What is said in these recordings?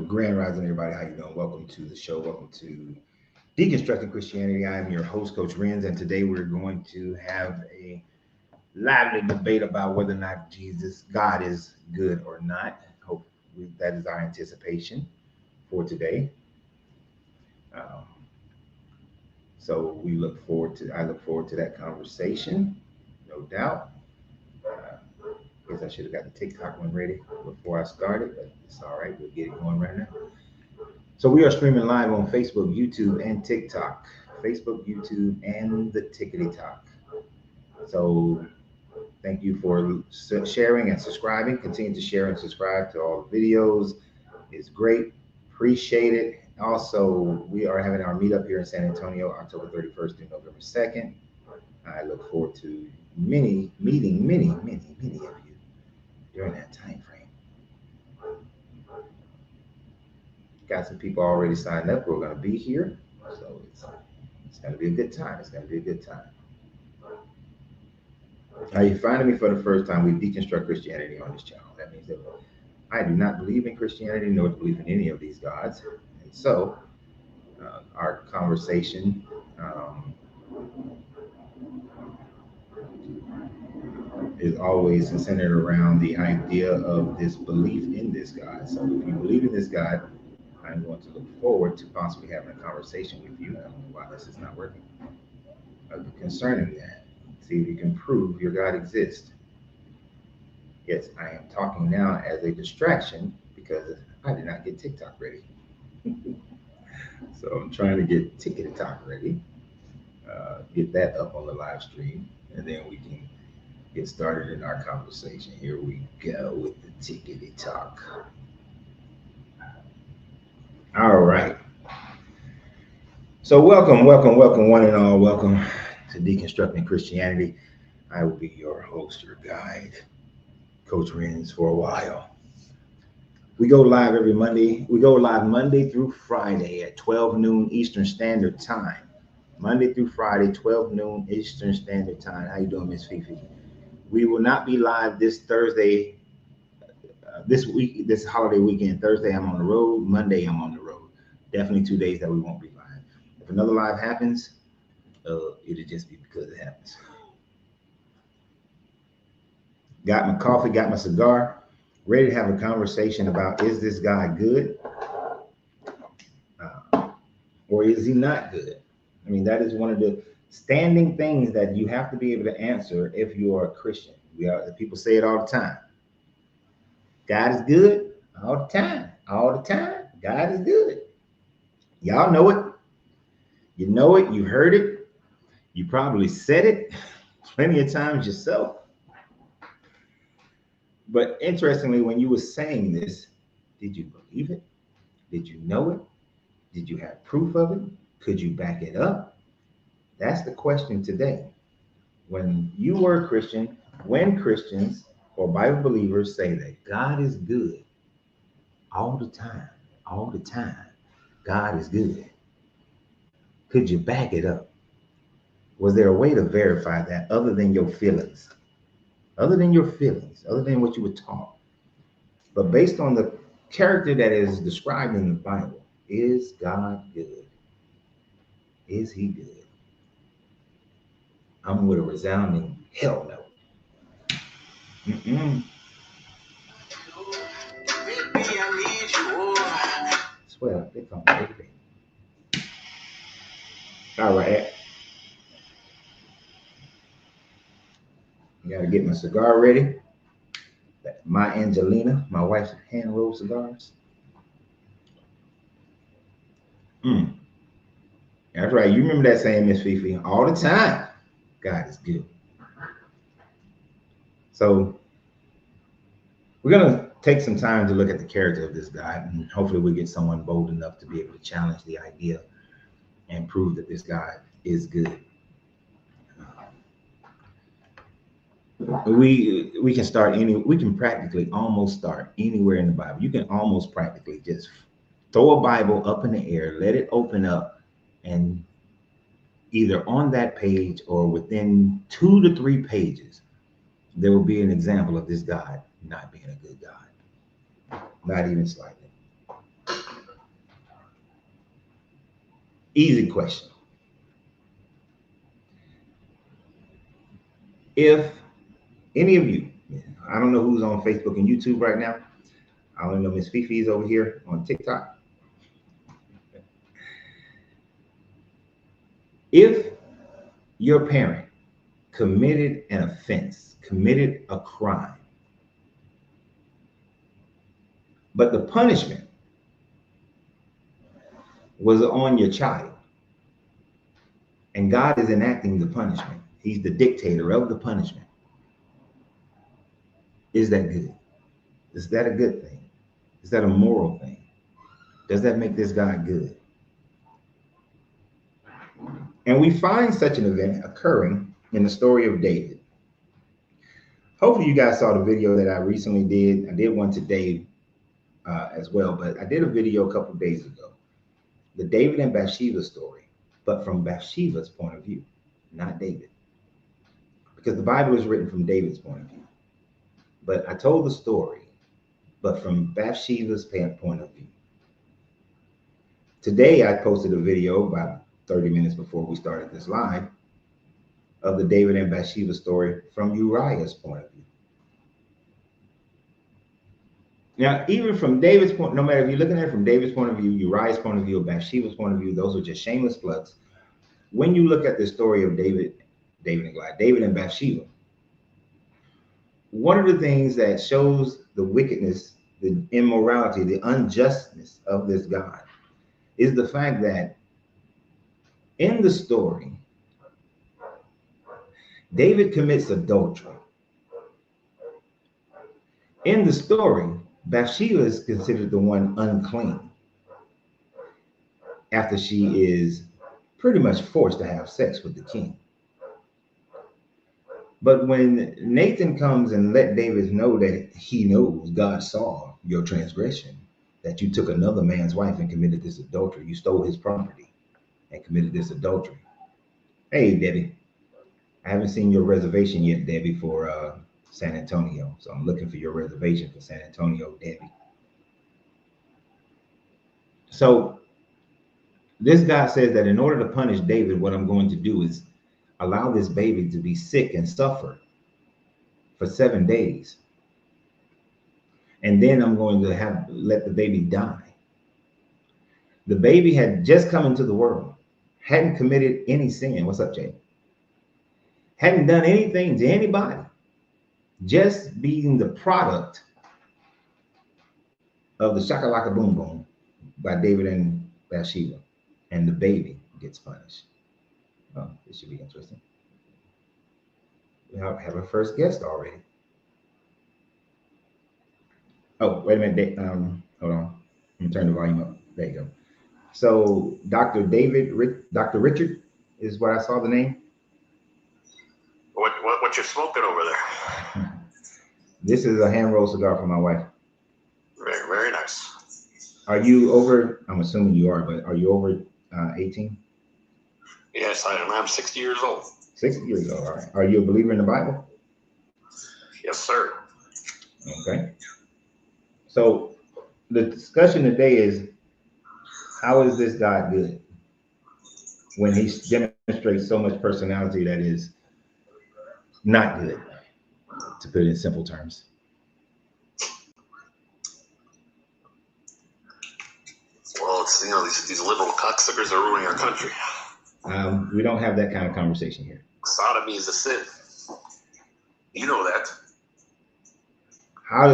Grand Rising, everybody. How you doing? Welcome to the show. Welcome to Deconstructing Christianity. I am your host, Coach Renz, and today we're going to have a lively debate about whether or not God is good or not. Hope that is our anticipation for today. Um, so I look forward to that conversation, no doubt. Guess I should have got the TikTok one ready before I started, but it's all right. We'll get it going right now. So we are streaming live on Facebook, YouTube, and TikTok. Facebook, YouTube, and the Tickety Talk. So thank you for sharing and subscribing. Continue to share and subscribe to all the videos. It's great. Appreciate it. Also, we are having our meetup here in San Antonio, October 31st through November 2nd. I look forward to meeting many of you during that time frame. Got some people already signed up who are going to be here, so it's going to be a good time. It's going to be a good time. Now, you're finding me for the first time. We deconstruct Christianity on this channel. That means that I do not believe in Christianity, nor believe in any of these gods. And so, our conversation is always centered around the idea of this belief in this God. So, if you believe in this God, I'm going to look forward to possibly having a conversation with you. I don't know why this is not working. Concerning that, see if you can prove your God exists. Yes, I am talking now as a distraction because I did not get TikTok ready. So I'm trying to get TikTok ready, get that up on the live stream, and then we can get started in our conversation. Here we go with the Tickety Talk. All right. So welcome, one and all. Welcome to Deconstructing Christianity. I will be your host, your guide, Coach Renz, for a while. We go live every Monday. We go live Monday through Friday at 12 noon Eastern Standard Time. Monday through Friday, 12 noon Eastern Standard Time. How you doing, Miss Fifi? We will not be live this Thursday, this holiday weekend. Thursday, I'm on the road. Monday, I'm on the road. Definitely 2 days that we won't be live. If another live happens, it'll just be because it happens. Got my coffee, got my cigar, ready to have a conversation about, is this guy good? Or is he not good? I mean, that is one of the standing things that you have to be able to answer if you are a Christian. People say it all the time. God is good all the time. All the time, God is good. Y'all know it. You know it. You heard it. You probably said it plenty of times yourself. But interestingly, when you were saying this, did you believe it? Did you know it? Did you have proof of it? Could you back it up? That's the question today. When you were a Christian, when Christians or Bible believers say that God is good all the time, God is good, could you back it up? Was there a way to verify that other than your feelings? Other than your feelings, other than what you were taught, but based on the character that is described in the Bible, is God good? Is he good? I'm with a resounding hell no. Swear, they come everything. All right. I gotta get my cigar ready. My Angelina, my wife's hand rolled cigars. That's right. You remember that saying, Miss Fifi, all the time. God is good. So we're gonna take some time to look at the character of this guy, and hopefully we get someone bold enough to be able to challenge the idea and prove that this guy is good. We can practically almost start anywhere in the Bible. You can almost practically just throw a Bible up in the air, let it open up, and either on that page or within 2 to 3 pages, there will be an example of this God not being a good God. Not even slightly. Easy question. If any of you, I don't know who's on Facebook and YouTube right now. I only know Miss Fifi's over here on TikTok. If your parent committed an offense, committed a crime, but the punishment was on your child, and God is enacting the punishment, He's the dictator of the punishment, is that good? Is that a good thing? Is that a moral thing? Does that make this God good? And we find such an event occurring in the story of David. Hopefully you guys saw the video that I recently did. I did one today as well, but I did a video a couple of days ago. The David and Bathsheba story, but from Bathsheba's point of view, not David. Because the Bible is written from David's point of view. But I told the story, but from Bathsheba's point of view. Today I posted a video about 30 minutes before we started this live of the David and Bathsheba story from Uriah's point of view. Now, even from David's point, no matter if you're looking at it from David's point of view, Uriah's point of view, or Bathsheba's point of view, those are just shameless plugs. When you look at the story of David and Bathsheba, one of the things that shows the wickedness, the immorality, the unjustness of this God is the fact that in the story, David commits adultery. In the story, Bathsheba is considered the one unclean after she is pretty much forced to have sex with the king. But when Nathan comes and let David know that he knows God saw your transgression, that you took another man's wife and committed this adultery, you stole his property and committed this adultery. Hey, Debbie, I haven't seen your reservation yet, Debbie, for San Antonio. So I'm looking for your reservation for San Antonio, Debbie. So this guy says that in order to punish David, what I'm going to do is allow this baby to be sick and suffer for 7 days. And then I'm going to let the baby die. The baby had just come into the world, hadn't committed any sin. What's up, Jay? Hadn't done anything to anybody, just being the product of the shakalaka boom boom by David and Bathsheba, and the baby gets punished. Oh, this should be interesting. We have our first guest already. Oh, wait a minute. Hold on. Let me turn the volume up. There you go. So Dr. Richard is what I saw the name. What you smoking over there? This is a hand rolled cigar for my wife. Very, very nice. Are you over? I'm assuming you are, but are you over 18? Yes, I am. I'm 60 years old. 60 years old. All right. Are you a believer in the Bible? Yes, sir. Okay. So the discussion today is, how is this God good when he demonstrates so much personality that is not good, to put it in simple terms? Well, it's, these liberal cocksuckers are ruining our country. We don't have that kind of conversation here. Sodomy is a sin. You know that.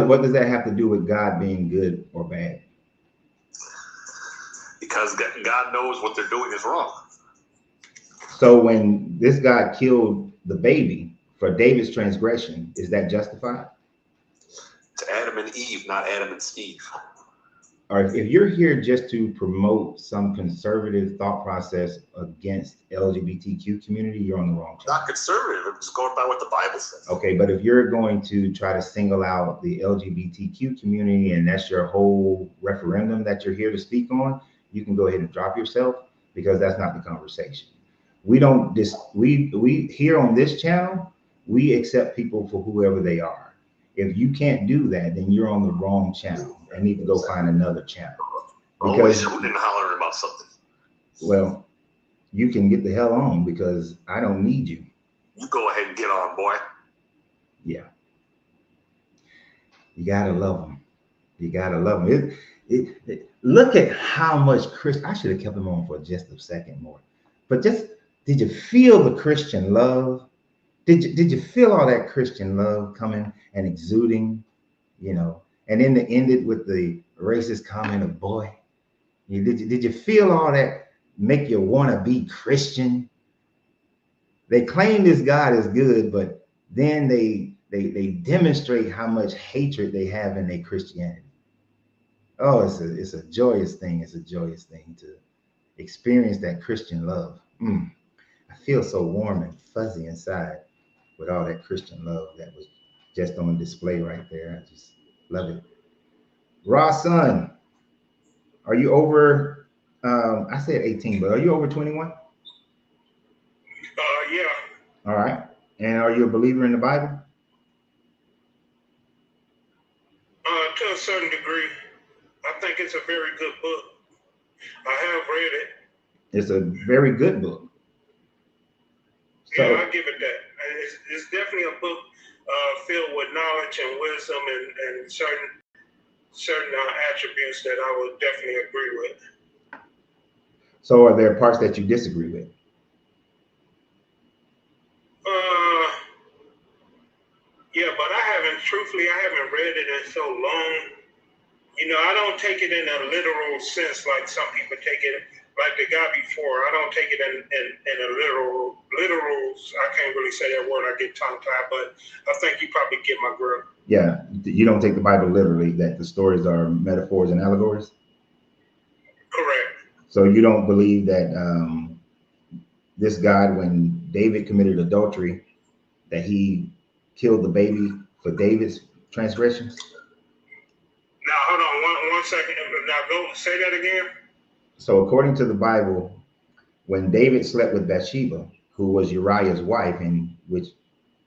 What does that have to do with God being good or bad? Because God knows what they're doing is wrong. So when this God killed the baby for David's transgression, is that justified? To Adam and Eve, not Adam and Steve. Or if you're here just to promote some conservative thought process against LGBTQ community, you're on the wrong channel. Not conservative. I'm just going by what the Bible says. Okay, but if you're going to try to single out the LGBTQ community and that's your whole referendum that you're here to speak on, you can go ahead and drop yourself, because that's not the conversation. We don't we here on this channel, we accept people for whoever they are. If you can't do that, then you're on the wrong channel and need to go find another channel. Always hooting and hollering about something. Well, you can get the hell on because I don't need you. You go ahead and get on, boy. Yeah. You gotta love them. You gotta love them. Look at how much I should have kept them on for just a second more. But just did you feel the Christian love? Did you feel all that Christian love coming and exuding? You know, and then to end it with the racist comment of boy. Did you feel all that make you want to be Christian? They claim this God is good, but then they demonstrate how much hatred they have in their Christianity. Oh, it's a joyous thing. It's a joyous thing to experience that Christian love. I feel so warm and fuzzy inside with all that Christian love that was just on display right there. I just love it. Ross son, are you over? I said 18, but are you over 21? Yeah. All right. And are you a believer in the Bible? To a certain degree. I think it's a very good book. I have read it. It's a very good book. So, yeah, I give it that. It's definitely a book filled with knowledge and wisdom and certain attributes that I would definitely agree with. So are there parts that you disagree with? Yeah, but truthfully, I haven't read it in so long. You know, I don't take it in a literal sense like some people take it, like the guy before. I don't take it in a literal, I can't really say that word, I get tongue-tied, but I think you probably get my grip. Yeah, you don't take the Bible literally, that the stories are metaphors and allegories? Correct. So you don't believe that this God, when David committed adultery, that he killed the baby for David's transgressions? Now, hold on one second. Now, go say that again. So according to the Bible, when David slept with Bathsheba, who was Uriah's wife, in which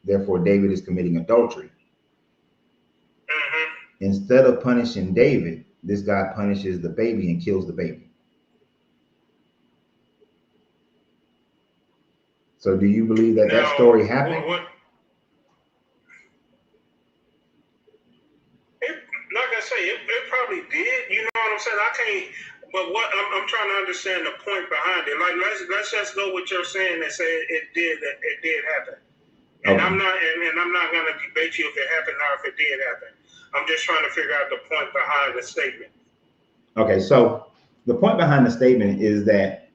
therefore David is committing adultery, instead of punishing David, this God punishes the baby and kills the baby. So do you believe that that story happened? Like I say, it probably did. You know what I'm saying? I can't. But what I'm trying to understand the point behind it. Like let's just go with your saying and say it did happen. And okay. I'm not going to debate you if it happened or if it did happen. I'm just trying to figure out the point behind the statement. Okay, so the point behind the statement is that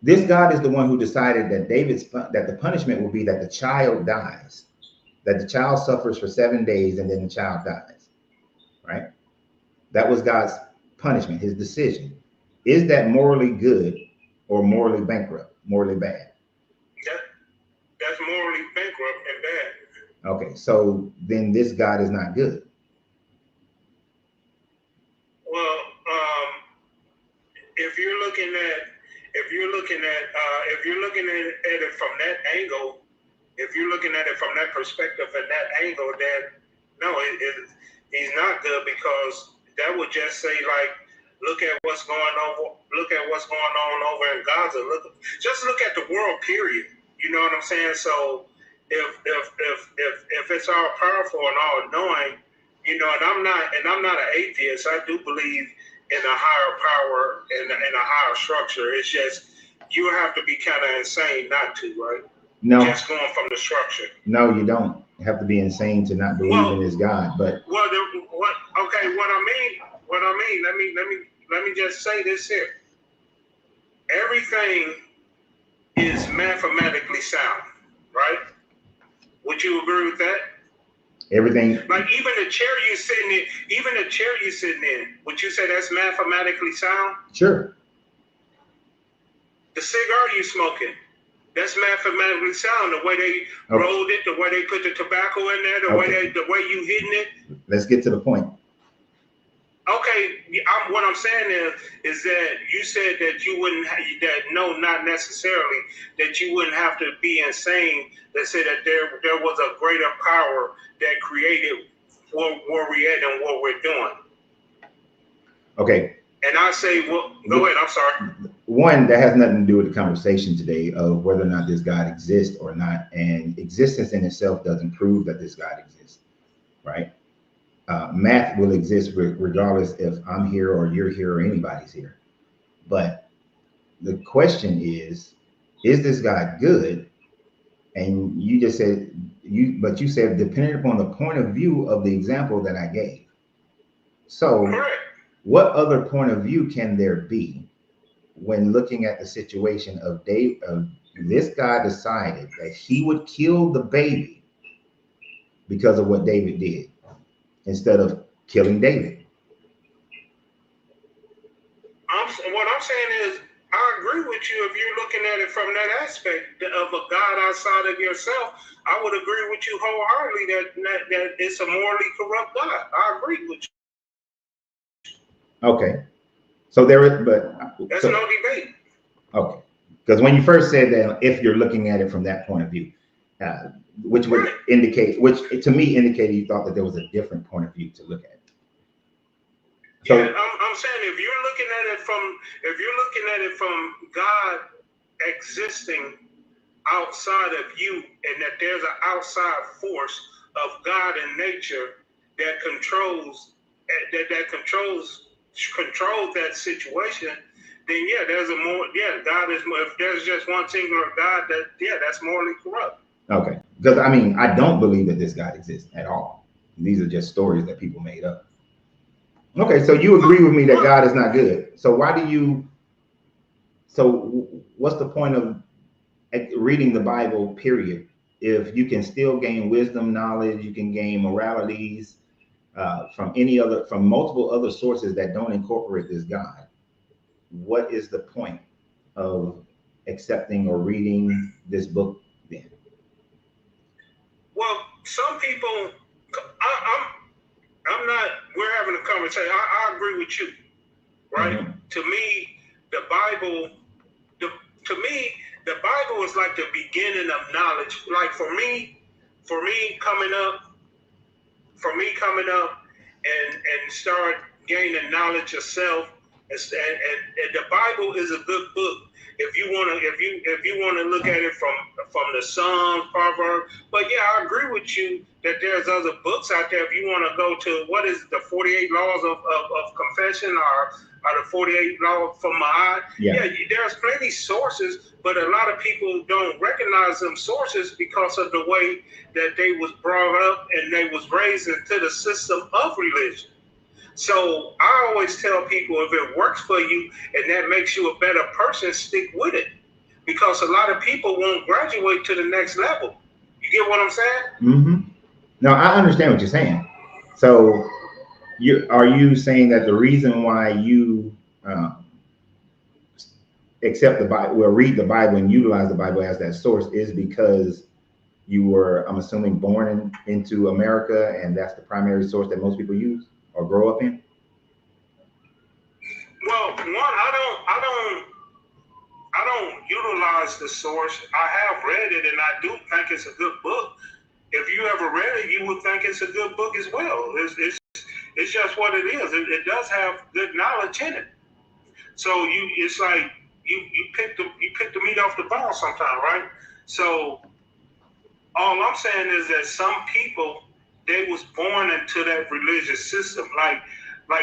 this God is the one who decided that that the punishment will be that the child dies, that the child suffers for 7 days and then the child dies, right? That was God's punishment, his decision. Is that morally good or morally bankrupt, morally bad? That's morally bankrupt and bad. Okay, so then this God is not good. Well, if you're looking at it from that angle, if you're looking at it from that perspective and that angle, then no, he's not good, because that would just say, like, look at what's going on over in Gaza. Look at the world, period. You know what I'm saying? So if it's all powerful and all knowing, you know, and I'm not an atheist. I do believe in a higher power and in a higher structure. It's just you have to be kind of insane not to, right? No. Just going from the structure. No, you don't have to be insane to not believe in this God. But what I mean, let me just say this here. Everything is mathematically sound, right? Would you agree with that? Everything. Like even the chair you're sitting in, would you say that's mathematically sound? Sure. The cigar you smoking, that's mathematically sound. The way they rolled it, the way they put the tobacco in there, the way you hitting it. Let's get to the point. Okay, what I'm saying is that you said that you wouldn't, not necessarily, that you wouldn't have to be insane to say that there was a greater power that created where we're at and what we're doing. Okay. And I say, well, go ahead, I'm sorry. one, that has nothing to do with the conversation today of whether or not this God exists or not. And existence in itself doesn't prove that this God exists, right? Math will exist regardless if I'm here or you're here or anybody's here. But the question is this God good? And you just said but you said depending upon the point of view of the example that I gave. So Correct. what other point of view can there be when looking at the situation of this guy decided that he would kill the baby because of what David did instead of killing David? What I'm saying is, I agree with you if you're looking at it from that aspect of a God outside of yourself. I would agree with you wholeheartedly that it's a morally corrupt God. I agree with you. Okay. So there is, but there's no debate. Okay. Because when you first said that, if you're looking at it from that point of view, which would indicate, which to me indicated you thought that there was a different point of view to look at. So, yeah, I'm saying if you're looking at it from God existing outside of you, and that there's an outside force of God in nature that controls that situation, then yeah, God is. If there's just one singular God, that's morally corrupt. Okay, because I mean, I don't believe that this God exists at all. These are just stories that people made up. Okay, so you agree with me that God is not good. So why do you? So what's the point of reading the Bible? Period. If you can still gain wisdom, knowledge, you can gain moralities from multiple other sources that don't incorporate this God. What is the point of accepting or reading this book then? Well, some people, I'm not, we're having a conversation. I agree with you, right? Mm-hmm. To me, the Bible is like the beginning of knowledge. Like for me coming up and start gaining knowledge of self, and the Bible is a good book if you want to look at it from the Psalms, Proverbs. But yeah, I agree with you that there's other books out there. If you want to go to what is the 48 laws of confession or the 48 laws from Ma'at, yeah, there's plenty sources, but a lot of people don't recognize them sources because of the way that they was brought up and they was raised into the system of religion. So I always tell people, if it works for you and that makes you a better person, stick with it. Because a lot of people won't graduate to the next level. You get what I'm saying? Mm-hmm. No, I understand what you're saying. So are you saying that the reason why you accept the Bible, read the Bible and utilize the Bible as that source is because you were, I'm assuming, born into America and that's the primary source that most people use or grow up in? Well, one, I don't utilize the source. I have read it and I do think it's a good book. If you ever read it, you would think it's a good book as well. It's just what it is. It does have good knowledge in it. So it's like you pick the meat off the bone sometime, right? So all I'm saying is that some people, they was born into that religious system. Like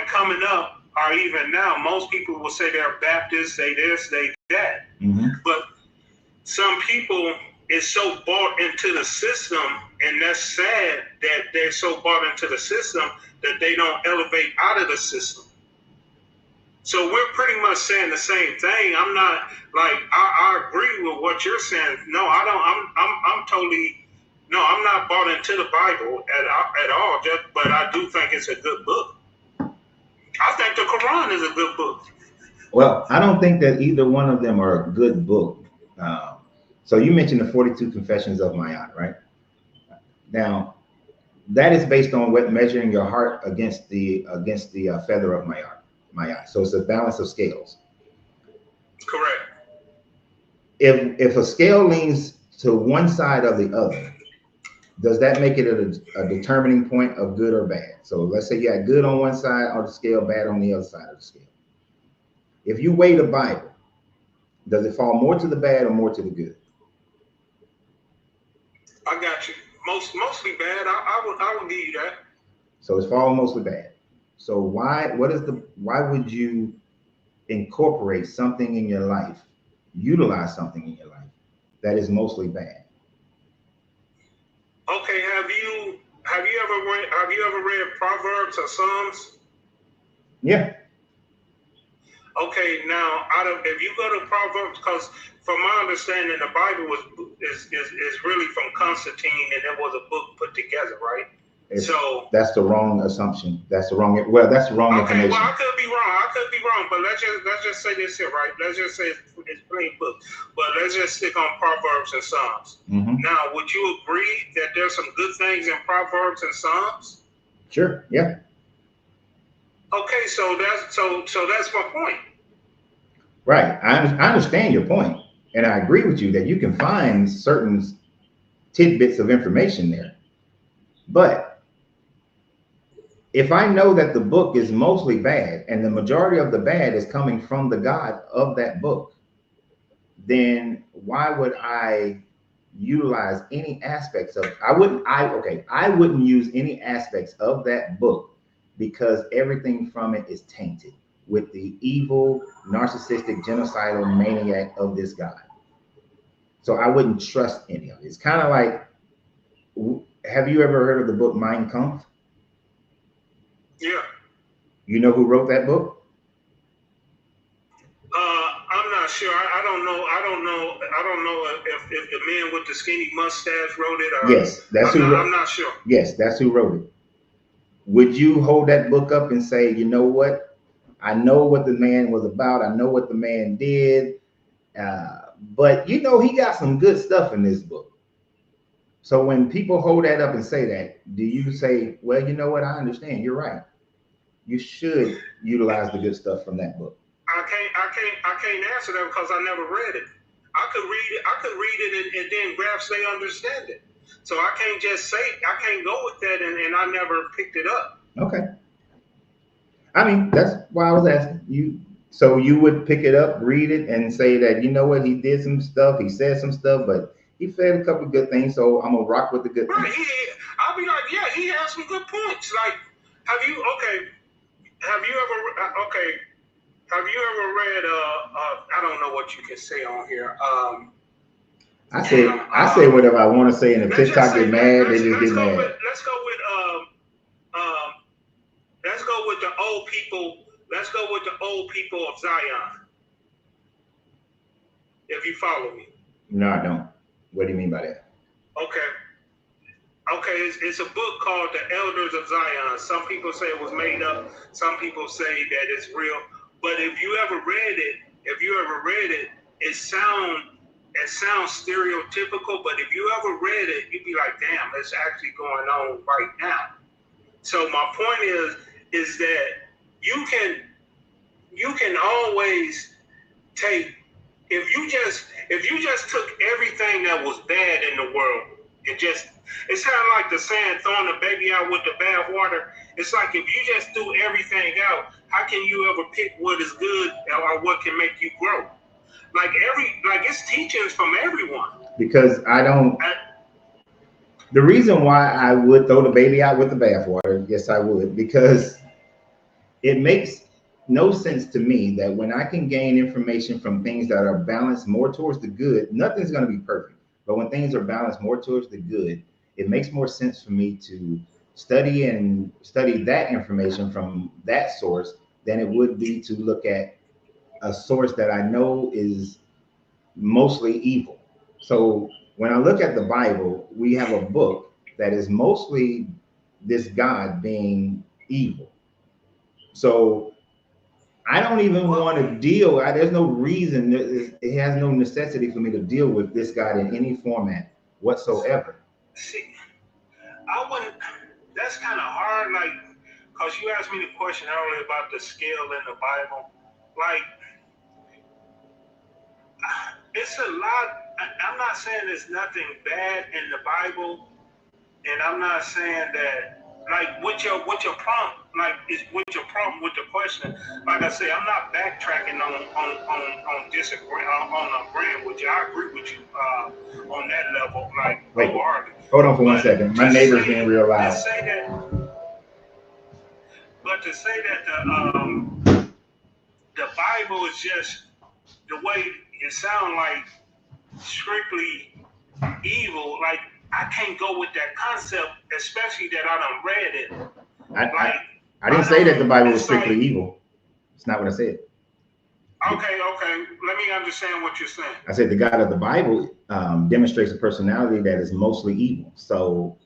coming up, or even now, most people will say they're Baptists, they this, they that. Mm-hmm. But some people is so bought into the system, and that's sad that they're so bought into the system that they don't elevate out of the system. So we're pretty much saying the same thing. I'm not like I agree with what you're saying. No, I don't. I'm totally. No, I'm not bought into the Bible at all. But I do think it's a good book. I think the Quran is a good book. Well, I don't think that either one of them are a good book. So you mentioned the 42 Confessions of Ma'at, right? Now, that is based on what measuring your heart against the feather of Ma'at. So it's a balance of scales. Correct. If a scale leans to one side or the other, does that make it a determining point of good or bad? So let's say you had good on one side of the scale, bad on the other side of the scale. If you weigh the Bible Does it fall more to the bad or more to the good? I got you. Mostly bad. I would give you that. So it's falling mostly bad. So why would you incorporate something in your life, utilize something in your life that is mostly bad? Okay, have you ever read Proverbs or Psalms? Yeah. Okay, now if you go to Proverbs, because from my understanding, the Bible is really from Constantine, and it was a book put together, right? So that's the wrong assumption. That's the wrong. Well, that's the wrong okay. information. Well, I could be wrong. But let's just say this here, right? Let's just say it's plain book, but let's just stick on Proverbs and Psalms. Mm-hmm. Now, would you agree that there's some good things in Proverbs and Psalms? Sure. Yeah. Okay, so that's my point. Right. I understand your point, and I agree with you that you can find certain tidbits of information there. But if I know that the book is mostly bad and the majority of the bad is coming from the God of that book, then why would I utilize any aspects of I wouldn't use any aspects of that book because everything from it is tainted with the evil, narcissistic, genocidal maniac of this God. So I wouldn't trust any of it. It's kind of like, have you ever heard of the book Mein Kampf? Yeah. You know who wrote that book? I'm not sure. I don't know. I don't know if the man with the skinny mustache wrote it. Or Yes, that's who. I'm not sure. Yes, that's who wrote it. Would you hold that book up and say, you know what? I know what the man was about. I know what the man did. But you know, he got some good stuff in this book. So when people hold that up and say that, do you say, well, you know what? I understand. You're right. You should utilize the good stuff from that book. I can't answer that because I never read it. I could read it and then grasp their understanding. So I can't just say I can't go with that and I never picked it up. Okay. I mean, that's why I was asking you. So you would pick it up, read it, and say that, you know what, he did some stuff, he said some stuff, but he said a couple of good things, so I'm gonna rock with the good things. I'll be like, yeah, he has some good points. Like, have you ever read I don't know what you can say on here. I say whatever I want to say, and if TikTok get mad, they just get mad. Let's go with the old people. Let's go with the old people of Zion. If you follow me. No, I don't. What do you mean by that? Okay, it's a book called The Elders of Zion. Some people say it was made up. Some people say that it's real. But if you ever read it, it sounds stereotypical. But if you ever read it, you'd be like, damn, it's actually going on right now. So my point is that you can always take if you just took everything that was bad in the world and just it's kind of like the saying throwing the baby out with the bathwater. It's like if you just threw everything out, how can you ever pick what is good or what can make you grow? Like it's teachings from everyone. Because the reason why I would throw the baby out with the bathwater, yes, I would, because it makes no sense to me that when I can gain information from things that are balanced more towards the good, nothing's going to be perfect. But when things are balanced more towards the good, it makes more sense for me to study that information from that source than it would be to look at a source that I know is mostly evil. So when I look at the Bible, we have a book that is mostly this God being evil. So I don't even want to deal. There's no reason. It has no necessity for me to deal with this God in any format whatsoever. See, I wouldn't. That's kind of hard, like, cause you asked me the question earlier about the scale in the Bible. Like, it's a lot. I'm not saying there's nothing bad in the Bible, and I'm not saying that like what your prompt, like is what your problem with the question. Like I say, I'm not backtracking on disagreeing on agreeing with you. I agree with you on that level, like Wait, wholeheartedly. hold on for one But second. My to neighbor's say, being real loud. To say that the Bible is just the way it sounds like strictly evil, like I can't go with that concept, especially that I done read it. I didn't say that the Bible was strictly evil. It's not what I said. Okay. Let me understand what you're saying. I said the God of the Bible demonstrates a personality that is mostly evil. So,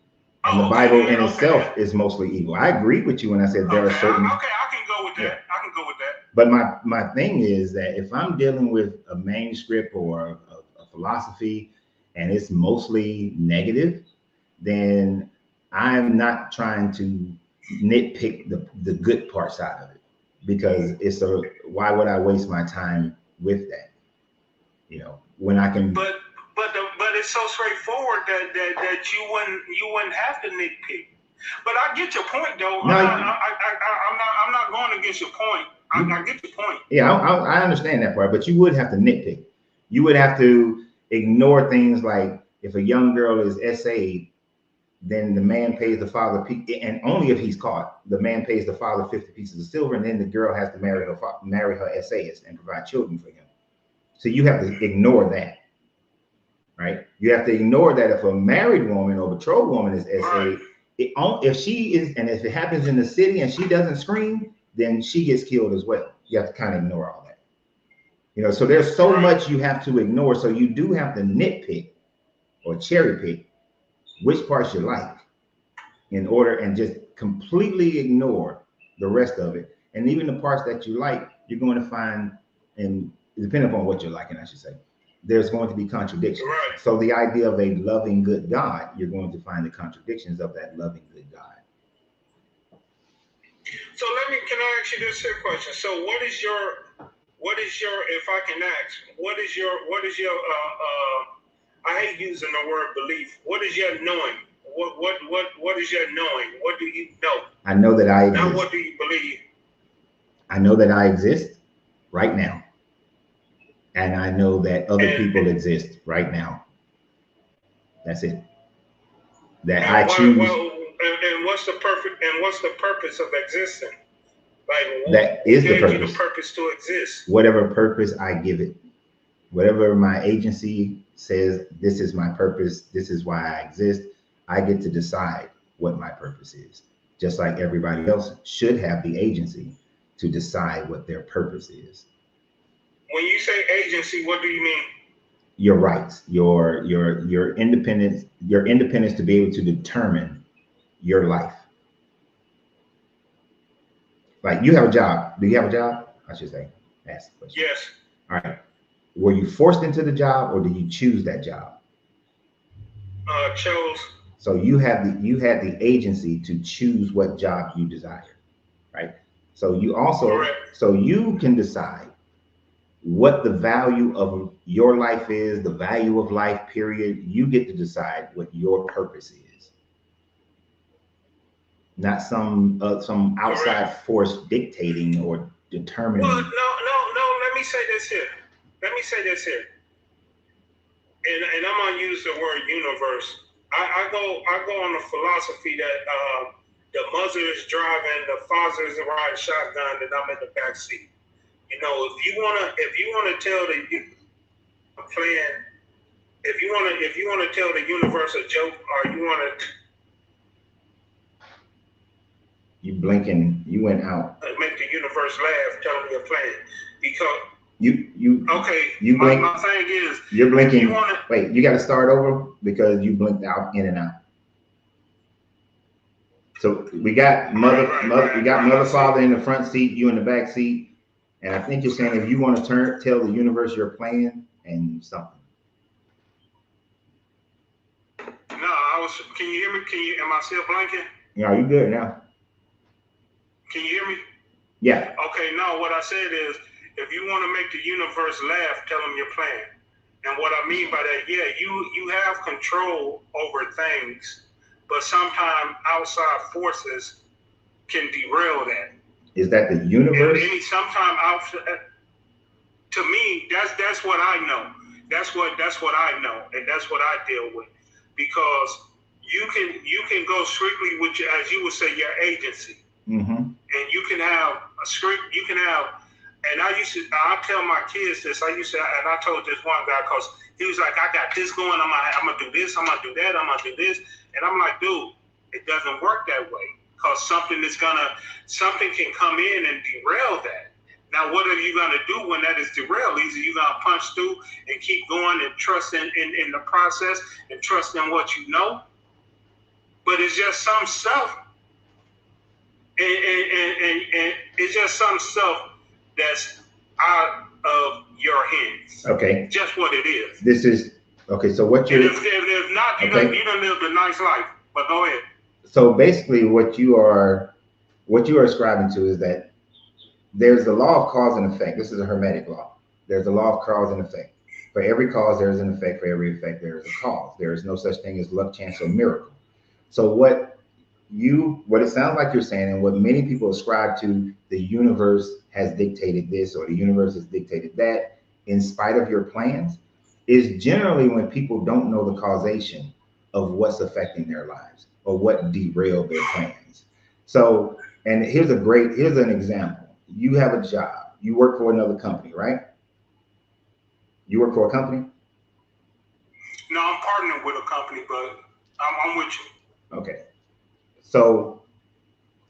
and the Bible in itself is mostly evil. I agree with you when I said there are certain. Okay, I can go with that. Yeah. I can go with that. But my thing is that if I'm dealing with a manuscript or a philosophy and it's mostly negative, then I'm not trying to nitpick the good parts out of it, because why would I waste my time with that? You know, when I can. But it's so straightforward that you wouldn't have to nitpick. But I get your point, though. No, I'm not going against your point. I get your point. Yeah, I understand that part, but you would have to nitpick. You would have to ignore things like if a young girl is essayed, then the man pays the father, and only if he's caught, the man pays the father 50 pieces of silver, and then the girl has to marry her essayist and provide children for him. So you have to ignore that, right? You have to ignore that if a married woman or betrothed woman is essayed, if she is, and if it happens in the city and she doesn't scream, then she gets killed as well. You have to kind of ignore all that. You know, so there's so much you have to ignore. So you do have to nitpick or cherry pick which parts you like in order, and just completely ignore the rest of it. And even the parts that you like, you're going to find, and depending upon what you're liking, I should say, there's going to be contradictions. Right. So the idea of a loving good God, you're going to find the contradictions of that loving good God. So can I ask you this question? So what is your, if I can ask, what is your, I hate using the word belief. What is your knowing? What is your knowing? What do you know? I know that I exist. Now, what do you believe? I know that I exist right now. And I know that other people exist right now. That's it. That I choose. And what's the purpose of existing? Like, that is the purpose. You the purpose to exist. Whatever purpose I give it, whatever my agency says, this is my purpose, this is why I exist, I get to decide what my purpose is. Just like everybody else should have the agency to decide what their purpose is. When you say agency, what do you mean? Your rights, your independence, to be able to determine your life. Like, you have a job. Do you have a job? I should say. Ask the question. Yes. All right. Were you forced into the job, or did you choose that job? Chose. So you had the agency to choose what job you desire, right? So you also, correct. So you can decide what the value of your life is, the value of life, period. You get to decide what your purpose is. Not some outside correct. Force dictating or determining. Well, no. Let me say this here. And I'm gonna use the word universe. I go on the philosophy that the mother is driving, the father is riding shotgun, and I'm in the back seat. You know, if you wanna tell the plan, if you wanna tell the universe a joke, or you wanna. You blinking, you went out. Make the universe laugh, tell me a plan. Because you okay. You blink. My thing is, you're blinking. Wait, you got to start over because you blinked out, in and out. So we got mother, father in the front seat, you in the back seat, and I think you're saying if you want to tell the universe your plan and something. No, Can you hear me? Am I still blinking? Yeah, you good now? Can you hear me? Yeah. Okay, no, what I said is, if you want to make the universe laugh, tell them your plan. And what I mean by that, yeah, you have control over things, but sometimes outside forces can derail that. Is that the universe? And sometimes outside, to me, that's what I know. That's what I know, and that's what I deal with. Because you can go strictly with your, as you would say, your agency, and you can have a script. You can have, and I tell my kids this. And I told this one guy, because he was like, I got this going. I'm gonna do this. I'm gonna do that. I'm gonna do this. And I'm like, dude, it doesn't work that way. Because something can come in and derail that. Now, what are you going to do when that is derailed? Either you're going to punch through and keep going and trust in the process and trust in what you know. But it's just some stuff, and it's just some stuff that's out of your hands. Okay. Just what it is. This is, okay, so what you're... And if not, you don't live a nice life. But go ahead. So basically what you are ascribing to is that there's the law of cause and effect. This is a Hermetic law. There's a law of cause and effect. For every cause, there is an effect. For every effect, there is a cause. There is no such thing as luck, chance, or miracle. So what it sounds like you're saying, and what many people ascribe to, the universe has dictated this or the universe has dictated that, in spite of your plans, is generally when people don't know the causation of what's affecting their lives or what derailed their plans. So, and here's an example. You have a job. You work for another company, right? You work for a company? No, I'm partnering with a company, but I'm with you. Okay. So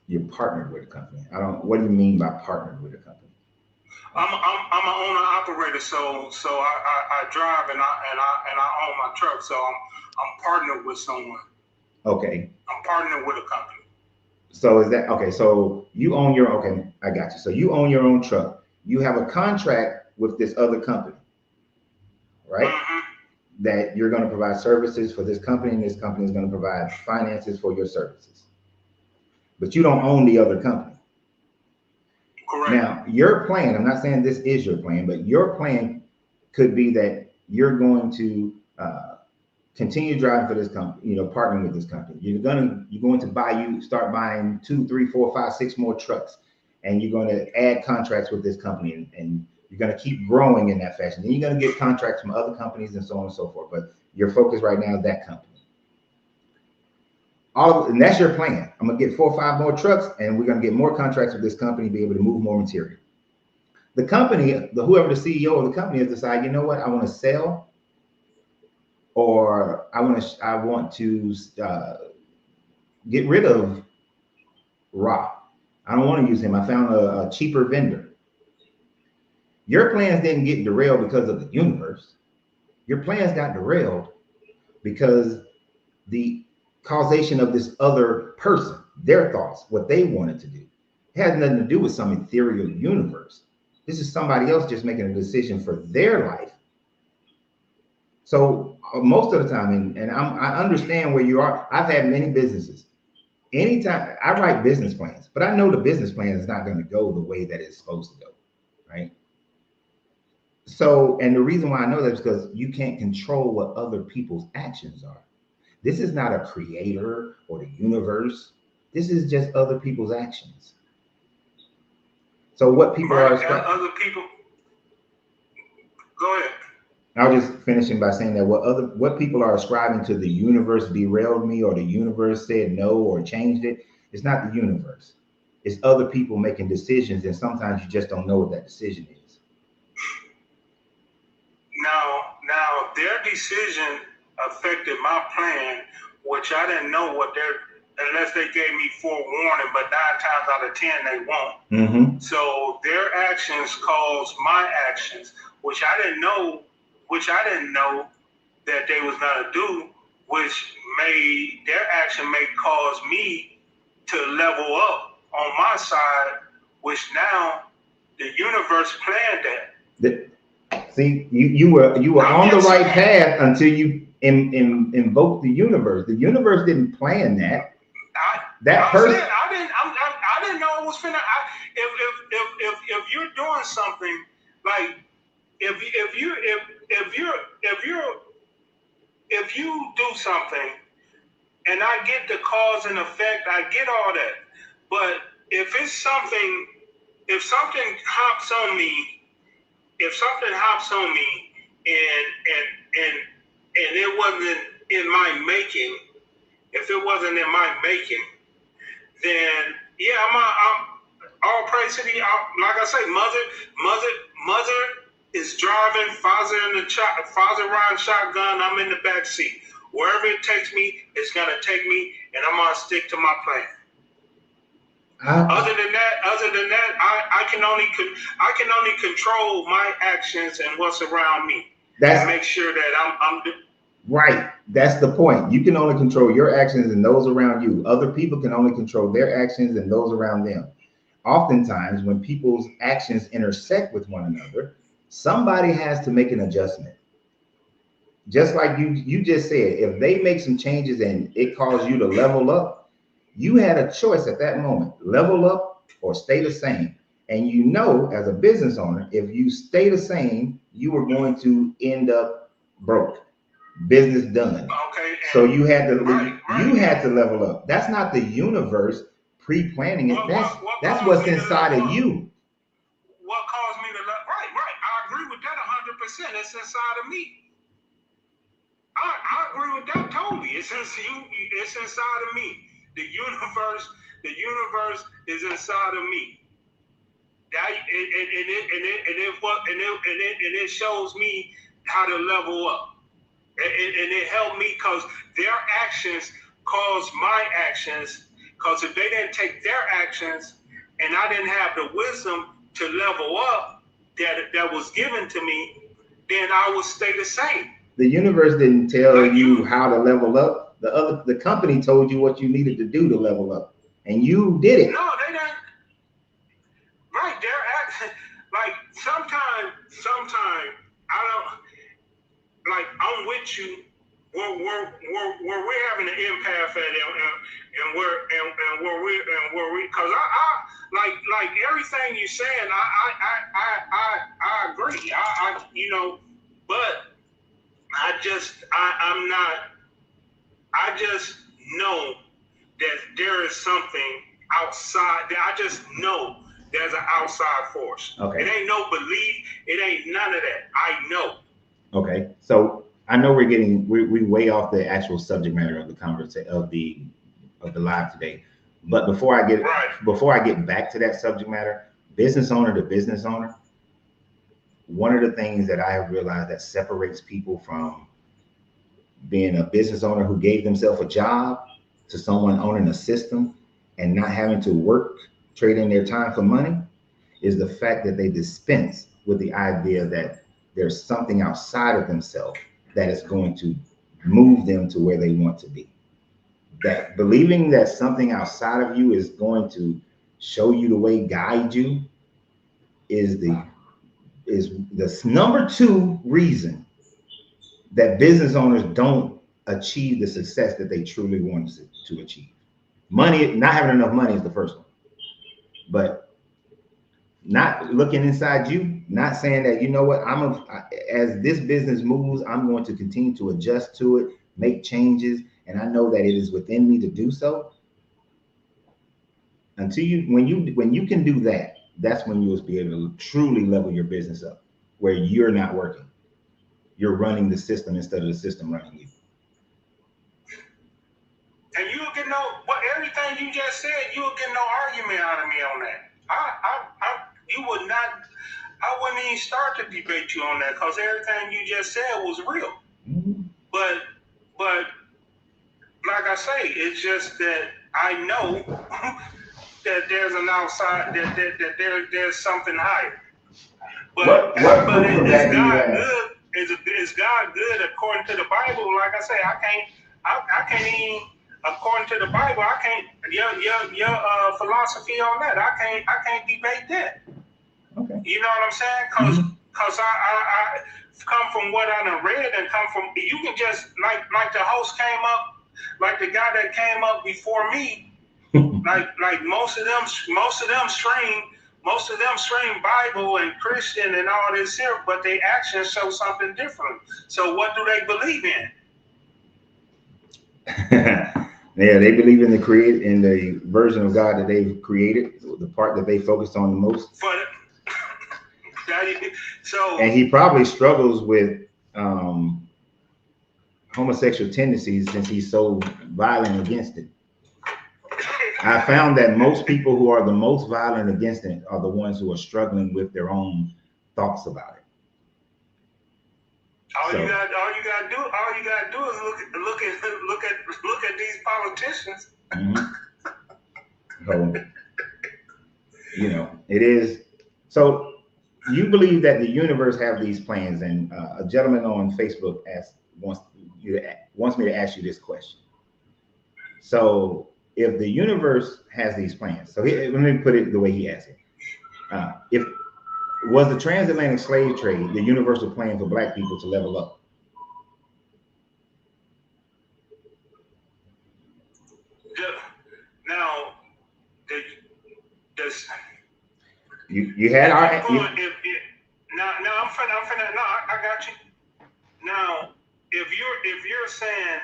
you're partnered with a company. What do you mean by partnered with a company? I'm an owner operator, so I drive and I own my truck, so I'm partnered with someone. Okay. I'm partnered with a company. So is that okay? So you own your, okay, I got you. So you own your own truck. You have a contract with this other company, right? That you're going to provide services for this company, and this company is going to provide finances for your services. But you don't own the other company. Correct. Now, your plan, I'm not saying this is your plan, but your plan could be that you're going to continue driving for this company, partnering with this company. You're going to start buying 2, 3, 4, 5, 6 more trucks, and you're going to add contracts with this company, and you're going to keep growing in that fashion. Then you're going to get contracts from other companies and so on and so forth. But your focus right now is that company. And that's your plan. I'm going to get 4 or 5 more trucks, and we're going to get more contracts with this company, be able to move more material. The company, whoever the CEO of the company has decided, you know what, I want to sell, or I want to get rid of Ra. I don't want to use him. I found a cheaper vendor. Your plans didn't get derailed because of the universe. Your plans got derailed because the causation of this other person, their thoughts, what they wanted to do, it has nothing to do with some ethereal universe. This is somebody else just making a decision for their life. So most of the time, and I understand where you are. I've had many businesses. Anytime I write business plans, but I know the business plan is not going to go the way that it's supposed to go, right? So, and the reason why I know that is because you can't control what other people's actions are. This is not a creator or the universe. This is just other people's actions. So what people are other people. Go ahead. I was just finishing by saying that what people are ascribing to the universe derailed me, or the universe said no or changed it. It's not the universe. It's other people making decisions, and sometimes you just don't know what that decision is. Now their decision affected my plan, which I didn't know unless they gave me forewarning, but 9 times out of 10 they won't. So their actions caused my actions, which I didn't know that they was gonna do, which their action may cause me to level up on my side, which now the universe planned that. See, you were on the right path until you invoked the universe. The universe didn't plan that. I didn't know it was finna. If you're doing something like if you do something And I get the cause and effect. I get all that. But if something hops on me, and it wasn't in my making, then yeah, I'm all praise to the, like I say, mother is driving, father riding shotgun. I'm in the back seat. Wherever it takes me, it's gonna take me, and I'm gonna stick to my plan. Other than that, I can only control my actions and what's around me. And make sure that I'm right. That's the point. You can only control your actions and those around you. Other people can only control their actions and those around them. Oftentimes, when people's actions intersect with one another, somebody has to make an adjustment. Just like you just said, if they make some changes and it caused you to level up, you had a choice at that moment: level up or stay the same. And you know, as a business owner, if you stay the same, you are going to end up broke, business done. Okay. So you had to you had to level up. That's not the universe pre-planning it. That's what's inside of you. What caused me to level? Right. I agree with that 100%. It's inside of me. I agree with that totally. It's inside of me. The universe is inside of me. That it shows me how to level up, and it helped me because their actions caused my actions. Because if they didn't take their actions, and I didn't have the wisdom to level up that was given to me, then I would stay the same. The universe didn't tell you how to level up. The company told you what you needed to do to level up, and you did it. No, they didn't. Right, they're acting like sometimes I don't like. I'm with you. We're having an empath at and where we because I like everything you're saying. I agree. But I'm not. I just know that there is something outside. I just know there's an outside force. Okay. It ain't no belief. It ain't none of that. I know. Okay. So I know we way off the actual subject matter of the conversation of the live today. But before I get back to that subject matter, business owner to business owner, one of the things that I have realized that separates people from being a business owner who gave themselves a job to someone owning a system and not having to work, trading their time for money, is the fact that they dispense with the idea that there's something outside of themselves that is going to move them to where they want to be. That believing that something outside of you is going to show you the way, guide you, is the number two reason that business owners don't achieve the success that they truly want to achieve. Money, not having enough money is the first one. But not looking inside you, not saying that, you know what, as this business moves, I'm going to continue to adjust to it, make changes, and I know that it is within me to do so. Until when you can do that, that's when you'll be able to truly level your business up, where you're not working. You're running the system instead of the system running you. And you'll get everything you just said, you'll get no argument out of me on that. I wouldn't even start to debate you on that because everything you just said was real. Mm-hmm. But like I say, it's just that I know that there's an outside, that there's something higher. But is God good? Is God good according to the Bible? Like I say, I can't even, according to the Bible, I can't, your philosophy on that, I can't debate that. Okay. You know what I'm saying? Because I come from what I done read and come from, you can just, like the host came up, like the guy that came up before me, like most of them stream Bible and Christian and all this here, but they actions show something different. So what do they believe in? Yeah, they believe in the version of God that they've created, the part that they focused on the most. But so, and he probably struggles with homosexual tendencies since he's so violent against it. I found that most people who are the most violent against it are the ones who are struggling with their own thoughts about it. All you gotta do is look at these politicians. Mm-hmm. So, it is. So you believe that the universe have these plans, and a gentleman on Facebook wants me to ask you this question. So if the universe has these plans, so let me put it the way he asked it. If was the transatlantic slave trade the universal plan for Black people to level up? Now, you had our. I got you. Now, if you're saying,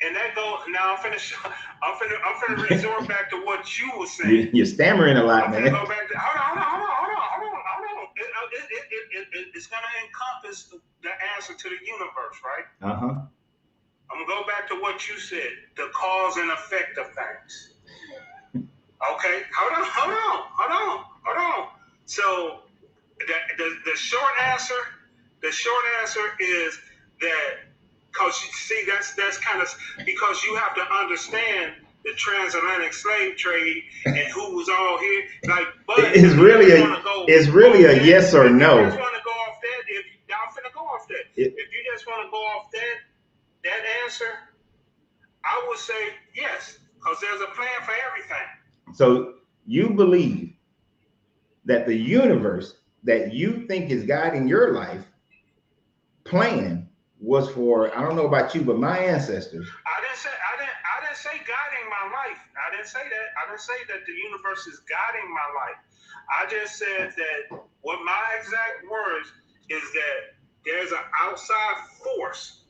and that goes now, I'm finna resort back to what you were saying. You're stammering a lot, man. Go back to, hold on. It's gonna encompass the answer to the universe, right? Uh-huh. I'm gonna go back to what you said, the cause and effect of things. Okay, hold on. So the short answer is that, because you see, that's kind of, because you have to understand the transatlantic slave trade and who was all here. Like, but it's really a yes or no. If you just want to go off that, I'm finna go off that. If you just want to go off that answer, I would say yes, because there's a plan for everything. So you believe that the universe that you think is guiding your life plan was for, I don't know about you, but my ancestors. I didn't say guiding my life. I didn't say that. I didn't say that the universe is guiding my life. I just said that what my exact words is that there's an outside force,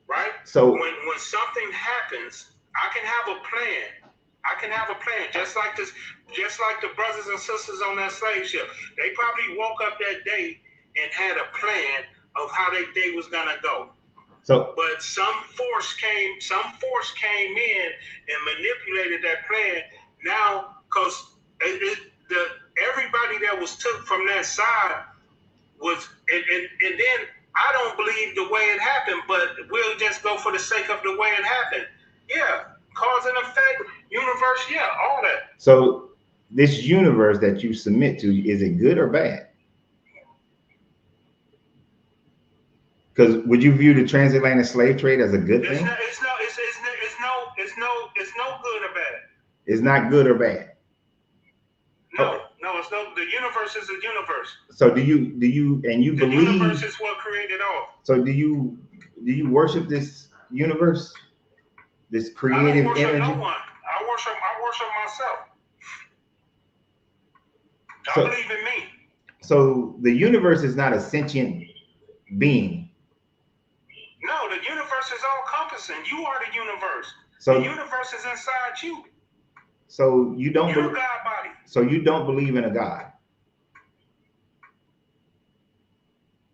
right? So when something happens, I can have a plan, just like the brothers and sisters on that slave ship. They probably woke up that day and had a plan of how their day was gonna go. But some force came in and manipulated that plan. Now, because everybody that was took from that side was, and then I don't believe the way it happened, but we'll just go for the sake of the way it happened. Yeah, cause and effect, universe, yeah, all that. So this universe that you submit to, is it good or bad? Because would you view the transatlantic slave trade as a good thing? It's no good or bad. It's not good or bad. No, it's no. The universe is a universe. So do you and you believe the universe is what created all? So do you worship this universe, this creative energy? I don't worship no one. I worship myself. I believe in me. So the universe is not a sentient being. No, the universe is all-encompassing. You are the universe. So the universe is inside you. So you don't. You're a God body. So you don't believe in a God.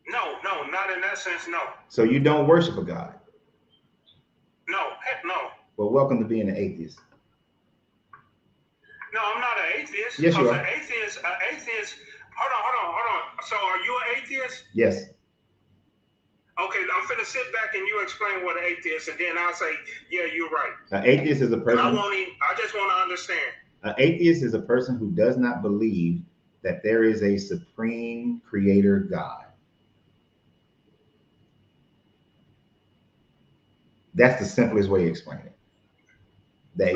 No, not in that sense. No. So you don't worship a God. No, heck no. Well, welcome to being an atheist. No, I'm not an atheist. Yes, you are. An atheist. Hold on. So are you an atheist? Yes. Okay, I'm finna sit back and you explain what an atheist, and then I'll say, yeah, you're right. An atheist is a person. I just want to understand. An atheist is a person who does not believe that there is a supreme creator God. That's the simplest way to explain it.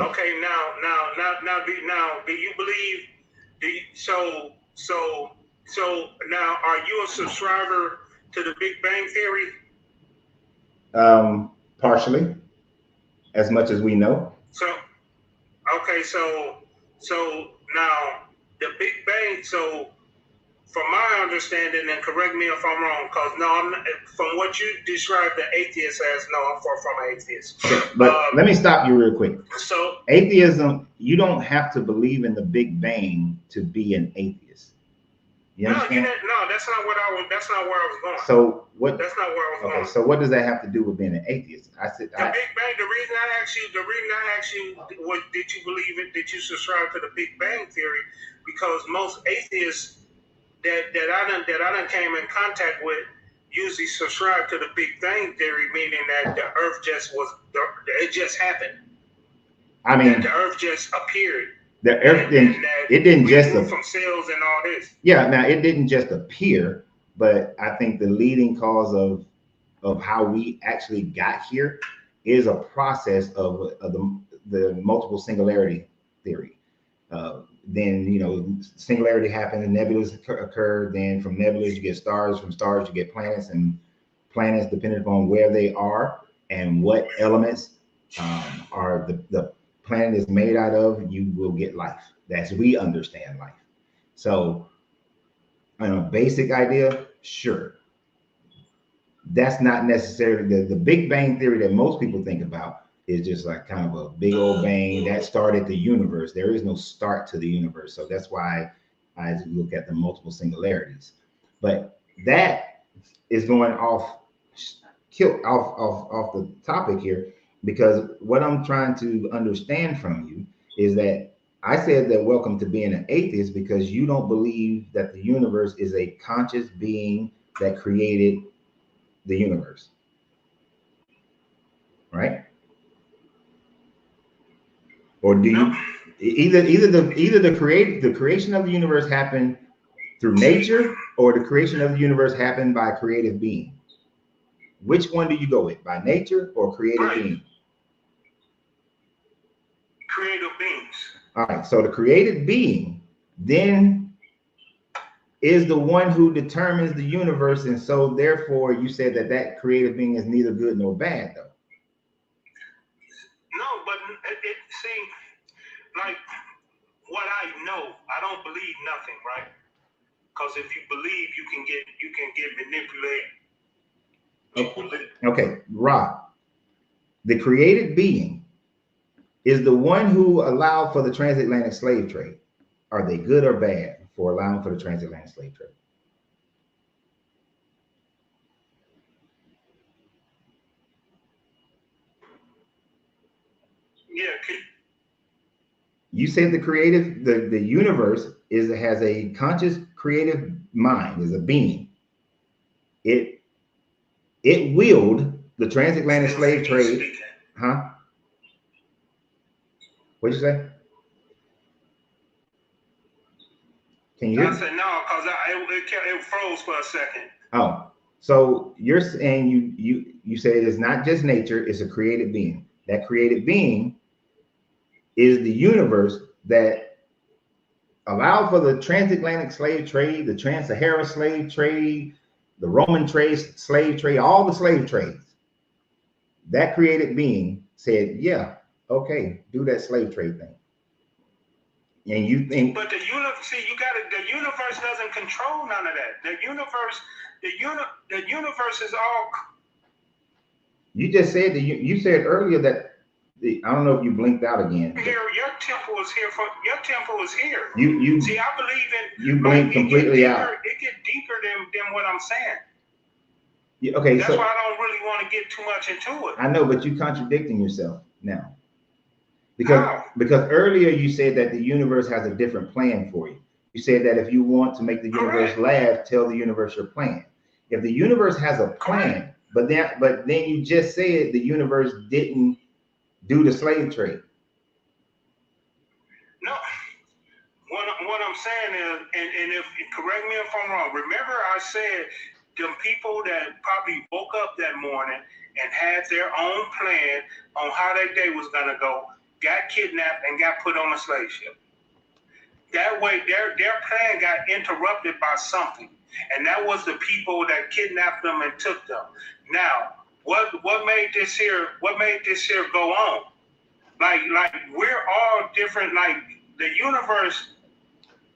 Okay, now, do you believe? So now, are you a subscriber to the Big Bang Theory? Partially, as much as we know. So now the Big Bang. So from my understanding, and correct me if I'm wrong, because no, I'm not, from what you described the atheist as, no, I'm far from an atheist. But let me stop you real quick. So atheism, you don't have to believe in the Big Bang to be an atheist. You understand? No, that's not what I was. That's not where I was going. So what? That's not where I was going. So what does that have to do with being an atheist? I said the Big Bang. The reason I asked you, what did you believe it? Did you subscribe to the Big Bang theory? Because most atheists that I done came in contact with usually subscribe to the Big Bang theory, meaning that the Earth it just happened. I mean, that the Earth just appeared. The Earth didn't just from cells and all this. Yeah, now it didn't just appear, but I think the leading cause of how we actually got here is a process of the multiple singularity theory. Then, you know, singularity happened and nebulas occurred. Then from nebulas you get stars, from stars you get planets, and planets, depending upon where they are and what elements are the planet is made out of, you will get life. That's we understand life. So on a basic idea, sure. That's not necessarily the Big Bang theory that most people think about is just like kind of a big old bang that started the universe. There is no start to the universe. So that's why I look at the multiple singularities. But that is going off the topic here, because what I'm trying to understand from you is that I said that welcome to being an atheist because you don't believe that the universe is a conscious being that created the universe, right? Or do you either the creation of the universe happened through nature, or the creation of the universe happened by a creative being? Which one do you go with, by nature or creative being? Creative beings. All right, so the created being then is the one who determines the universe, and so therefore you said that creative being is neither good nor bad, though. No, but see, like what I know, I don't believe nothing, right? Because if you believe, you can get manipulated. Okay, Rob, the created being is the one who allowed for the transatlantic slave trade. Are they good or bad for allowing for the transatlantic slave trade? Yeah. You said the universe has a conscious creative mind, is a being. It willed the transatlantic slave trade. Huh? What'd you say? Can you hear me? I said no, because it froze for a second. Oh, so you're saying you say it is not just nature, it's a created being. That created being is the universe that allowed for the transatlantic slave trade, the trans-Saharan slave trade, the Roman slave trade, all the slave trades. That created being said, yeah, okay, do that slave trade thing. And you think, but the universe doesn't control none of that. The universe is all. You just said that you said earlier that I don't know if you blinked out again. Your temple is here your temple is here. You see, I believe in. You blinked completely out. It gets deeper than what I'm saying. Yeah, okay, that's why I don't really want to get too much into it. I know, but you're contradicting yourself now. Because earlier you said that the universe has a different plan for you. You said that if you want to make the universe laugh, tell the universe your plan. If the universe has a plan, but then you just said the universe didn't do the slave trade. No, what I'm saying is, and if correct me if I'm wrong. Remember, I said the people that probably woke up that morning and had their own plan on how their day was gonna go, got kidnapped and got put on a slave ship. That way, their plan got interrupted by something, and that was the people that kidnapped them and took them. Now, what made this here go on? Like we're all different. Like the universe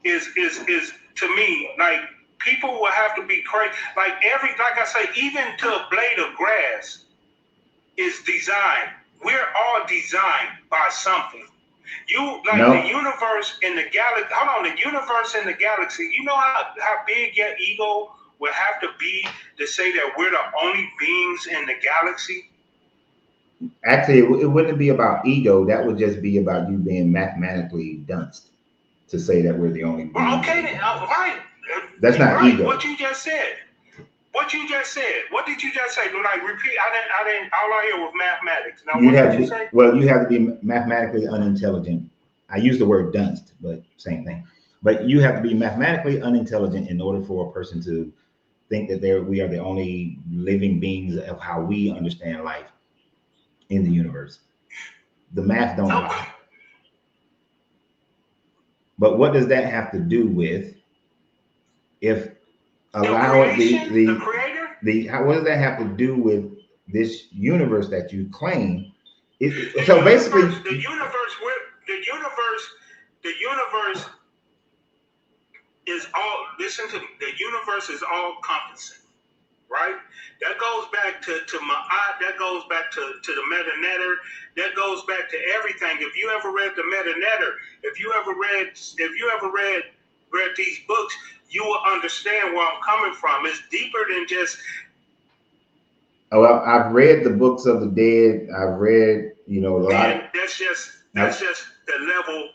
is to me like people will have to be crazy. Like I say, even to a blade of grass is designed. We're all designed by something. The universe in the galaxy. Hold on, the universe in the galaxy. You know how big your ego would have to be to say that we're the only beings in the galaxy? Actually, it wouldn't be about ego. That would just be about you being mathematically dunced to say that we're the only beings. Well, okay, then, right. That's not right. ego. What you just said. What you just said. What did you just say? Like, repeat. I didn't. All I hear was mathematics. Now, what did you say? Well, you have to be mathematically unintelligent. I use the word dunst, but same thing. But you have to be mathematically unintelligent in order for a person to think that we are the only living beings of how we understand life in the universe. The math don't lie. But what does that have to do with if allowing the creator? What does that have to do with this universe that you claim? So basically, the universe is all. Listen to me. The universe is all encompassing, right? That goes back to Ma'at. That goes back to the Meta Netter. That goes back to everything. If you ever read the Meta Netter, if you ever read these books, you will understand where I'm coming from. It's deeper than just. Well, I've read the books of the dead. I've read, a lot. That's just the level.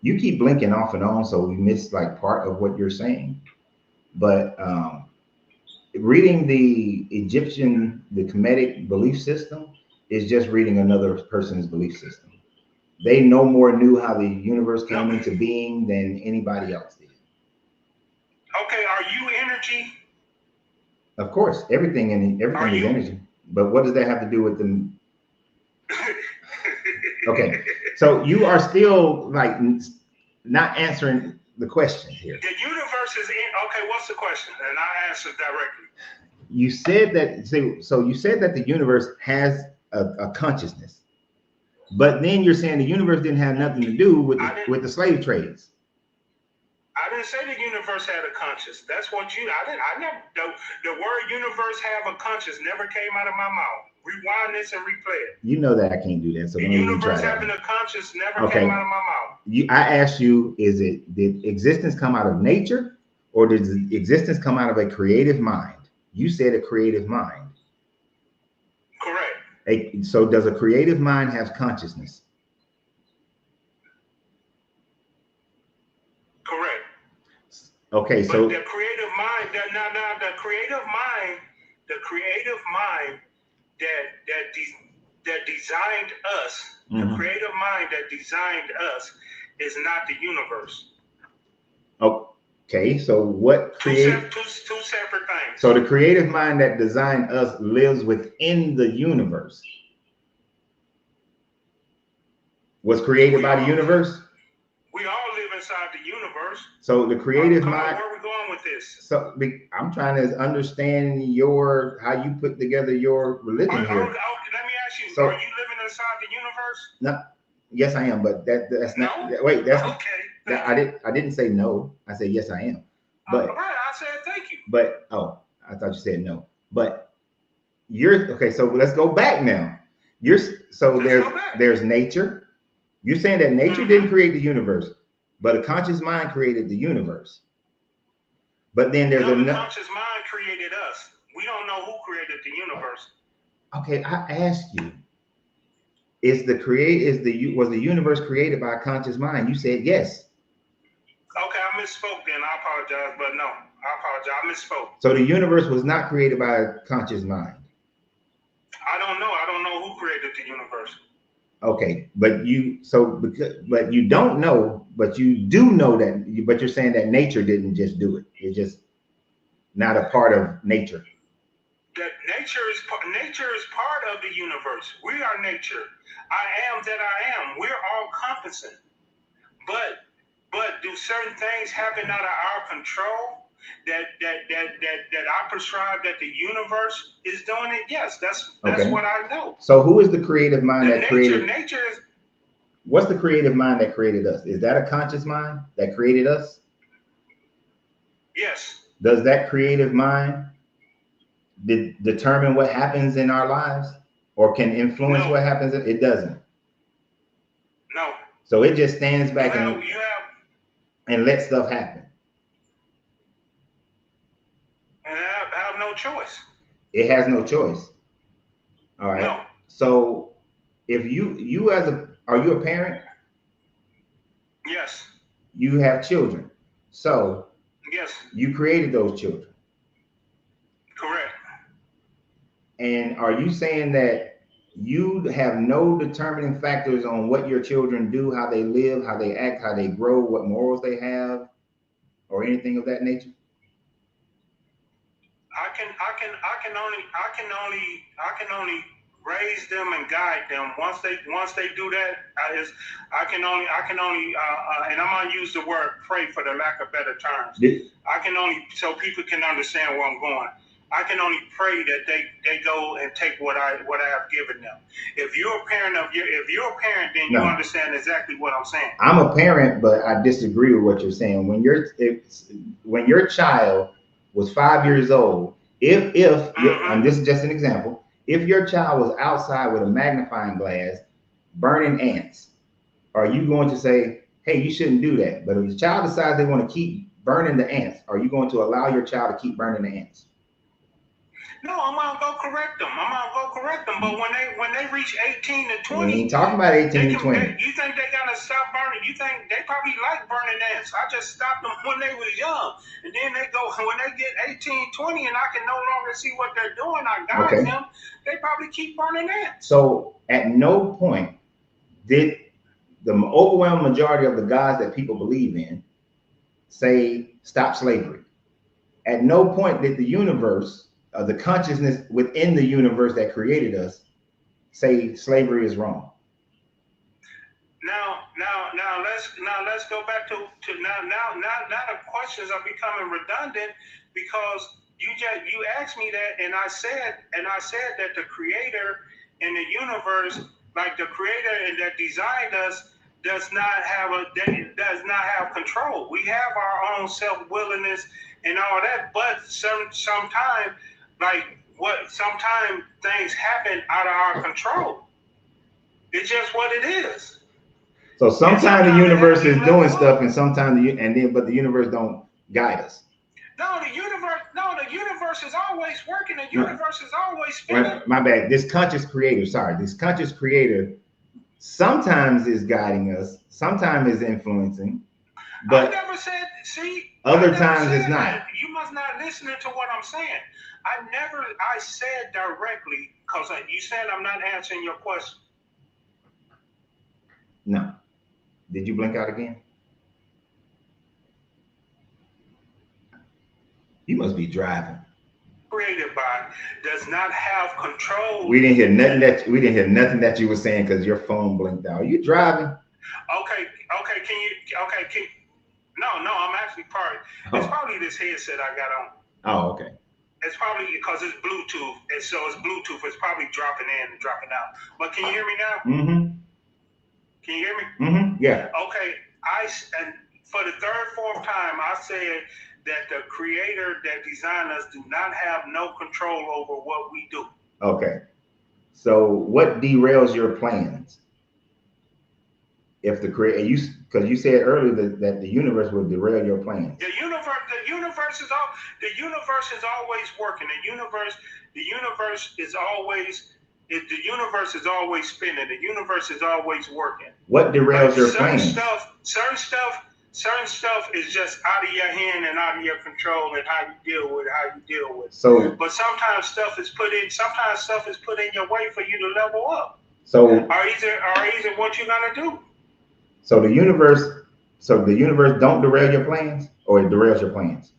You keep blinking off and on, so we miss like part of what you're saying. But reading the Kemetic belief system is just reading another person's belief system. They no more knew how the universe came into being than anybody else did. Okay, are you energy? Of course, everything is energy. But what does that have to do with the? Okay, so you are still like not answering the question here. The universe is in. Okay, what's the question? And I answer directly. You said that. So you said that the universe has a consciousness, but then you're saying the universe didn't have nothing to do with the slave trades. I didn't say the universe had a conscience. That's what you. I never. The word universe have a conscience never came out of my mouth. Rewind this and replay it. You know that I can't do that. So the universe having a conscience never came out of my mouth. I asked you: did existence come out of nature, or did existence come out of a creative mind? You said a creative mind. Correct. So does a creative mind have consciousness? Correct. Okay, so the creative mind, the creative mind that designed us, the creative mind that designed us is not the universe. Okay, so what created two separate things. So the creative mind that designed us lives within the universe. Was created by the universe? We all live inside the universe. So the creative mind. Where are we going with this? So I'm trying to understand how you put together your religion here. Let me ask you. Are you living inside the universe? No. Yes, I am. But that's not. No? Wait. That's okay. I didn't say no. I said yes, I am. But right. I said thank you. But I thought you said no. But you're okay. So let's go back now. There's nature. You're saying that nature didn't create the universe, but a conscious mind created the universe. But then there's the conscious mind created us. We don't know who created the universe. Okay, I asked you. Was the universe created by a conscious mind? You said yes. Okay, I misspoke then. I apologize, but no, I apologize. I misspoke. So the universe was not created by a conscious mind. I don't know. I don't know who created the universe. Okay, but you don't know, but you do know that. But you're saying that nature didn't just do it. It's just not a part of nature. That nature is part of the universe. We are nature. I am that I am. We're all encompassing. But do certain things happen out of our control? That I prescribe that the universe is doing it? Yes, that's what I know. So who is the creative mind that created? Nature is. What's the creative mind that created us? Is that a conscious mind that created us? Yes. Does that creative mind determine what happens in our lives, or can influence what happens? It doesn't. No. So it just stands back and lets stuff happen. And have no choice. It has no choice. All right. No. So if are you a parent? Yes. You have children. So yes, you created those children. Correct. And are you saying that you have no determining factors on what your children do, how they live, how they act, how they grow, what morals they have, or anything of that nature? I can only raise them and guide them. Once they do that, I can only and I'm gonna use the word pray for the lack of better terms. I can only, so people can understand where I'm going. I can only pray that they go and take what I have given them. If you're a parent, then you understand exactly what I'm saying. I'm a parent, but I disagree with what you're saying. When your child was 5 years old, and this is just an example, if your child was outside with a magnifying glass burning ants, are you going to say, hey, you shouldn't do that? But if the child decides they want to keep burning the ants, are you going to allow your child to keep burning the ants? No, I'm gonna go correct them. But when they reach 18 to 20, we ain't talking about 18 to 20. You think they gotta stop burning? You think they probably like burning ants? I just stopped them when they was young, and then when they get 18, 20, and I can no longer see what they're doing. I guide them. They probably keep burning ants. So at no point did the overwhelming majority of the gods that people believe in say stop slavery. At no point did the universe, the consciousness within the universe that created us, say slavery is wrong. Now let's go back to now the questions are becoming redundant, because you asked me that, and I said that the creator in the universe, like the creator that designed us, does not have control. We have our own self-willingness and all that, but sometimes things happen out of our control. It's just what it is. So sometimes the universe is doing stuff, and sometimes but the universe don't guide us. No, the universe is always working. The universe is always spinning. My bad. This conscious creator sometimes is guiding us, sometimes is influencing, but I never said, other times it's not. That. You must not listen to what I'm saying. I said directly, because you said I'm not answering your question. No. Did you blink out again? You must be driving. Created by does not have control. We didn't hear nothing that you were saying because your phone blinked out. Are you driving? Okay. No, I'm actually parked. It's probably this headset I got on. Oh, okay. It's probably because it's Bluetooth, and so it's Bluetooth. It's probably dropping in and dropping out. But can you hear me now? Mm-hmm. Can you hear me? Mm-hmm. Yeah. Okay. And for the third, fourth time, I said that the creator that designed us do not have no control over what we do. Okay. So what derails your plans? If the creator, because you said earlier that the universe will derail your plans. The universe is always working. The universe is always spinning. The universe is always working. What derails your plans? Certain stuff is just out of your hand and out of your control, and how you deal with it. So, but sometimes stuff is put in your way for you to level up. So, or either what you're gonna do. So the universe don't derail your plans, or it derails your plans?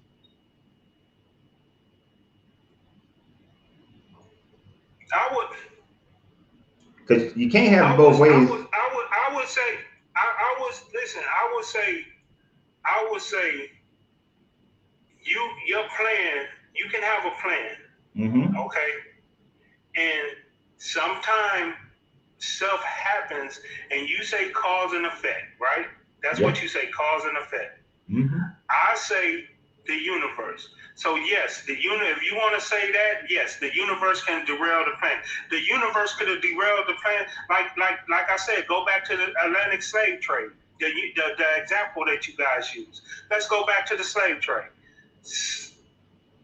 I would. Because you can't have it both ways. I would say your plan, you can have a plan. Mm-hmm. Okay. And sometimes stuff happens, and you say cause and effect, right? That's what you say, cause and effect. Mm-hmm. I say the universe. So yes, if you want to say that, yes, the universe can derail the plan. The universe could have derailed the plan. Like I said, go back to the Atlantic slave trade. The example that you guys use. Let's go back to the slave trade.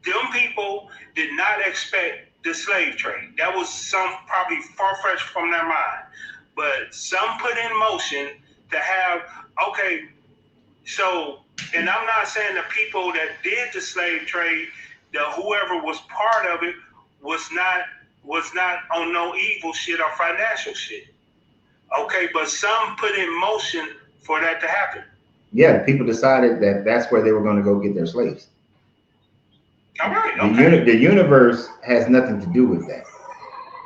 Them people did not expect the slave trade. That was some probably far-fetched from their mind. But some put in motion to have, okay, so, and I'm not saying the people that did the slave trade, whoever was part of it was not on no evil shit or financial shit. Okay, but some put in motion for that to happen. Yeah, people decided that that's where they were going to go get their slaves. All right. Okay. The universe has nothing to do with that.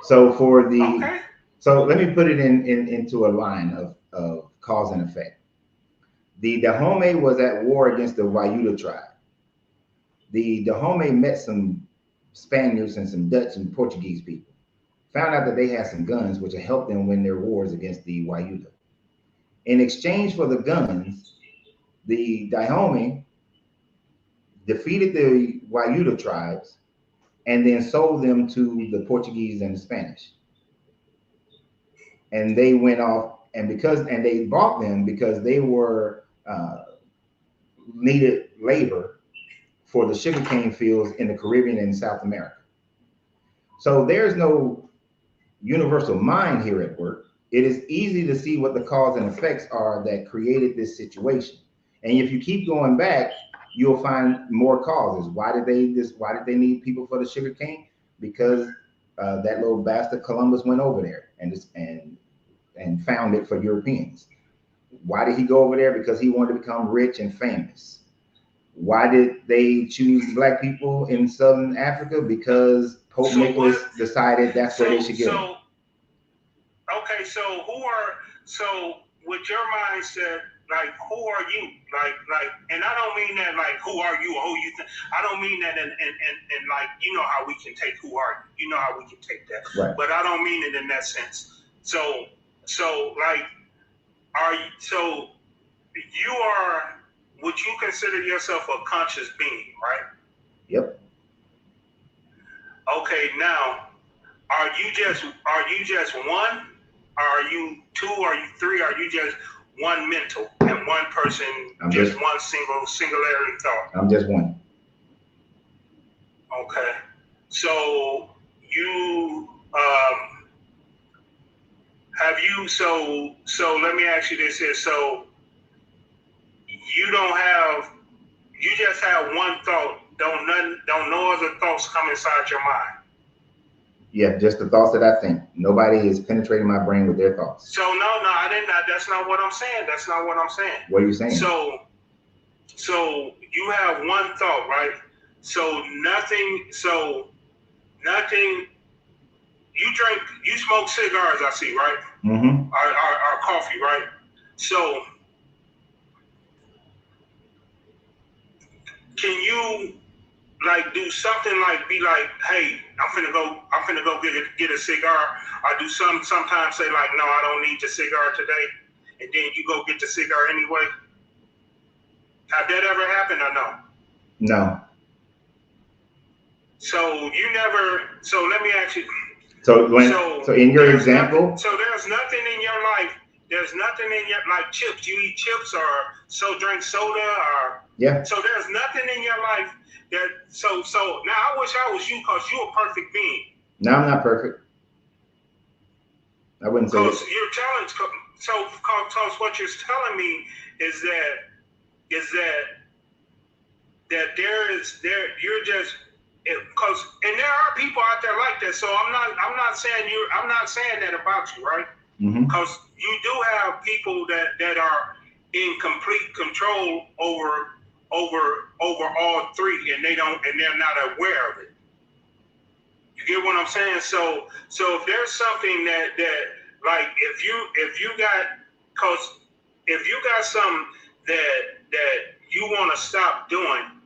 So for the so let me put it into a line of cause and effect. The Dahomey was at war against the Wayuta tribe. The Dahomey met some Spaniards and some Dutch and Portuguese people. Found out that they had some guns, which helped them win their wars against the Wayuta. In exchange for the guns, the Dahomey defeated the Wayuta tribes and then sold them to the Portuguese and the Spanish. And they went off, and they bought them because they were needed labor for the sugarcane fields in the Caribbean and South America. So there's no universal mind here at work. It is easy to see what the cause and effects are that created this situation. And if you keep going back, you'll find more causes. Why did they need people for the sugarcane? Because that little bastard Columbus went over there and found it for Europeans. Why did he go over there? Because he wanted to become rich and famous. Why did they choose black people in Southern Africa? Because Pope Nicholas decided that's where they should get them. Okay, so with your mindset, like, who are you? Like, and I don't mean that like, who are you or who you think. I don't mean that in like, you know how we can take who are you. You know how we can take that. Right. But I don't mean it in that sense. So like, you are, would you consider yourself a conscious being, right? Yep. Okay, now, are you just one? Are you two? Are you three? Are you just one mental and one person, just one singularity thought? I'm just one. Okay. So you have you so let me ask you this here. So you just have one thought, don't no other thoughts come inside your mind. Yeah, just the thoughts that I think. Nobody is penetrating my brain with their thoughts. So no, I didn't. That's not what I'm saying. That's not what I'm saying. What are you saying? So you have one thought, right? So nothing. You smoke cigars, I see, right? Mm-hmm. Or coffee, right? So can you like do something like be like, hey, I'm finna go get a cigar. I do sometimes say like, no, I don't need the cigar today, and then you go get the cigar anyway. Have that ever happened or no? No. So you never. So let me ask you. So in your example. So there's nothing in your life. There's nothing in your, like chips. You eat chips or drink soda or. Yeah. So there's nothing in your life that. So now I wish I was you, because you're a perfect being. No, I'm not perfect. I wouldn't say that. Because you're challenged. So because what you're telling me is that you're just. Because and there are people out there like that, so I'm not saying that about you, right? Because you do have people that are in complete control over all three, and they're not aware of it. You get what I'm saying? So if there's something that like if you got something that you want to stop doing,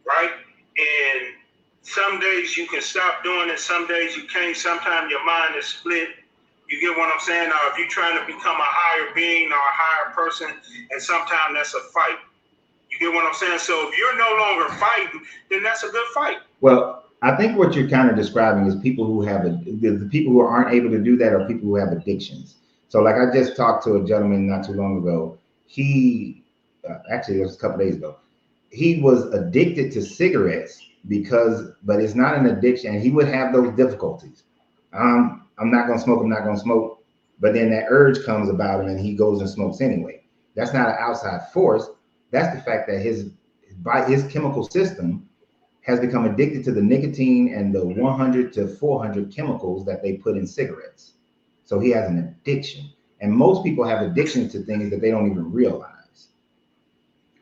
right? And some days you can stop doing it, some days you can't. Sometimes your mind is split. You get what I'm saying? Or if you're trying to become a higher being or a higher person, and sometimes that's a fight. You get what I'm saying? So if you're no longer fighting, then that's a good fight. Well, I think what you're kind of describing is people who have the people who aren't able to do that are people who have addictions. So like I just talked to a gentleman not too long ago. He actually it was a couple days ago. He was addicted to cigarettes but it's not an addiction. And he would have those difficulties. I'm not gonna smoke. I'm not gonna smoke. But then that urge comes about him, and he goes and smokes anyway. That's not an outside force. That's the fact that his chemical system has become addicted to the nicotine and the 100 to 400 chemicals that they put in cigarettes. So he has an addiction. And most people have addictions to things that they don't even realize.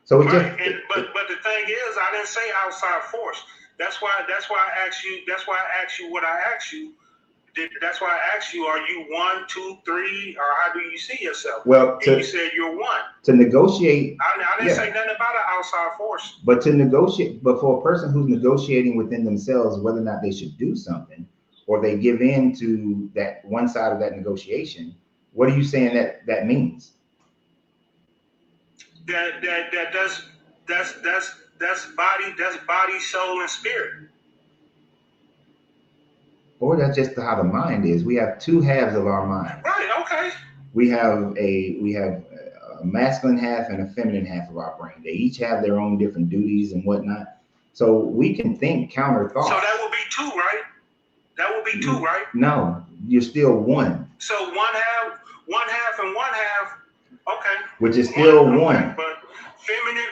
So it right. But the thing is, I didn't say outside force. That's why I asked you. That's why I asked you what I asked you. That's why I asked you: are you 1, 2, 3, or how do you see yourself? Well, you said you're 1. To negotiate. I didn't say nothing about an outside force. But to negotiate, but for a person who's negotiating within themselves whether or not they should do something, or they give in to that one side of that negotiation, what are you saying that means? That's body, soul, and spirit. Or that's just how the mind is. We have two halves of our mind. Right. Okay. We have a masculine half and a feminine half of our brain. They each have their own different duties and whatnot. So we can think counter thoughts. So that would be 2, right? That would be 2, right? No, you're still 1. So one half, and one half. Okay. Which is still 1. Okay, but feminine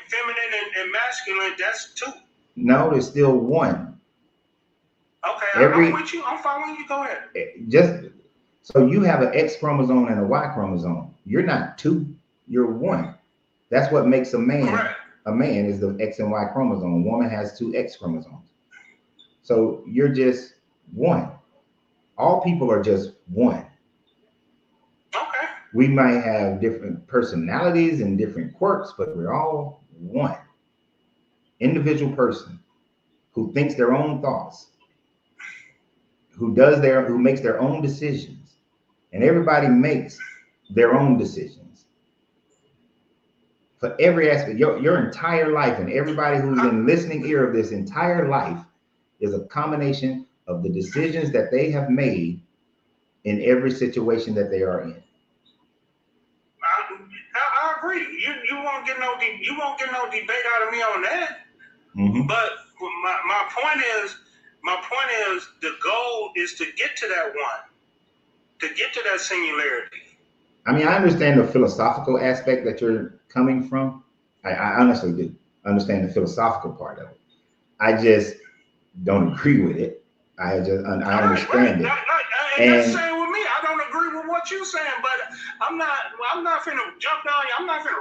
and masculine, that's 2. No, there's still 1. Okay, I'm with you. I'm following you. Go ahead. Just so you have an X chromosome and a Y chromosome. You're not 2. You're 1. That's what makes a man. Correct. A man is the X and Y chromosome. A woman has 2 X chromosomes. So you're just 1. All people are just 1. Okay. We might have different personalities and different quirks, but we're all 1. Individual person who thinks their own thoughts, who makes their own decisions, and everybody makes their own decisions for every aspect. Your entire life, and everybody who's in listening ear of this entire life is a combination of the decisions that they have made in every situation that they are in. I agree. You won't get no debate out of me on that. Mm-hmm. But my point is the goal is to get to that 1, to get to that singularity. I mean, I understand the philosophical aspect that you're coming from. I honestly do understand the philosophical part of it. I just don't agree with it. I understand it. And that's the same with me. I don't agree with what you're saying, but I'm not finna jump down. I'm not finna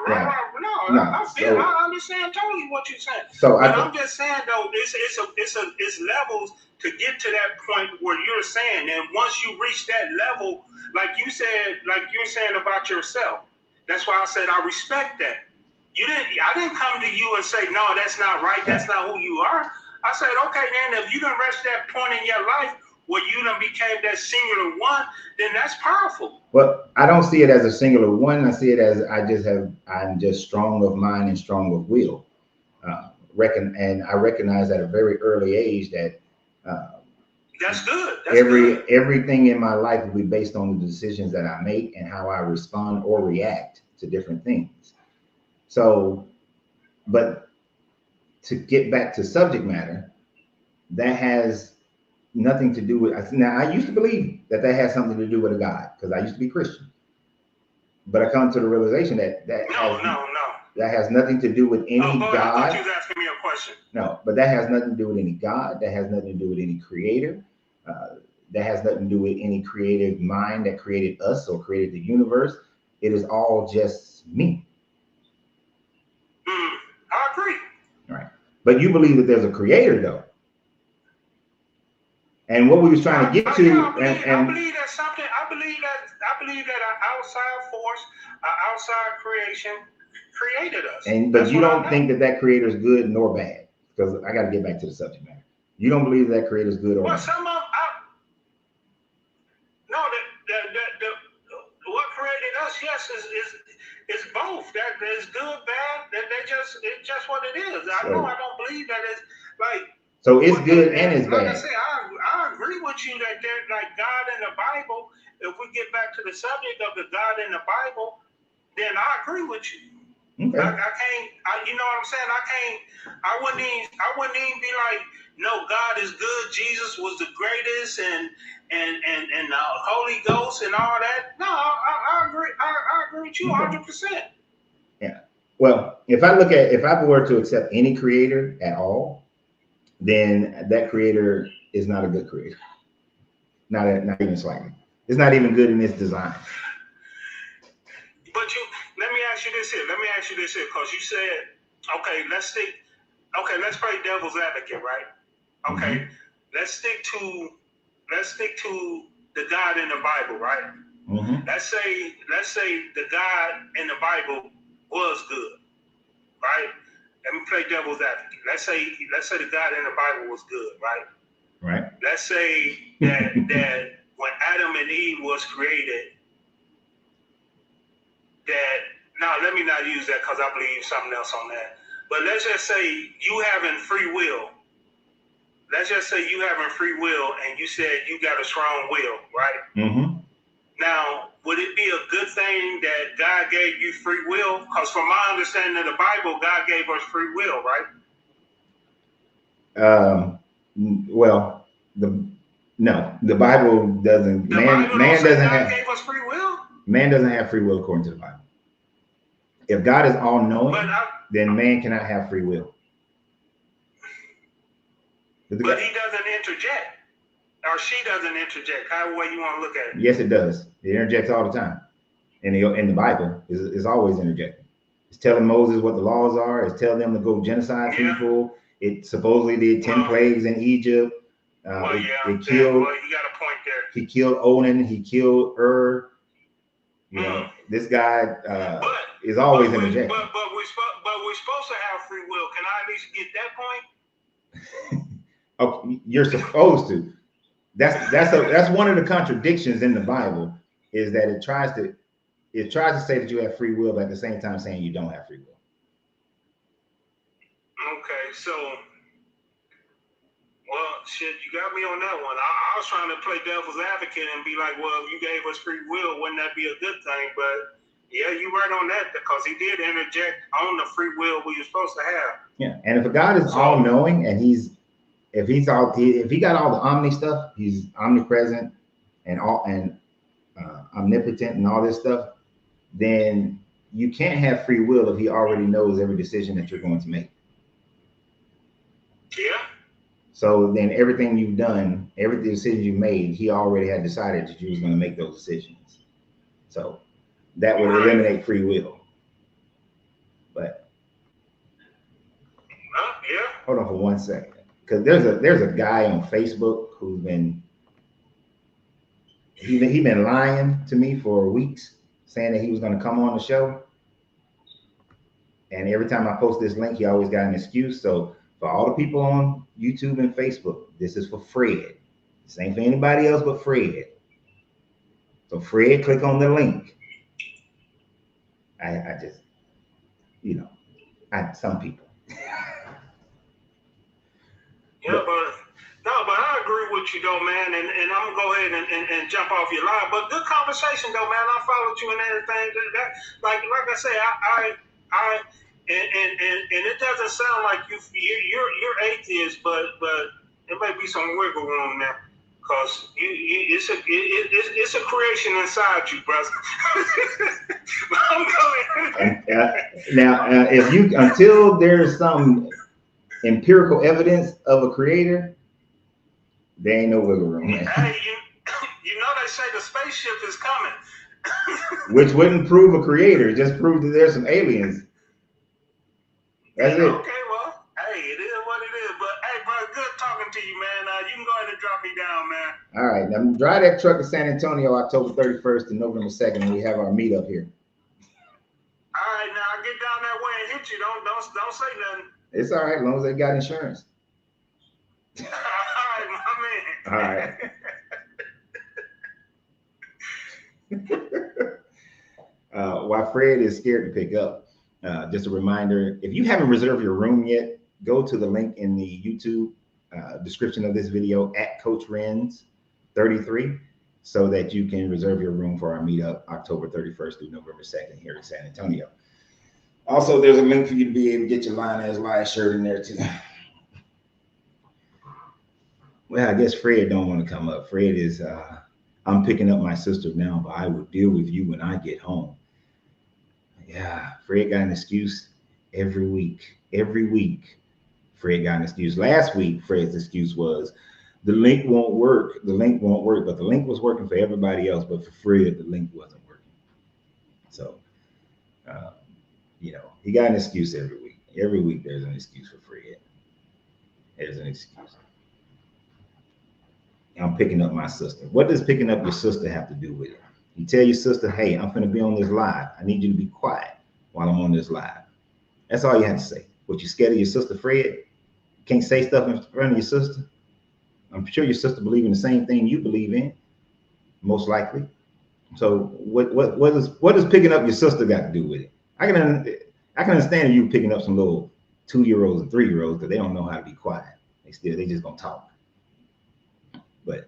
I understand totally what you're saying. But I'm just saying though, it's levels to get to that point where you're saying, and once you reach that level, like you're saying about yourself. That's why I said I respect that. I didn't come to you and say, no, that's not right. That's not who you are. I said, okay, then if you done reached that point in your life where you done became that singular 1, then that's powerful. Well, I don't see it as a singular 1. I see it as I'm just strong of mind and strong of will. And I recognize at a very early age that that's good. Everything in my life will be based on the decisions that I make and how I respond or react to different things. So, but to get back to subject matter, that has nothing to do with. Now, I used to believe that has something to do with a God because I used to be Christian. But I come to the realization that has nothing to do with any God. I thought you was asking me a question. No, but that has nothing to do with any God. That has nothing to do with any creator. That has nothing to do with any creative mind that created us or created the universe. It is all just me. I agree. All right. But you believe that there's a creator, though. And what we was trying to get to, I believe that something. I believe that an outside force, an outside creation, created us. But you don't think that creator is good nor bad, because I got to get back to the subject matter. You don't believe that creator is good or bad. What created us, yes, is both. That is good, bad. That it just that's what it is. I know I don't believe that it's like. So it's good and it's like bad. I say, I agree with you that there's like God in the Bible. If we get back to the subject of the God in the Bible, then I agree with you. Okay. I can't. You know what I'm saying? I wouldn't even be like, no, God is good. Jesus was the greatest, and the Holy Ghost and all that. No, I agree. I agree with you 100%. Yeah. Well, if I were to accept any creator at all, then that creator is not a good creator. Not even slightly. It's not even good in its design. But let me ask you this here, because you said, okay, let's play devil's advocate, right? Okay, Mm-hmm. let's stick to the God in the Bible, right? Mm-hmm. Let's say the God in the Bible was good, right? Let me play devil's advocate. Let's say the God in the Bible was good, right? Right. Let's say that when Adam and Eve was created, that now let me not use that because I believe something else on that. But let's just say you having free will. Let's just say you having free will, and you said you got a strong will, right? Mm-hmm. Now, would it be a good thing that God gave you free will? Because from my understanding of the Bible, God gave us free will, right? Well, the Bible doesn't. Man doesn't have. God gave us free will. Man doesn't have free will according to the Bible. If God is all knowing, then man cannot have free will. But he doesn't interject, or she doesn't interject. However way you want to look at it. Yes, it does. It interjects all the time. In the Bible, is always interjecting. It's telling Moses what the laws are. It's telling them to go genocide people. It supposedly did 10 plagues in Egypt. It killed. Well, you got a point there. He killed Onan. He killed Ur. You know, this guy is always interjecting. But we're supposed to have free will. Can I at least get that point? Okay, you're supposed to. That's one of the contradictions in the Bible, is that it tries to say that you have free will, but at the same time saying you don't have free will. Okay, so, well, shit, you got me on that one. I was trying to play devil's advocate and be like, well, if you gave us free will, wouldn't that be a good thing? But yeah, you're right on that, because he did interject on the free will we were supposed to have. Yeah, and if a God is all knowing, and if he got all the omni stuff, he's omnipresent and omnipotent and all this stuff, then you can't have free will if he already knows every decision that you're going to make. Yeah. So then everything you've done, every decision you made, he already had decided that you was going to make those decisions. So that would eliminate free will. But yeah. Hold on for 1 second, because there's a guy on Facebook who's been lying to me for weeks, saying that he was going to come on the show. And every time I post this link, he always got an excuse. So for all the people on YouTube and Facebook, this is for Fred. This ain't for anybody else but Fred. So Fred, click on the link. I just, some people. Yeah, but I agree with you though, man, and I'm gonna go ahead and jump off your line. But good conversation though, man. I followed you and everything. That like I say, and it doesn't sound like you're atheist, but there may be some wiggle room there, cause it's a creation inside you, brother. I'm going. Now, until there's some empirical evidence of a creator, there ain't no wiggle room. Man. Hey, you know they say the spaceship is coming. Which wouldn't prove a creator, it just proved that there's some aliens. That's it. Okay, well, hey, it is what it is. But hey, bro, good talking to you, man. You can go ahead and drop me down, man. All right, now drive that truck to San Antonio October 31st to November 2nd, and we have our meetup here. All right, now I get down that way and hit you. Don't say nothing. It's all right, as long as they got insurance. All right, my man. All right. Why Fred is scared to pick up. Just a reminder, if you haven't reserved your room yet, go to the link in the YouTube description of this video at Coach Renz 33 so that you can reserve your room for our meetup October 31st through November 2nd here in San Antonio. Also, there's a link for you to be able to get your Lioness Live shirt in there too. Well, I guess Fred don't want to come up. Fred is, I'm picking up my sister now, but I will deal with you when I get home. Yeah, Fred got an excuse every week. Every week, Fred got an excuse. Last week, Fred's excuse was, the link won't work. The link won't work, but the link was working for everybody else, but for Fred, the link wasn't working. So, he got an excuse every week. Every week, there's an excuse for Fred. There's an excuse. I'm picking up my sister. What does picking up your sister have to do with it? You tell your sister, hey, I'm going to be on this live. I need you to be quiet while I'm on this live. That's all you have to say. What, you scared of your sister, Fred? You can't say stuff in front of your sister? I'm sure your sister believes in the same thing you believe in, most likely. So what does picking up your sister got to do with it? I can understand you picking up some little 2-year-olds and 3-year-olds because they don't know how to be quiet. They just gonna talk. But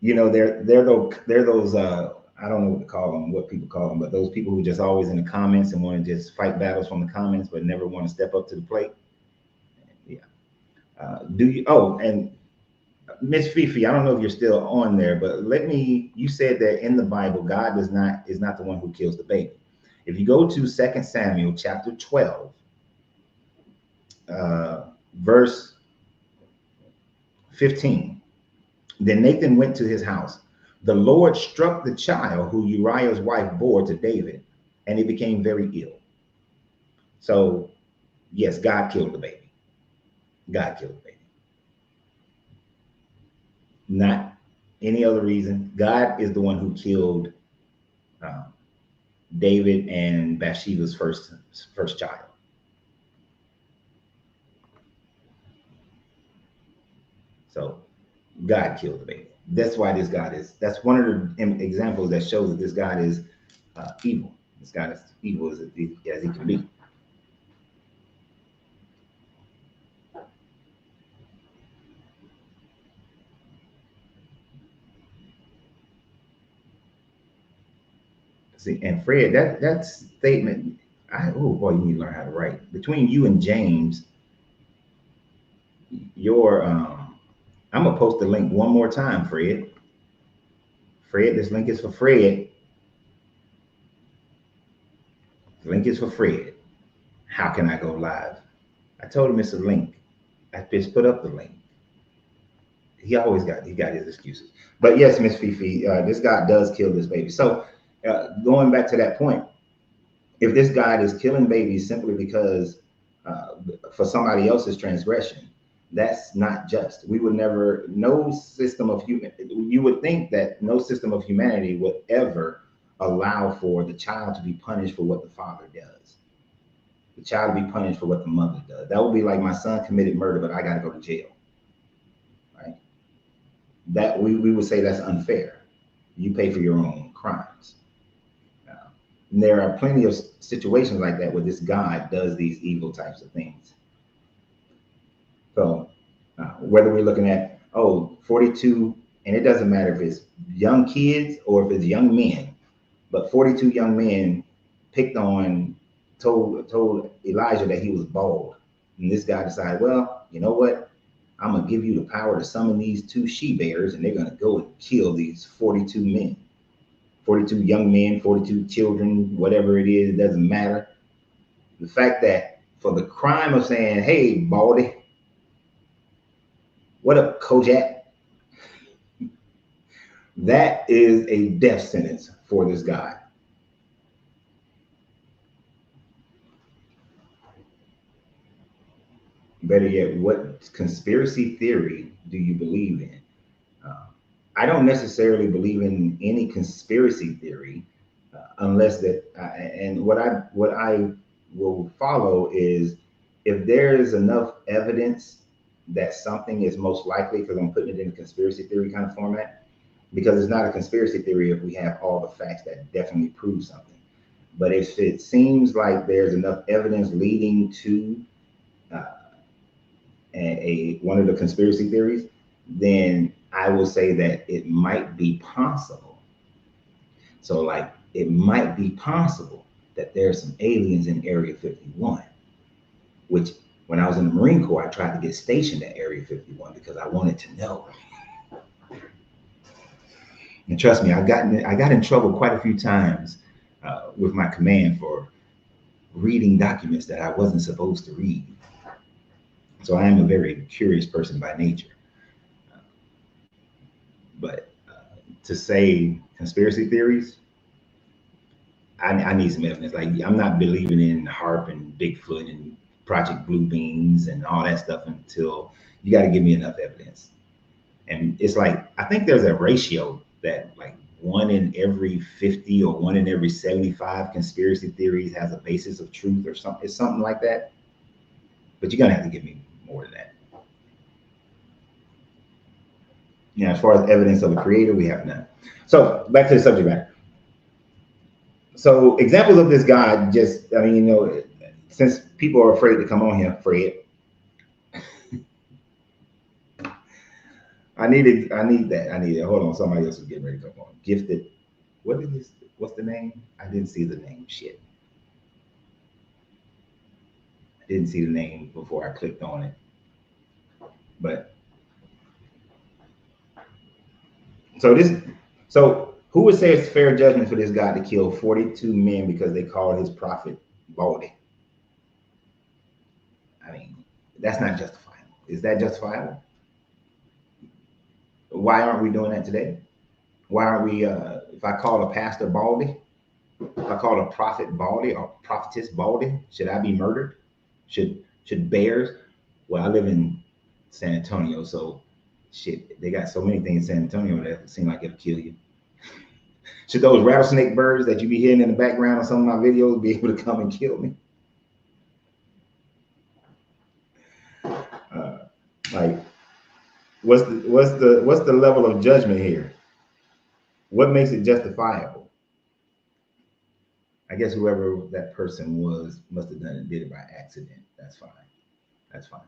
they're those I don't know what people call them, but those people who just always in the comments and want to just fight battles from the comments but never want to step up to the plate. Yeah. And Miss Fifi, I don't know if you're still on there, but you said that in the Bible, God is not the one who kills the baby. If you go to 2 Samuel chapter 12, verse 15, then Nathan went to his house. The Lord struck the child who Uriah's wife bore to David, and he became very ill. So, yes, God killed the baby. God killed the baby. Not any other reason. God is the one who killed David and Bathsheba's first child. So God killed the baby. That's why this God that's one of the examples that shows that this God is evil. This God is evil as he can be. See, and Fred, that statement, oh boy, you need to learn how to write. Between you and James, I'm gonna post the link one more time, Fred. Fred, this link is for Fred. The link is for Fred. How can I go live? I told him it's a link. I just put up the link. He got his excuses. But yes, Miss Fifi, this God does kill this baby. So going back to that point, if this God is killing babies simply because for somebody else's transgression, that's not just. We would never, you would think that no system of humanity would ever allow for the child to be punished for what the father does. The child to be punished for what the mother does. That would be like my son committed murder, but I got to go to jail. Right? That we would say that's unfair. You pay for your own crimes. And there are plenty of situations like that where this God does these evil types of things. So whether we're looking at 42, and it doesn't matter if it's young kids or if it's young men, but 42 young men told Elijah that he was bald, and this guy decided, well, you know what? I'm gonna give you the power to summon these 2 she-bears, and they're gonna go and kill these 42 men, 42 young men, 42 children, whatever it is, it doesn't matter. The fact that for the crime of saying, hey, Baldy, what up, Kojak? That is a death sentence for this guy. Better yet, what conspiracy theory do you believe in? I don't necessarily believe in any conspiracy theory unless that, and what I will follow is if there is enough evidence that something is most likely, because I'm putting it in a conspiracy theory kind of format, because it's not a conspiracy theory if we have all the facts that definitely prove something. But if it seems like there's enough evidence leading to uh, one of the conspiracy theories, then I will say that it might be possible. So, like, it might be possible that there's some aliens in Area 51, which when I was in the Marine Corps, I tried to get stationed at Area 51 because I wanted to know. And trust me, I got in trouble quite a few times with my command for reading documents that I wasn't supposed to read. So I am a very curious person by nature. But to say conspiracy theories, I need some evidence. Like, I'm not believing in HARP and Bigfoot and Project Blue Beans and all that stuff until you got to give me enough evidence. And it's like, I think there's a ratio that like 1 in every 50 or 1 in every 75 conspiracy theories has a basis of truth or something. It's something like that. But you're going to have to give me more than that. You know, as far as evidence of a creator, we have none. So back to the subject matter. So examples of this God, just, I mean, you know, since people are afraid to come on here, Fred, I need that. Hold on, somebody else is getting ready to come on. Gifted. What is this? What's the name? I didn't see the name. Shit. I didn't see the name before I clicked on it. But so who would say it's fair judgment for this God to kill 42 men because they called his prophet Baldy? I mean, that's not justifiable. Is that justifiable? Why aren't we doing that today? Why aren't we, if I call a pastor Baldy, if I call a prophet Baldy or prophetess Baldy, should I be murdered? Should bears? Well, I live in San Antonio, so shit, they got so many things in San Antonio that seem like it'll kill you. Should those rattlesnake birds that you be hearing in the background of some of my videos be able to come and kill me? Like, what's the level of judgment here? What makes it justifiable? I guess whoever that person was must have did it by accident. That's fine. That's fine.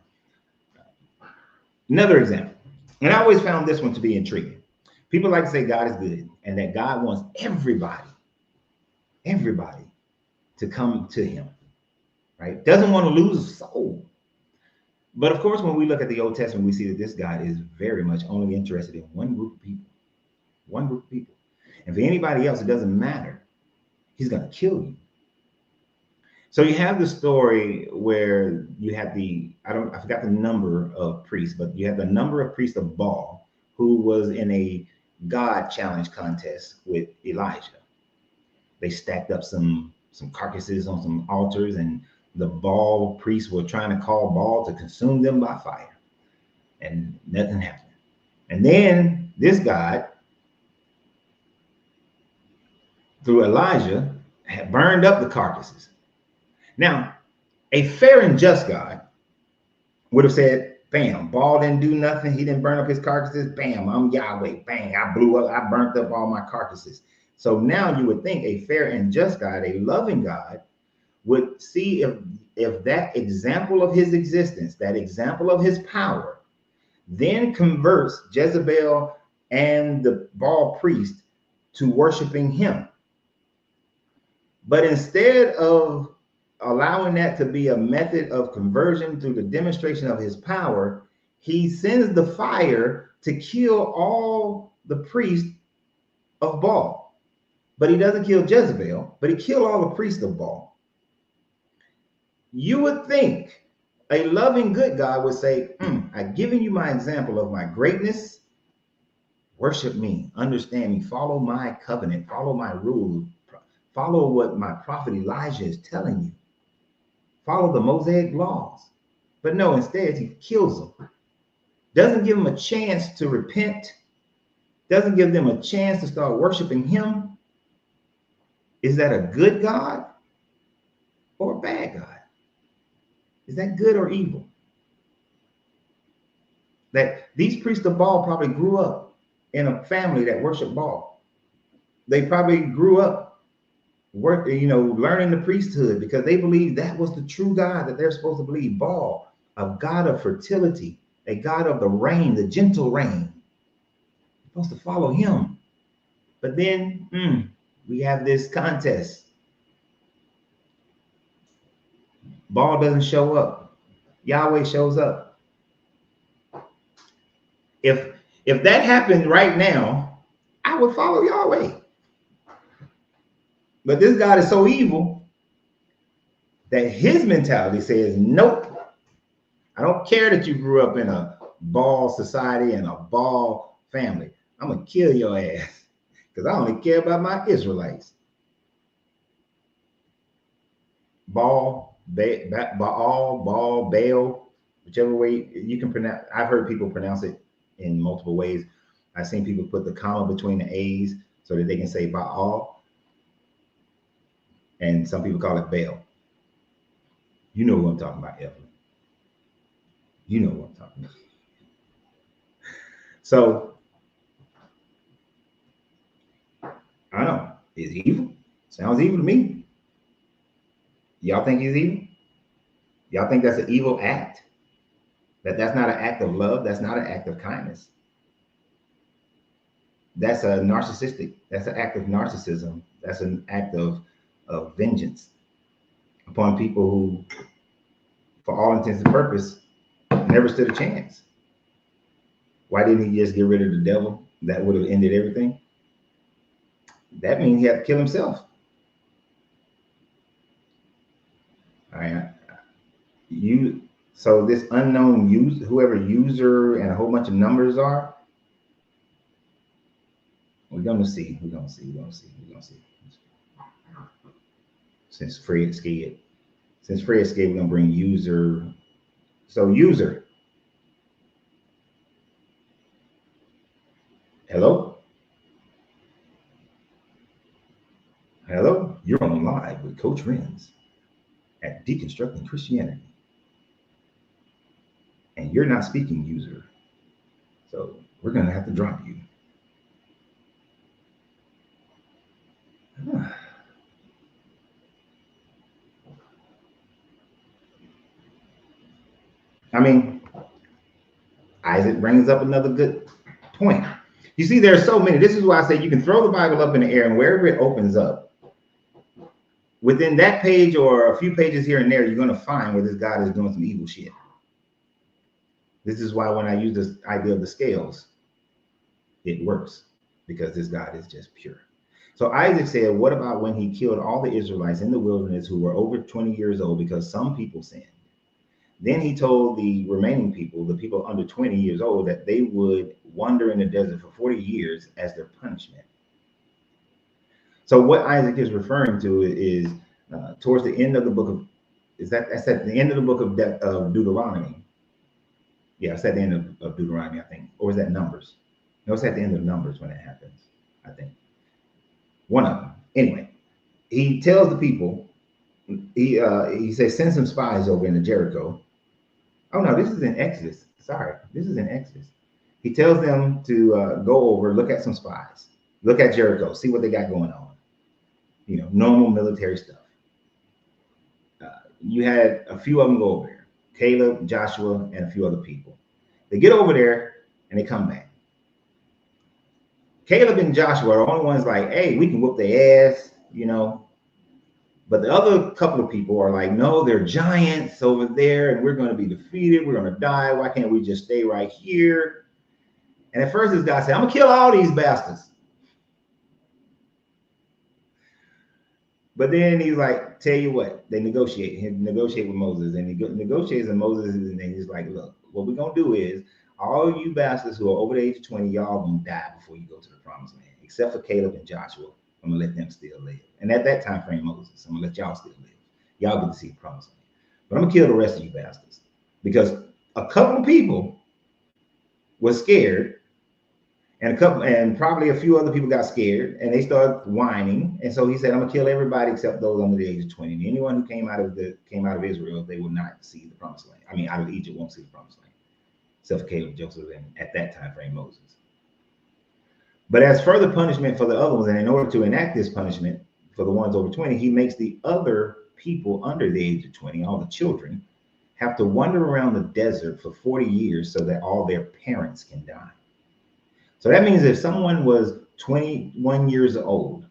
Another example, and I always found this one to be intriguing. People like to say God is good and that God wants everybody to come to him, right? Doesn't want to lose a soul. But of course, when we look at the Old Testament, we see that this God is very much only interested in one group of people. One group of people. And for anybody else, it doesn't matter. He's going to kill you. So you have the story where you have I forgot the number of priests, but you have the number of priests of Baal who was in a God challenge contest with Elijah. They stacked up some carcasses on some altars, and the Baal priests were trying to call Baal to consume them by fire, and nothing happened. And then this God, through Elijah, had burned up the carcasses. Now, a fair and just God would have said, bam, Baal didn't do nothing. He didn't burn up his carcasses. Bam, I'm Yahweh. Bang, I burnt up all my carcasses. So now you would think a fair and just God, a loving God, would see if that example of his existence, that example of his power, then converts Jezebel and the Baal priest to worshiping him. But instead of allowing that to be a method of conversion through the demonstration of his power, he sends the fire to kill all the priests of Baal. But he doesn't kill Jezebel, but he killed all the priests of Baal. You would think a loving good God would say, I've given you my example of my greatness. Worship me, understand me, follow my covenant, follow my rules, follow what my prophet Elijah is telling you. Follow the Mosaic laws. But no, instead he kills them. Doesn't give them a chance to repent. Doesn't give them a chance to start worshiping him. Is that a good God or a bad God? Is that good or evil? That these priests of Baal probably grew up in a family that worshiped Baal. They probably grew up work, learning the priesthood because they believed that was the true God that they're supposed to believe. Baal, a god of fertility, a god of the rain, the gentle rain. You're supposed to follow him. But then we have this contest. Baal doesn't show up. Yahweh shows up. If that happened right now, I would follow Yahweh. But this God is so evil that his mentality says, nope. I don't care that you grew up in a Baal society and a Baal family. I'm going to kill your ass because I only care about my Israelites. Baal, Baal, whichever way you can pronounce. I've heard people pronounce it in multiple ways. I've seen people put the comma between the A's so that they can say Baal. And some people call it Baal. You know who I'm talking about, Evelyn. You know what I'm talking about. So, I don't know. Is he evil? Sounds evil to me. Y'all think he's evil? Y'all think that's an evil act? That's not an act of love? That's not an act of kindness. That's a narcissistic. That's an act of narcissism. That's an act of vengeance upon people who, for all intents and purposes, never stood a chance. Why didn't he just get rid of the devil? That would have ended everything. That means he had to kill himself. All right. So this unknown user, whoever user and a whole bunch of numbers are, we're gonna see. Since Fred's scared, we're gonna bring user. So user. Hello? Hello? You're on live with Coach Renz at Deconstructing Christianity. And you're not speaking, user. So we're going to have to drop you. I mean, Isaac brings up another good point. You see, there are so many. This is why I say you can throw the Bible up in the air, and wherever it opens up, within that page or a few pages here and there, you're going to find where this God is doing some evil shit. This is why when I use this idea of the scales, it works, because this God is just pure. So Isaac said, what about when he killed all the Israelites in the wilderness who were over 20 years old because some people sinned? Then he told the remaining people, the people under 20 years old, that they would wander in the desert for 40 years as their punishment. So what Isaac is referring to is towards the end of the book of, that's at the end of the book of Deuteronomy. Yeah, it's at the end of Deuteronomy, I think. Or is that Numbers? No, it's at the end of Numbers when it happens, I think. One of them. Anyway, he tells the people, he says, send some spies over into Jericho. Oh, no, this is in Exodus. Sorry, this is in Exodus. He tells them to go over, look at some spies. Look at Jericho, see what they got going on. You know, normal military stuff. You had a few of them go over there. Caleb, Joshua, and a few other people. They get over there and they come back. Caleb and Joshua are the only ones like, hey, we can whoop their ass, you know. But the other couple of people are like, no, they're giants over there and we're going to be defeated. We're going to die. Why can't we just stay right here? And at first this guy said, I'm going to kill all these bastards. But then he's like, tell you what, they negotiate. He negotiate with Moses, and he negotiates with Moses, and he's like, look, what we're going to do is, all you bastards who are over the age of 20, y'all going to die before you go to the promised land, except for Caleb and Joshua. I'm going to let them still live. And at that time frame, Moses, I'm going to let y'all still live. Y'all get to see the promised land. But I'm going to kill the rest of you bastards. Because a couple of people were scared, and probably a few other people got scared, and they started whining. And so he said, I'm going to kill everybody except those under the age of 20. And anyone who came out of Israel, they will not see the promised land. I mean, out of Egypt won't see the promised land, except for Caleb, Joseph, and at that time frame, Moses. But as further punishment for the other ones, and in order to enact this punishment, for the ones over 20, he makes the other people under the age of 20, all the children, have to wander around the desert for 40 years so that all their parents can die. So that means if someone was 21 years old,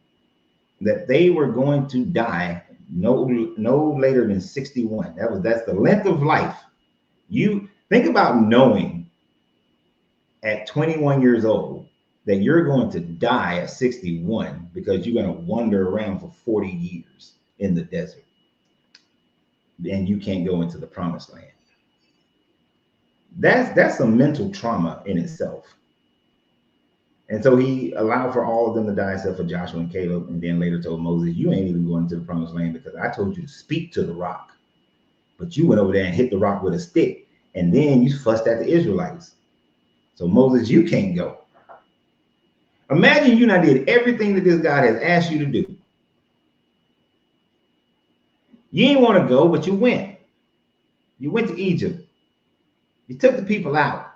that they were going to die no later than 61. That's the length of life. You think about knowing at 21 years old that you're going to die at 61 because you're going to wander around for 40 years in the desert and you can't go into the promised land. That's a mental trauma in itself. And so he allowed for all of them to die except for Joshua and Caleb, and then later told Moses, you ain't even going to the promised land because I told you to speak to the rock. But you went over there and hit the rock with a stick, and then you fussed at the Israelites. So Moses, you can't go. Imagine you not did everything that this God has asked you to do. You didn't want to go, but you went. You went to Egypt. You took the people out.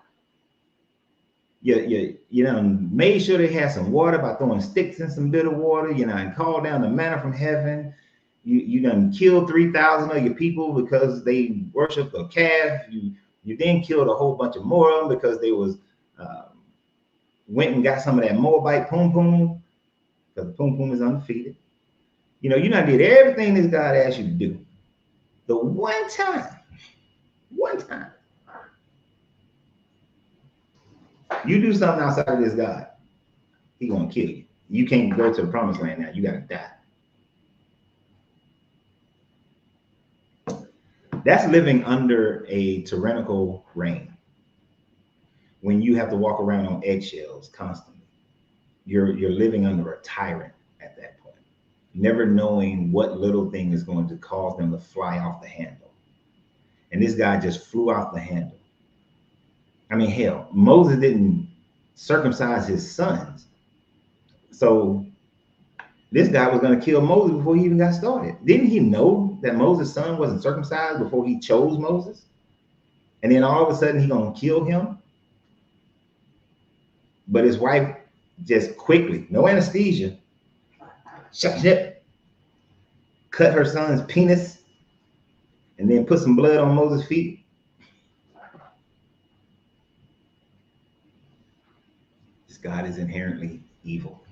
You made sure they had some water by throwing sticks in some bitter water, and called down the manna from heaven. You done killed 3,000 of your people because they worshiped a calf. You then killed a whole bunch of more of them because they went and got some of that Moabite pum pum, because the pum pum is undefeated. You done did everything this God asked you to do. The one time, you do something outside of this God, he gonna kill you. You can't go to the promised land now. You gotta die. That's living under a tyrannical reign. When you have to walk around on eggshells constantly, you're living under a tyrant at that point, never knowing what little thing is going to cause them to fly off the handle. And this guy just flew off the handle. I mean, hell, Moses didn't circumcise his sons. So this guy was going to kill Moses before he even got started. Didn't he know that Moses' son wasn't circumcised before he chose Moses? And then all of a sudden, he's going to kill him? But his wife just quickly, no anesthesia, cut her son's penis and then put some blood on Moses' feet. This God is inherently evil.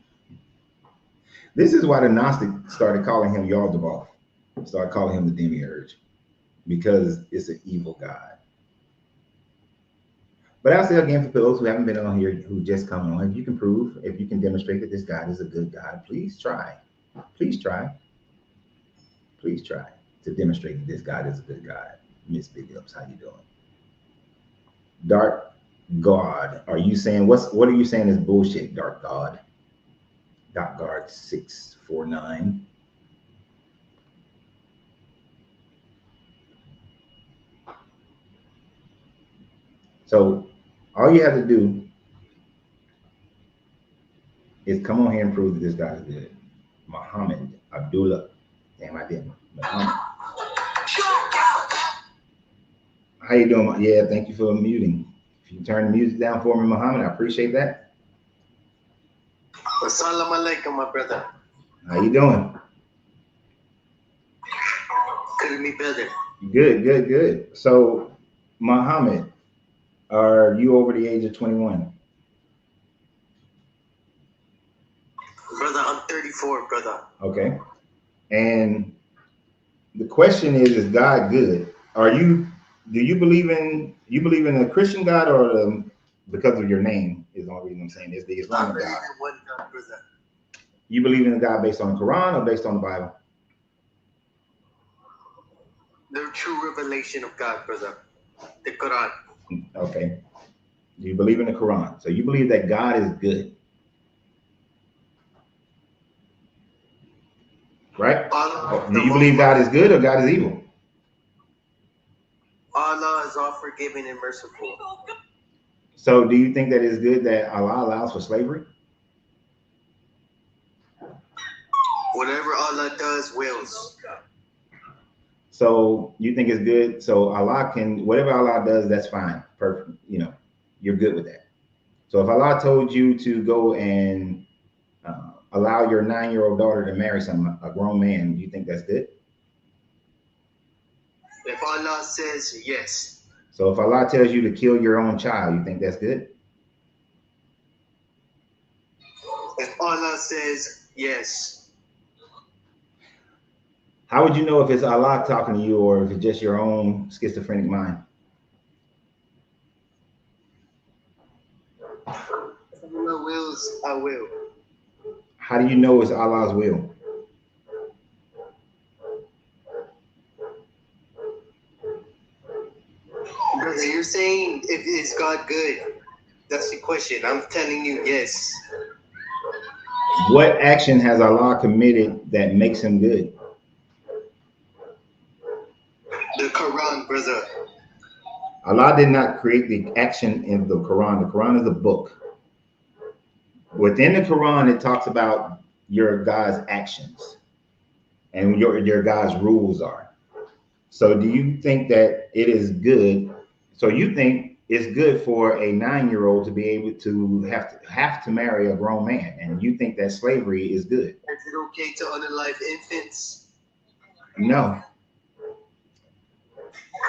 This is why the Gnostics started calling him Yaldabaoth, started calling him the demiurge, because it's an evil God. But I'll say again, for those who haven't been on here, who just come on, if you can prove, if you can demonstrate that this God is a good God, please try. Please try. Please try to demonstrate that this God is a good God. Miss Big Ups, how you doing? Dark God, are you saying, what are you saying is bullshit, Dark God? Dark God 649. So all you have to do is come on here and prove that this God is good. Muhammad Abdullah. Damn, I didn't. Muhammad. How you doing? Yeah, thank you for muting. If you turn the music down for me, Muhammad, I appreciate that. Assalamu alaikum, my brother. How you doing? Couldn't be better. Good. So, Muhammad, are you over the age of 21? Brother, I'm 34, brother. Okay. And the question is God good? Do you believe in a Christian God, or because of your name is the only reason I'm saying this, the Islamic God? One God, brother. You believe in a God based on the Quran or based on the Bible? The true revelation of God, brother. The Quran. Okay. Do you believe in the Quran? So you believe that God is good, right? Do you believe God is good or God is evil? Allah is all forgiving and merciful. So do you think that it's good that Allah allows for slavery? Whatever Allah does, wills. So you think it's good? So Allah can, whatever Allah does, that's fine. Perfect. You're good with that. So if Allah told you to go and allow your 9-year-old daughter to marry a grown man, do you think that's good? If Allah says yes. So if Allah tells you to kill your own child, you think that's good? If Allah says yes. How would you know if it's Allah talking to you or if it's just your own schizophrenic mind? If Allah wills, I will. How do you know it's Allah's will? Brother, you're saying if is God good? That's the question. I'm telling you yes. What action has Allah committed that makes him good? The Quran, brother. Allah did not create the action in the Quran. The Quran is a book. Within the Quran, it talks about your God's actions and your God's rules are. So do you think that it is good? So you think it's good for a 9-year-old to be able to have to marry a grown man, and you think that slavery is good? Is it okay to unalive infants? No.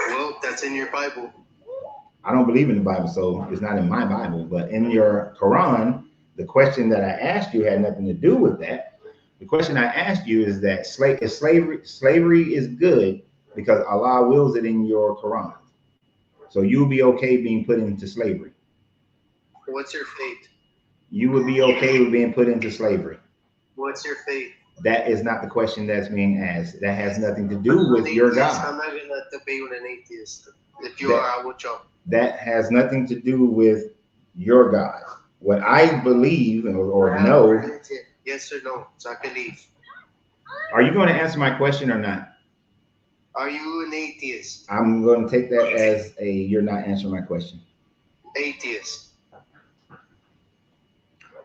Well, that's in your Bible. I don't believe in the Bible, so it's not in my Bible. But in your Quran, the question that I asked you had nothing to do with that. The question I asked you is that slavery is good because Allah wills it in your Quran. So you'll be okay being put into slavery. What's your faith? You would be okay with being put into slavery. What's your faith? That is not the question that's being asked. That has nothing to do with your God. I'm not gonna debate with an atheist. If you are, I will jump. That has nothing to do with your God. What I believe or know. Yes or no, so I can leave. Are you going to answer my question or not? Are you an atheist? I'm going to take that as you're not answering my question. Atheist.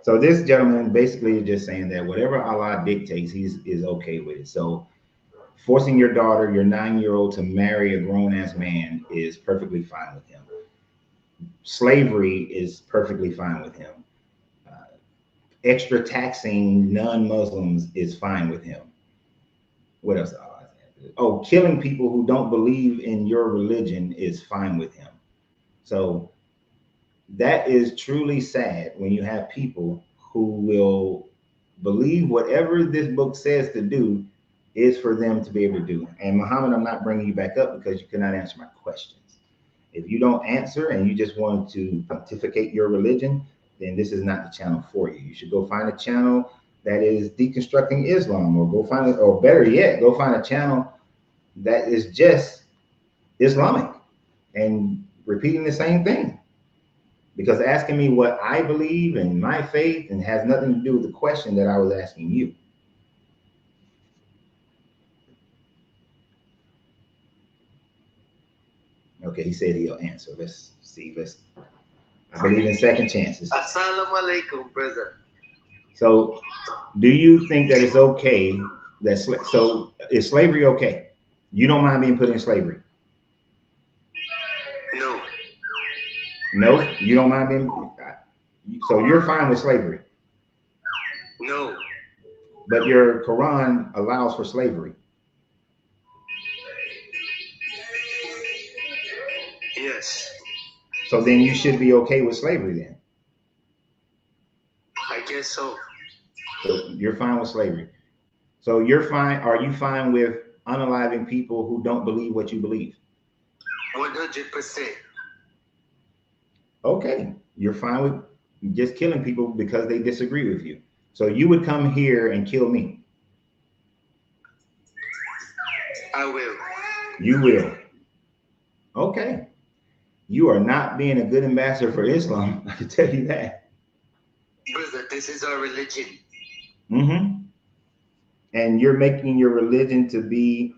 So this gentleman basically is just saying that whatever Allah dictates, he is okay with it. So forcing your daughter, your 9-year-old, to marry a grown-ass man is perfectly fine with him. Slavery is perfectly fine with him. Extra taxing non-Muslims is fine with him. What else? Oh, killing people who don't believe in your religion is fine with him. So that is truly sad when you have people who will believe whatever this book says to do is for them to be able to do. And Muhammad, I'm not bringing you back up because you could not answer my questions. If you don't answer and you just want to pontificate your religion, then this is not the channel for you. You should go find a channel that is deconstructing Islam, or go find it, or better yet, go find a channel that is just Islamic and repeating the same thing. Because asking me what I believe and my faith and has nothing to do with the question that I was asking you. Okay, he said he'll answer. Let's see. I believe in second chances. Assalamu alaikum, brother. So, do you think that it's okay that so is slavery okay? You don't mind being put in slavery? No. No, you don't mind being. So you're fine with slavery? No. But your Quran allows for slavery. Yes. So then you should be okay with slavery then. I guess so. So you're fine with slavery. So you're fine. Are you fine with unaliving people who don't believe what you believe? 100%. Okay. You're fine with just killing people because they disagree with you. So you would come here and kill me. I will. You will. Okay. You are not being a good ambassador for Islam. I can tell you that. Brother, this is our religion. Mm-hmm. And you're making your religion to be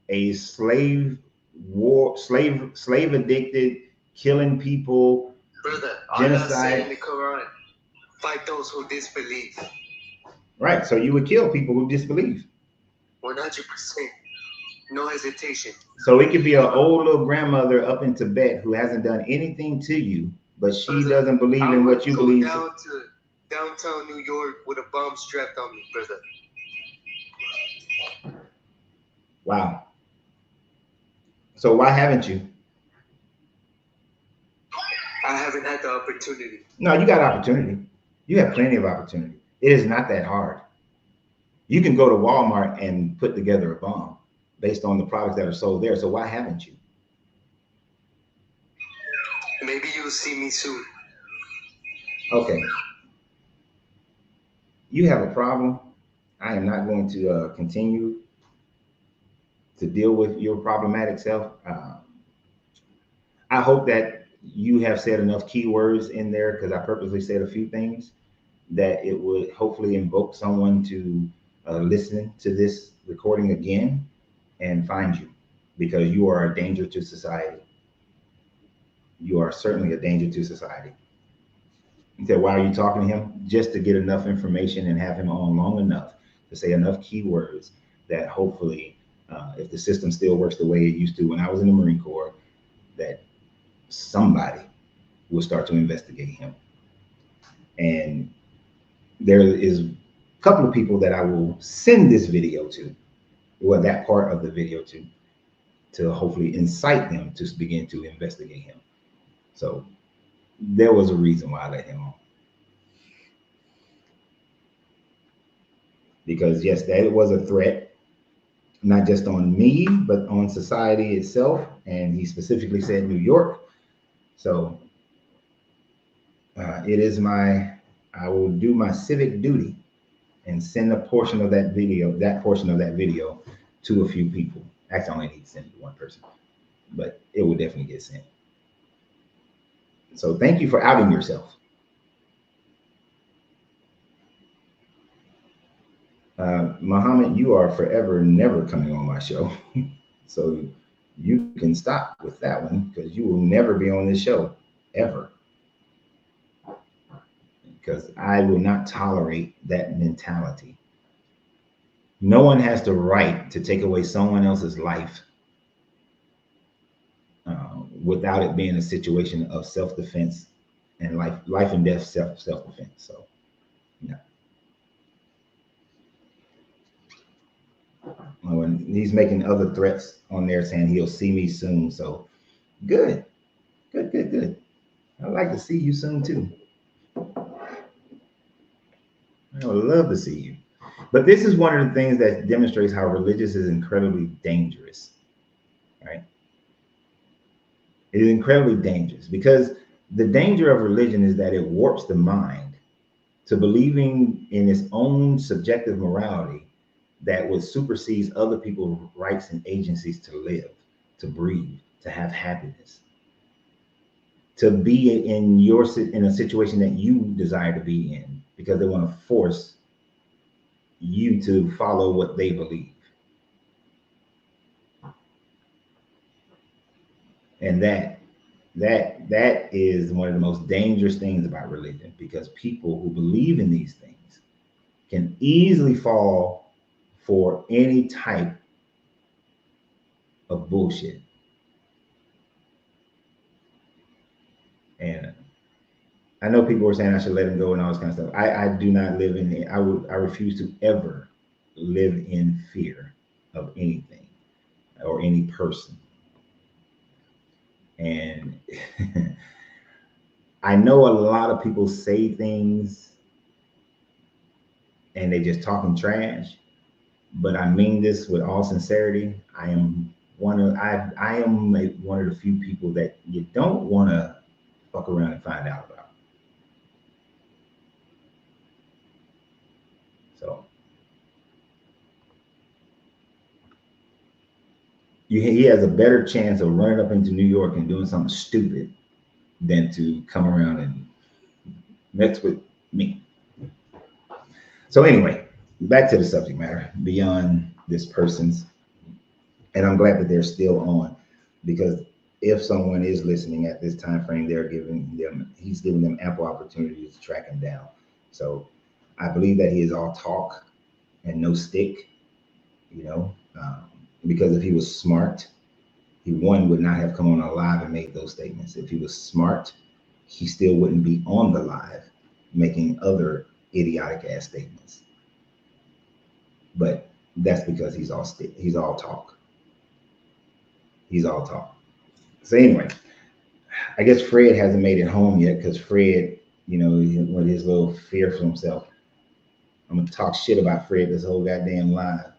a slave addicted, killing people, brother, genocide. Allah said in the Quran, fight those who disbelieve. Right. So you would kill people who disbelieve. 100%. No hesitation. So it could be an old little grandmother up in Tibet who hasn't done anything to you, but she doesn't believe in what you believe. Down to downtown New York with a bomb strapped on me, brother. Wow. So why haven't you? I haven't had the opportunity. No, you got opportunity. You have plenty of opportunity. It is not that hard. You can go to Walmart and put together a bomb based on the products that are sold there. So why haven't you? Maybe you'll see me soon. Okay. You have a problem. I am not going to continue to deal with your problematic self. I hope that you have said enough keywords in there, because I purposely said a few things that it would hopefully invoke someone to listen to this recording again and find you, because you are a danger to society. You are certainly a danger to society. He said, why are you talking to him? Just to get enough information and have him on long enough to say enough keywords that hopefully, if the system still works the way it used to when I was in the Marine Corps, that somebody will start to investigate him. And there is a couple of people that I will send this video to, or that part of the video to hopefully incite them to begin to investigate him. So there was a reason why I let him on. Because yes, that was a threat, not just on me, but on society itself. And he specifically said New York. So it is I will do my civic duty and send a portion of that video, to a few people. Actually, I only need to send it to one person, but it will definitely get sent. So thank you for outing yourself. Muhammad, you are forever never coming on my show. So you can stop with that one, because you will never be on this show, ever. Because I will not tolerate that mentality. No one has the right to take away someone else's life without it being a situation of self-defense and life and death self-defense. So, yeah. And he's making other threats on there saying he'll see me soon. So, good. I'd like to see you soon too. I would love to see you. But this is one of the things that demonstrates how religious is incredibly dangerous, right? It is incredibly dangerous, because the danger of religion is that it warps the mind to believing in its own subjective morality that would supersede other people's rights and agencies to live, to breathe, to have happiness, to be in a situation that you desire to be in, because they want to force you to follow what they believe. And that is one of the most dangerous things about religion, because people who believe in these things can easily fall for any type of bullshit. And I know people were saying I should let him go and all this kind of stuff. I do not live in, I refuse to ever live in fear of anything or any person. And I know a lot of people say things and they just talking trash, but I mean this with all sincerity. I am one of the few people that you don't want to fuck around and find out about. So he has a better chance of running up into New York and doing something stupid than to come around and mess with me. So anyway, back to the subject matter, beyond this person's, and I'm glad that they're still on, because if someone is listening at this time frame, he's giving them ample opportunities to track him down. So I believe that he is all talk and no stick, because if he was smart, he would not have come on a live and made those statements. If he was smart, he still wouldn't be on the live making other idiotic ass statements. But that's because he's all talk. He's all talk. So anyway, I guess Fred hasn't made it home yet because Fred, with his little fear for himself. I'm gonna talk shit about Fred this whole goddamn live.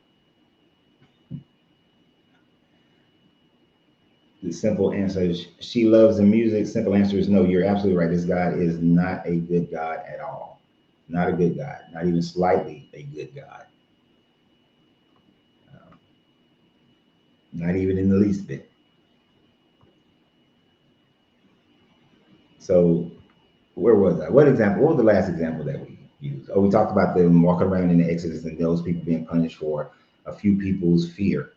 The simple answer is she loves the music. Simple answer is no. You're absolutely right. This God is not a good God at all. Not a good God. Not even slightly a good God. Not even in the least bit. So where was I? What was the last example that we used? Oh, we talked about them walking around in the Exodus and those people being punished for a few people's fear.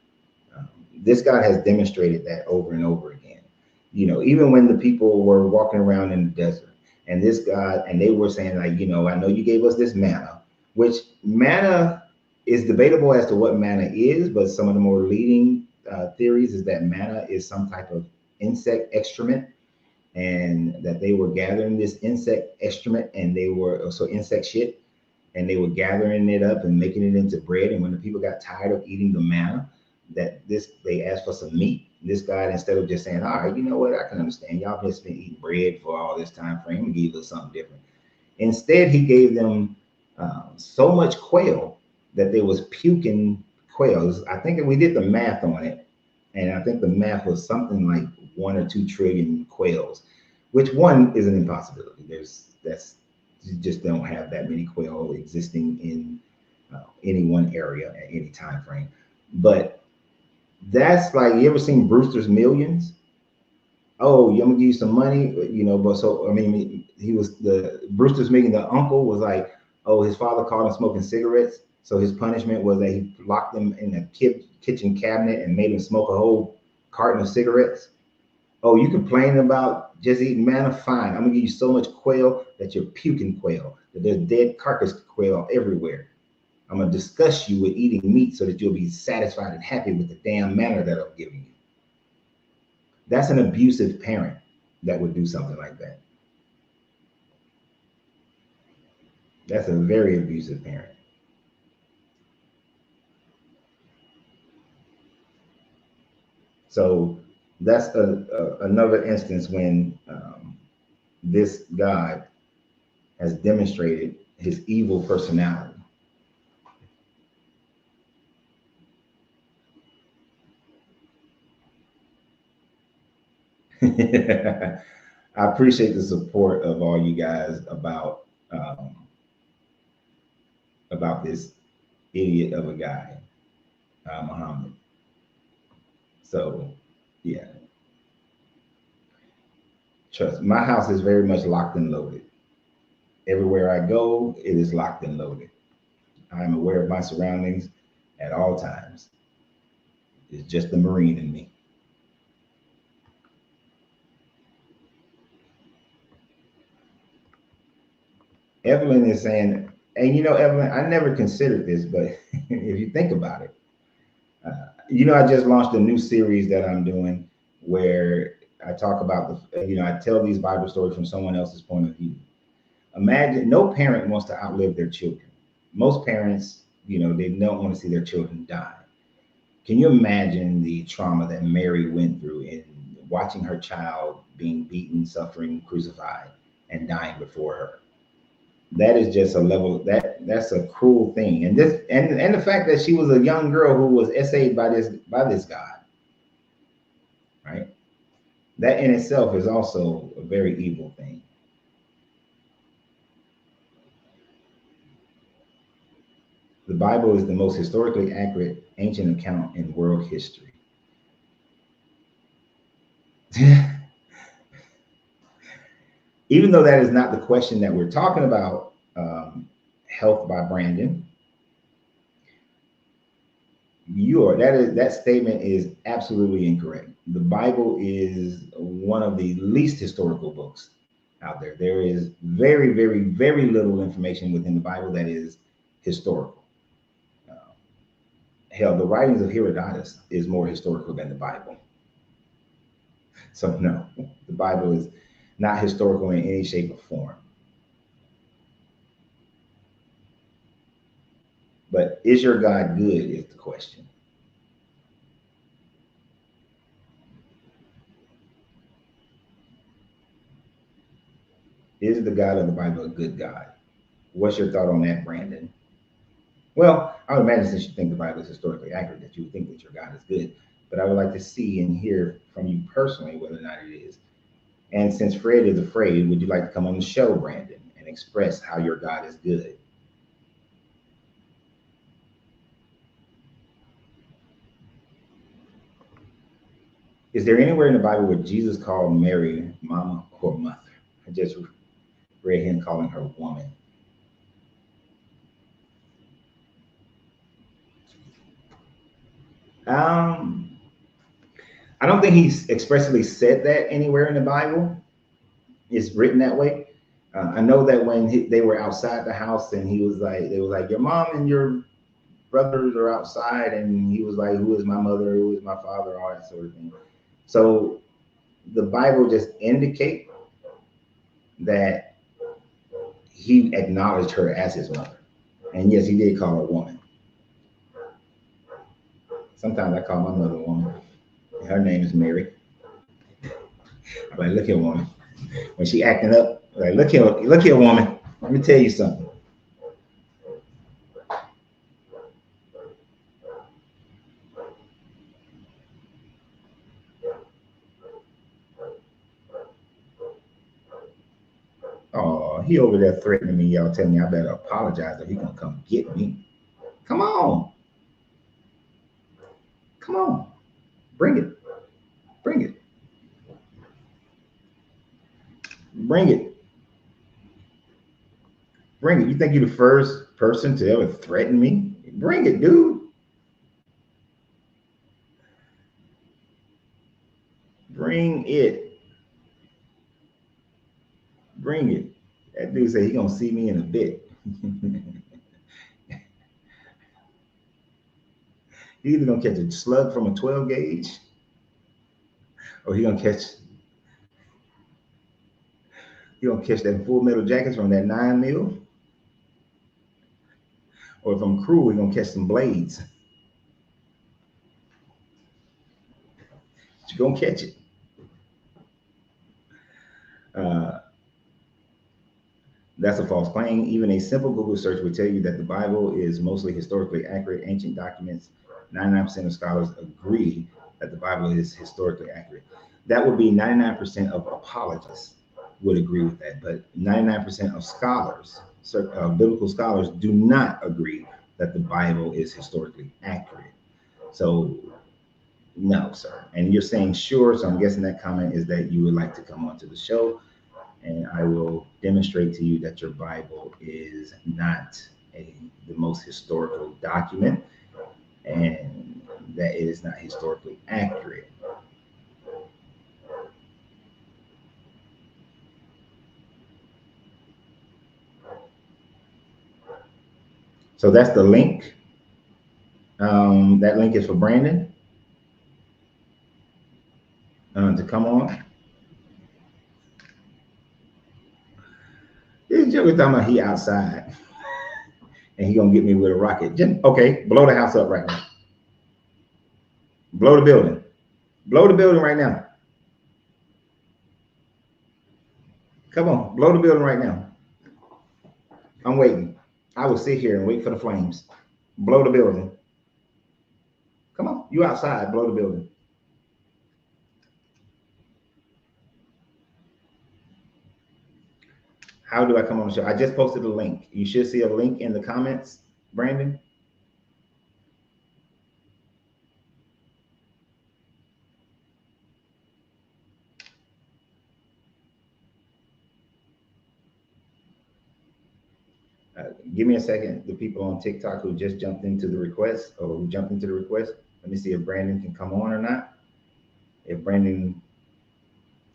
This God has demonstrated that over and over again. Even when the people were walking around in the desert and this God, and they were saying like, I know you gave us this manna, which manna is debatable as to what manna is, but some of the more leading theories is that manna is some type of insect excrement, and that they were gathering this insect excrement and they were so insect shit, and they were gathering it up and making it into bread. And when the people got tired of eating the manna, they asked for some meat. This God, instead of just saying, all right, you know what, I can understand y'all just been eating bread for all this time frame and give us something different. Instead, he gave them so much quail that they was puking quails. I think that we did the math on it, and I think the math was something like 1 or 2 trillion quails, which one is an impossibility. You just don't have that many quail existing in any one area at any time frame. But that's like, you ever seen Brewster's Millions? Oh, I'm gonna give you some money, But so I mean, he was the Brewster's Million. The uncle was like, oh, his father caught him smoking cigarettes, so his punishment was that he locked him in a kitchen cabinet and made him smoke a whole carton of cigarettes. Oh, you complain about just eating manna? Fine. I'm gonna give you so much quail that you're puking quail, that there's dead carcass quail everywhere. I'm gonna disgust you with eating meat so that you'll be satisfied and happy with the damn manna that I'm giving you. That's an abusive parent that would do something like that. That's a very abusive parent. So that's another instance when this God has demonstrated his evil personality. I appreciate the support of all you guys about this idiot of a guy, Muhammad. So, yeah, trust my house is very much locked and loaded. Everywhere I go, it is locked and loaded. I am aware of my surroundings at all times. It's just the Marine in me. Evelyn is saying, and Evelyn, I never considered this, but if you think about it, I just launched a new series that I'm doing where I talk about I tell these Bible stories from someone else's point of view. Imagine, no parent wants to outlive their children. Most parents, they don't want to see their children die. Can you imagine the trauma that Mary went through in watching her child being beaten, suffering, crucified, and dying before her? That is just a level that's a cruel thing. And the fact that she was a young girl who was essayed by this God, right? That in itself is also a very evil thing. The Bible is the most historically accurate ancient account in world history. Even though that is not the question that we're talking about, Health by Brandon, that statement is absolutely incorrect. The Bible is one of the least historical books out there. There is very, very, very little information within the Bible that is historical. Hell, the writings of Herodotus is more historical than the Bible. So no, the Bible is not historical in any shape or form. But is your God good is the question. Is the God of the Bible a good God? What's your thought on that, Brandon? Well, I would imagine since you think the Bible is historically accurate, that you would think that your God is good. But I would like to see and hear from you personally whether or not it is. And since Fred is afraid, would you like to come on the show, Brandon, and express how your God is good? Is there anywhere in the Bible where Jesus called Mary mama or mother? I just read him calling her woman. I don't think he's expressly said that anywhere in the Bible. It's written that way. I know that when they were outside the house and he was like, they was like, your mom and your brothers are outside, and he was like, who is my mother, who is my father, all that sort of thing. So the Bible just indicate that he acknowledged her as his mother. And yes, he did call her woman. Sometimes I call my mother a woman. Her name is Mary. I'm like, look here, woman. When she acting up, like, look here, woman. Let me tell you something. Oh, he over there threatening me, y'all, telling me I better apologize or he gonna come get me. Come on. Come on. Bring it. Bring it. Bring it. Bring it. You think you're the first person to ever threaten me? Bring it, dude. Bring it. Bring it. That dude said he gonna see me in a bit. He either gonna catch a slug from a 12 gauge, or he gonna catch that Full Metal Jackets from that 9mm. Or if I'm cruel, he's gonna catch some blades. But you're gonna catch it. That's a false claim. Even a simple Google search would tell you that the Bible is mostly historically accurate. Ancient documents, 99% of scholars agree that the Bible is historically accurate. That would be 99% of apologists would agree with that, but 99% of scholars, biblical scholars, do not agree that the Bible is historically accurate. So, no, sir. And you're saying sure, so I'm guessing that comment is that you would like to come onto the show, and I will demonstrate to you that your Bible is not the most historical document, and that it is not historically accurate. So that's the link. That link is for Brandon to come on. This joke is talking about he outside and he gonna get me with a rocket. Okay, blow the house up right now. Blow the building. Blow the building right now. Come on, blow the building right now. I'm waiting. I will sit here and wait for the flames. Blow the building. Come on, you outside, blow the building. How do I come on the show? I just posted a link. You should see a link in the comments, Brandon. Give me a second. The people on TikTok who just jumped into the request or who jumped into the request, let me see if Brandon can come on or not. If Brandon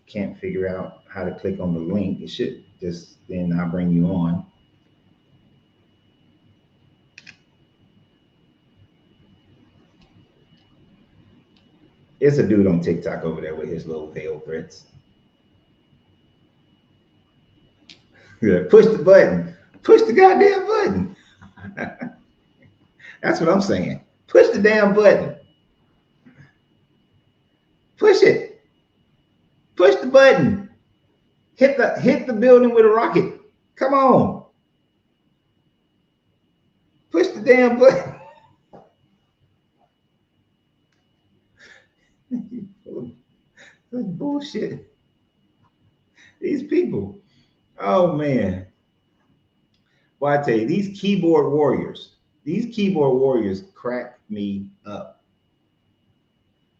can't figure out how to click on the link, it should just, then I'll bring you on. It's a dude on TikTok over there with his little veil threats. Yeah, push the button. Push the goddamn button. That's what I'm saying. Push the damn button. Push it. Push the button. Hit the building with a rocket. Come on. Push the damn button. That's bullshit. These people. Oh man. Well, I tell you, these keyboard warriors crack me up.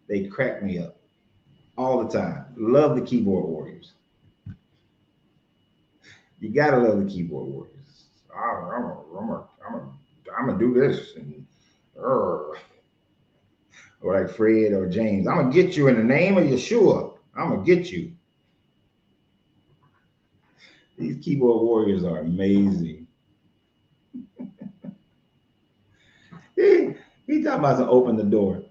They crack me up all the time. Love the keyboard warriors. You gotta love the keyboard warriors. I'm gonna do this, and or like Fred or James. I'm gonna get you in the name of Yeshua. I'm gonna get you. These keyboard warriors are amazing. He talking about to open the door.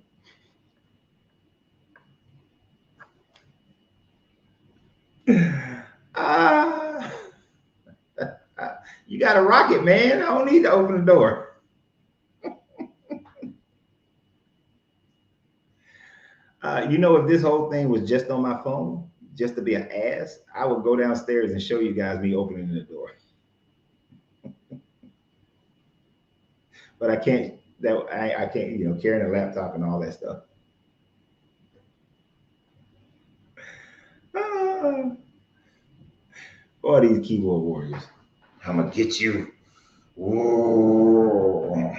Ah, you got a rocket, man. I don't need to open the door. You know, if this whole thing was just on my phone, just to be an ass, I would go downstairs and show you guys me opening the door. But I can't. I can't. You know, carrying a laptop and all that stuff. All these keyboard warriors. I'm gonna get you. Whoa.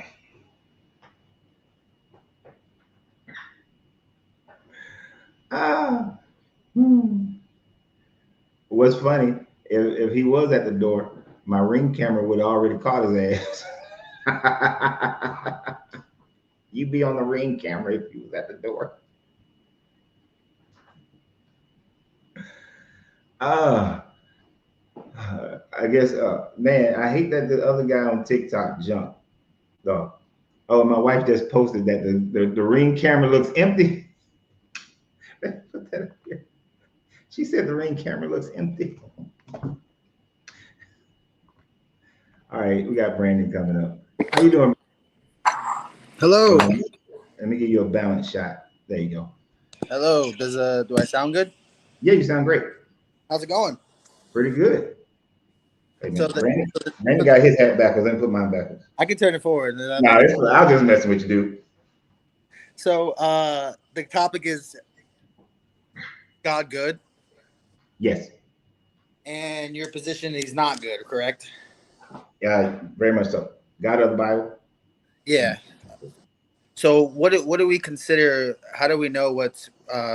Ah. What's funny, if he was at the door, my Ring camera would have already caught his ass. You'd be on the Ring camera if he was at the door. I guess, man, I hate that the other guy on TikTok jumped. Though. Oh, my wife just posted that the Ring camera looks empty. Put that up here. She said the Ring camera looks empty. All right, we got Brandon coming up. How you doing? Hello. Let me give you a balance shot. There you go. Hello. Do I sound good? Yeah, you sound great. How's it going? Pretty good. Hey, man, So Brandon got his hat backwards. Let me put mine backwards. I can turn it forward. No, I was just messing with you, dude. So the topic is God good? Yes. And your position is not good, correct? Yeah, very much so. God of the Bible. Yeah. So what do we consider? How do we know what's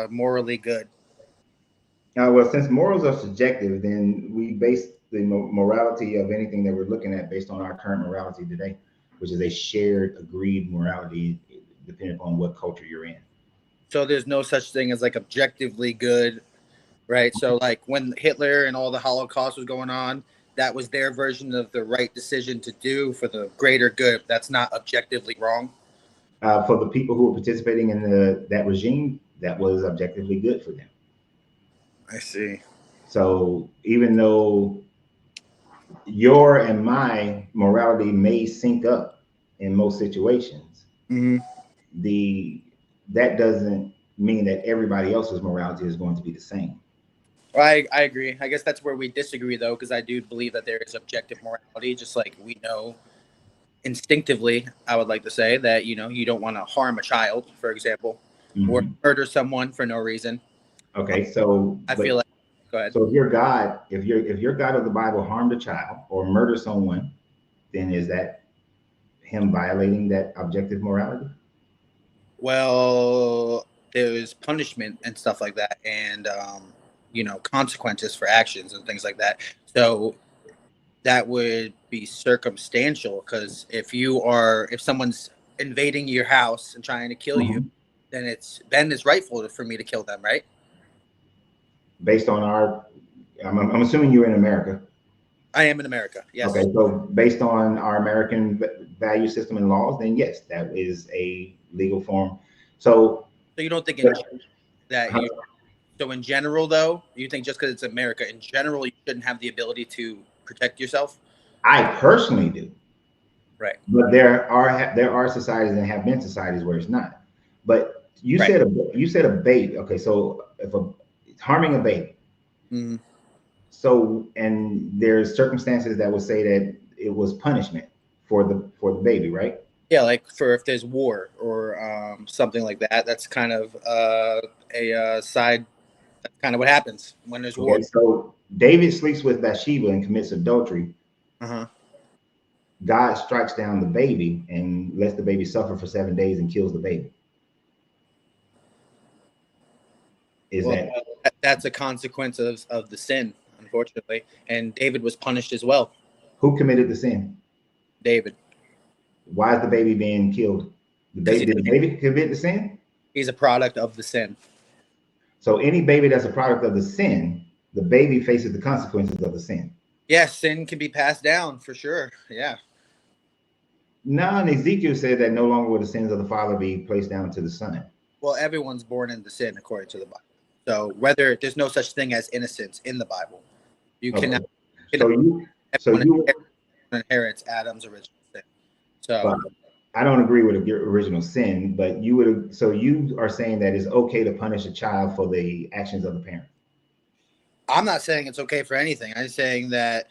morally good? Well, since morals are subjective, then we base the morality of anything that we're looking at based on our current morality today, which is a shared, agreed morality, depending upon what culture you're in. So there's no such thing as like objectively good, right? So like when Hitler and all the Holocaust was going on, that was their version of the right decision to do for the greater good. That's not objectively wrong. For the people who were participating in that regime, that was objectively good for them. I see. So even though your and my morality may sync up in most situations, that doesn't mean that everybody else's morality is going to be the same. I agree. I guess that's where we disagree, though, because I do believe that there is objective morality, just like we know instinctively, I would like to say that, you know, you don't want to harm a child, for example, or murder someone for no reason. Okay, so I feel like, go ahead. So if your God of the Bible harmed a child or murdered someone, then is that him violating that objective morality? Well, there's punishment and stuff like that, and you know, consequences for actions and things like that. So that would be circumstantial, because if someone's invading your house and trying to kill you, then it's rightful for me to kill them, right? Based on I'm assuming you're in America. I am in America, yes. Okay, so based on our American value system and laws, then yes, that is a legal form. So you don't think so in general, though, you think just because it's America, in general, you shouldn't have the ability to protect yourself? I personally do. Right. But there are societies and have been societies where it's not. But you Right. said a baby. Okay, so if harming a baby, Mhm. so and there's circumstances that would say that it was punishment for the baby, right? Yeah, like for if there's war or something like that, that's kind of a side. That's kind of what happens when there's war. Okay, so David sleeps with Bathsheba and commits adultery. Uh-huh. God strikes down the baby and lets the baby suffer for 7 days and kills the baby. Is Well, that that's a consequence of the sin, unfortunately. And David was punished as well. who committed the sin? David, Why is the baby being killed? The because baby did the baby commit the sin? he's a product of the sin. So any baby that's a product of the sin, the baby faces the consequences of the sin. Yeah, sin can be passed down for sure. Yeah. Now, in Ezekiel said that no longer will the sins of the father be placed down to the son. Well, everyone's born into sin according to the Bible. So whether there's no such thing as innocence in the Bible, you Okay. cannot. So you, so Everyone you, inherits Adam's original sin. So but I don't agree with the original sin, but you would. So you are saying that it's okay to punish a child for the actions of the parent. I'm not saying it's okay for anything. I'm saying that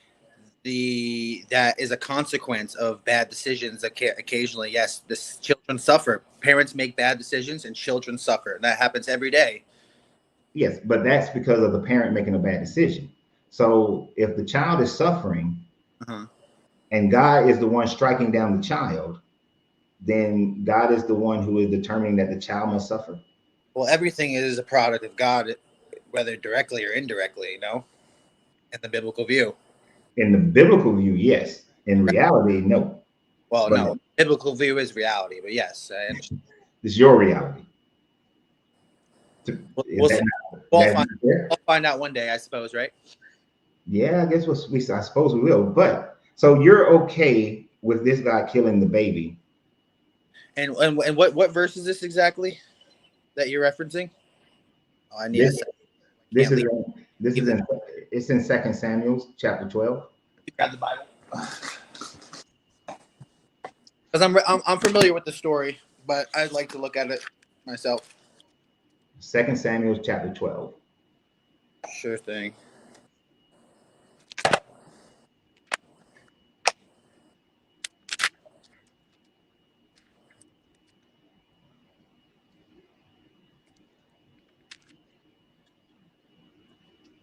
that is a consequence of bad decisions. Occasionally, yes, children suffer. Parents make bad decisions, and children suffer. And that happens every day. Yes, but that's because of the parent making a bad decision. So if the child is suffering Uh-huh. and God is the one striking down the child, then God is the one who is determining that the child must suffer. Well, everything is a product of God, whether directly or indirectly. In the biblical view. In the biblical view, yes. In reality, no. Well, But no, biblical view is reality, but yes, I understand. it's your reality. Is We'll see. that We'll that's find, not fair? we'll find out one day, I suppose, right? Yeah, I guess I suppose we will. But so you're okay with this guy killing the baby? And what verse is this exactly that you're referencing? Oh, I need a This second. I this can't is leave. this is in it's in 2 Samuel chapter 12. Grab the Bible because I'm familiar with the story, but I'd like to look at it myself. 2 Samuel chapter 12. Sure thing.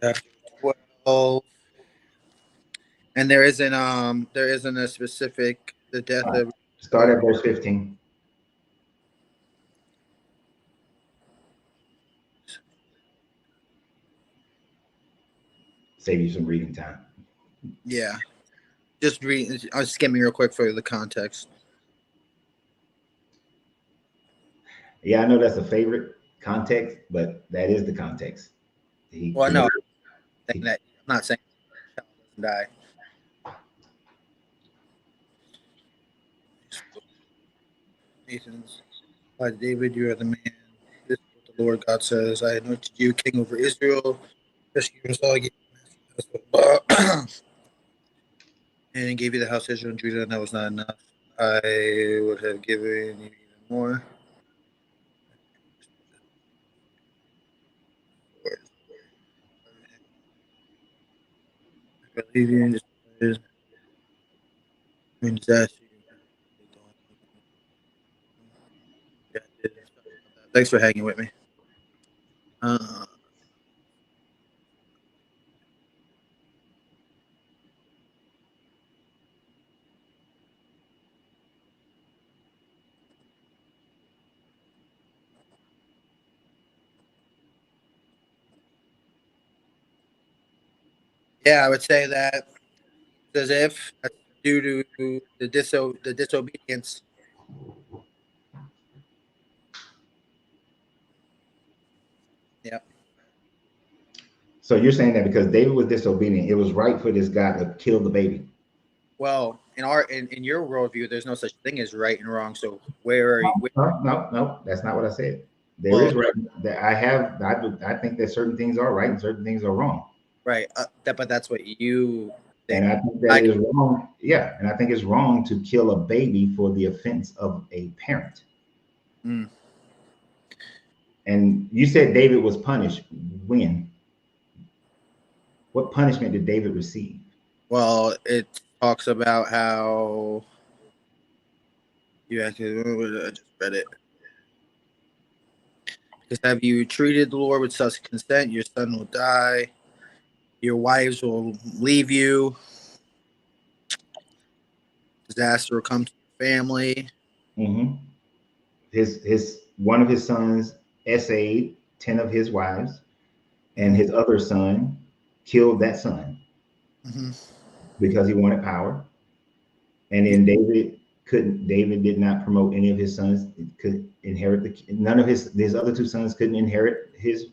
Chapter 12. And there isn't a specific the death All right. of Start at verse 15. Save you some reading time. yeah. Just read. I was skimming real quick for the context. Yeah, I know that's a favorite context, but that is the context. Well, no, He- I'm not saying the child doesn't die. Nathan's by David, you are the man. This is what the Lord God says: I anointed you king over Israel. Rescue us all, and gave you the house of Israel and Judah, and that was not enough. I would have given you even more. I believe you in this disaster. Yeah, I did. Sorry about that. Thanks for hanging with me. Uh, yeah, I would say that as if that's due to the disobedience. Yeah. So you're saying that because David was disobedient, it was right for this guy to kill the baby. Well, in your worldview, there's no such thing as right and wrong. So No, that's not what I said. There well, is right. That I think that certain things are right and certain things are wrong. right, but that's what you And I think that is wrong. Yeah, and I think it's wrong to kill a baby for the offense of a parent. Mm. And you said David was punished. When? What punishment did David receive? Well, it talks about how you actually, I just read it. Because have you treated the Lord with such consent, your son will die, your wives will leave you, disaster will come to your family. Mm-hmm. His one of his sons essayed 10 of his wives, and his other son killed that son Mm-hmm. because he wanted power. And then David did not promote any of his sons could inherit none of his other two sons couldn't inherit his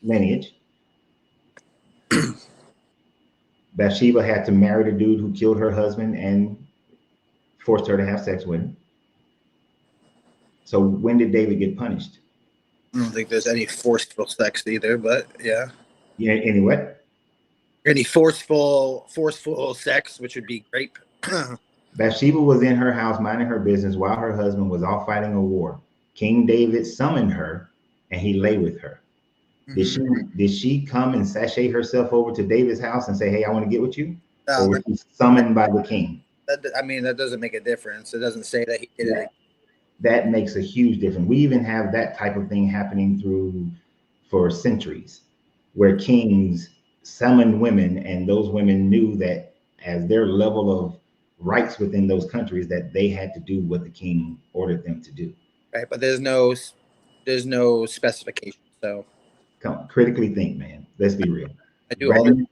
lineage. Bathsheba had to marry the dude who killed her husband and forced her to have sex with him. So when did David get punished? I don't think there's any forceful sex either, but yeah. Yeah, anyway. Any forceful sex, which would be grape. Bathsheba was in her house minding her business while her husband was off fighting a war. King David summoned her and he lay with her. Did she come and sashay herself over to David's house and say, "Hey, I want to get with you"? Or was she summoned by the king? I mean, that doesn't make a difference. It doesn't say that he did it. That makes a huge difference. We even have that type of thing happening for centuries, where kings summoned women, and those women knew that as their level of rights within those countries, that they had to do what the king ordered them to do. Right, but there's no specification. So come critically think, man. Let's be real. I do all the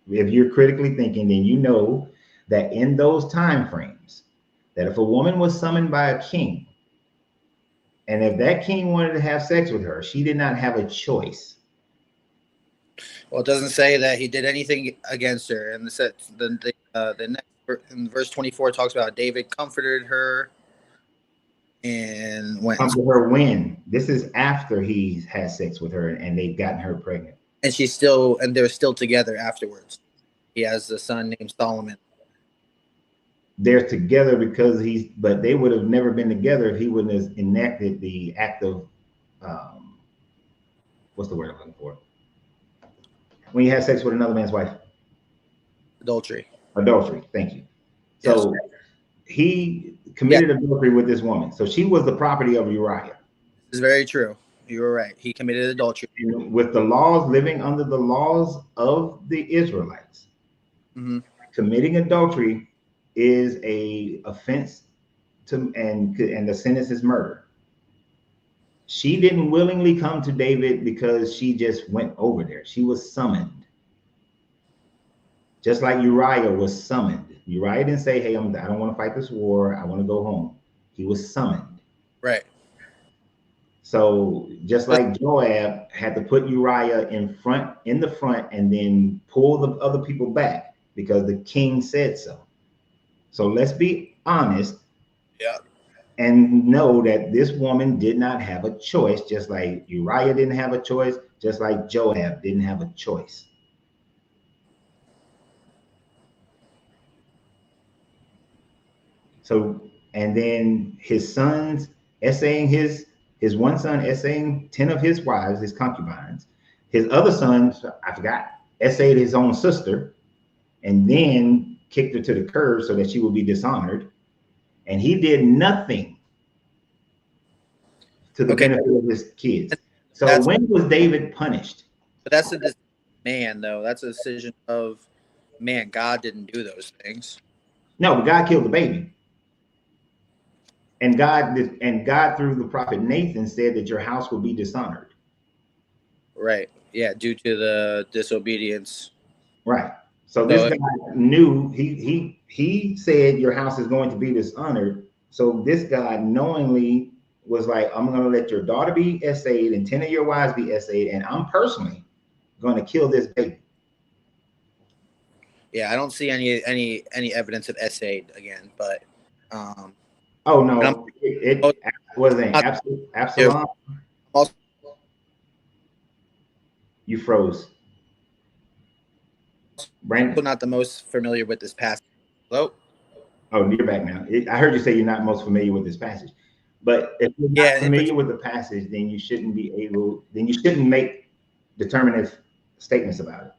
If you're critically thinking, then you know that in those time frames, that if a woman was summoned by a king, and if that king wanted to have sex with her, she did not have a choice. Well, it doesn't say that he did anything against her, and the next in verse 24 talks about David comforted her and went. Comfort her when? This is after he had sex with her and they've gotten her pregnant. And they're still together afterwards. He has a son named Solomon. They're together because but they would have never been together if he wouldn't have enacted the act of, what's the word I'm looking for? When you have sex with another man's wife. Adultery. Thank you. So yes. He committed adultery with this woman. So she was the property of Uriah. This is very true. You were right. He committed adultery. And with the laws, living under the laws of the Israelites, committing adultery is a offense and the sentence is murder. She didn't willingly come to David because she just went over there. She was summoned. Just like Uriah was summoned. Uriah didn't say, "Hey, I don't want to fight this war. I want to go home." He was summoned. Right. So just like Joab had to put Uriah in the front, and then pull the other people back because the king said so. So let's be honest. Yeah. And know that this woman did not have a choice, just like Uriah didn't have a choice, just like Joab didn't have a choice. So, and then his sons essaying his one son essaying 10 of his wives, his concubines. His other son, I forgot, essayed his own sister and then kicked her to the curb so that she would be dishonored. And he did nothing to the benefit of his kids. So when was David punished? But that's a decision, man, though. That's a decision of man. God didn't do those things. No, but God killed the baby. And God through the prophet Nathan said that your house will be dishonored. Right. Yeah, due to the disobedience. Right. So this guy knew he said your house is going to be dishonored. So this guy knowingly was like, I'm going to let your daughter be essayed and 10 of your wives be essayed, and I'm personally going to kill this baby. Yeah, I don't see any evidence of essayed again, but oh no, it was an Absalom. You froze. Brandon? not the most familiar with this passage. Hello? Oh, you're back now. I heard you say you're not most familiar with this passage, but if you're not familiar with the passage, then you shouldn't make determinative statements about it.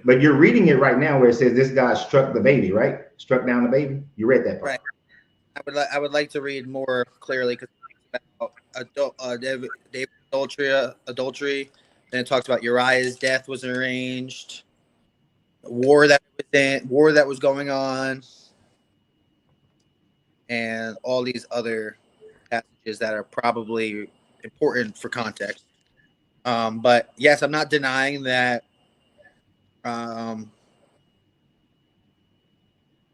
But you're reading it right now where it says this guy struck the baby, right? Struck down the baby. You read that part. Right. I would like to read more clearly because it talks about David's adultery. Then it talks about Uriah's death was arranged, war that was going on, and all these other passages that are probably important for context. But yes, I'm not denying that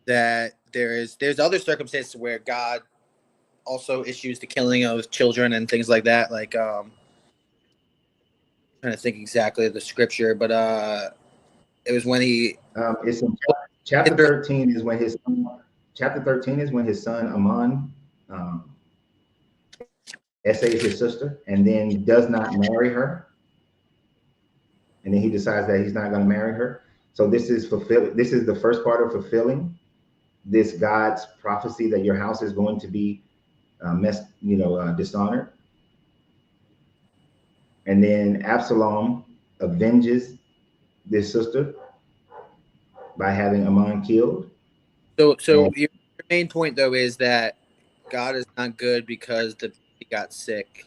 that there's other circumstances where God also issues the killing of children and things like that. Like trying to think exactly of the scripture, but it was when he it's in chapter 13 is when his son Ammon essays his sister and then does not marry her. And then he decides that he's not going to marry her. So this is the first part of fulfilling this God's prophecy that your house is going to be dishonored. And then Absalom avenges this sister by having Ammon killed. So your main point though is that God is not good because the baby got sick.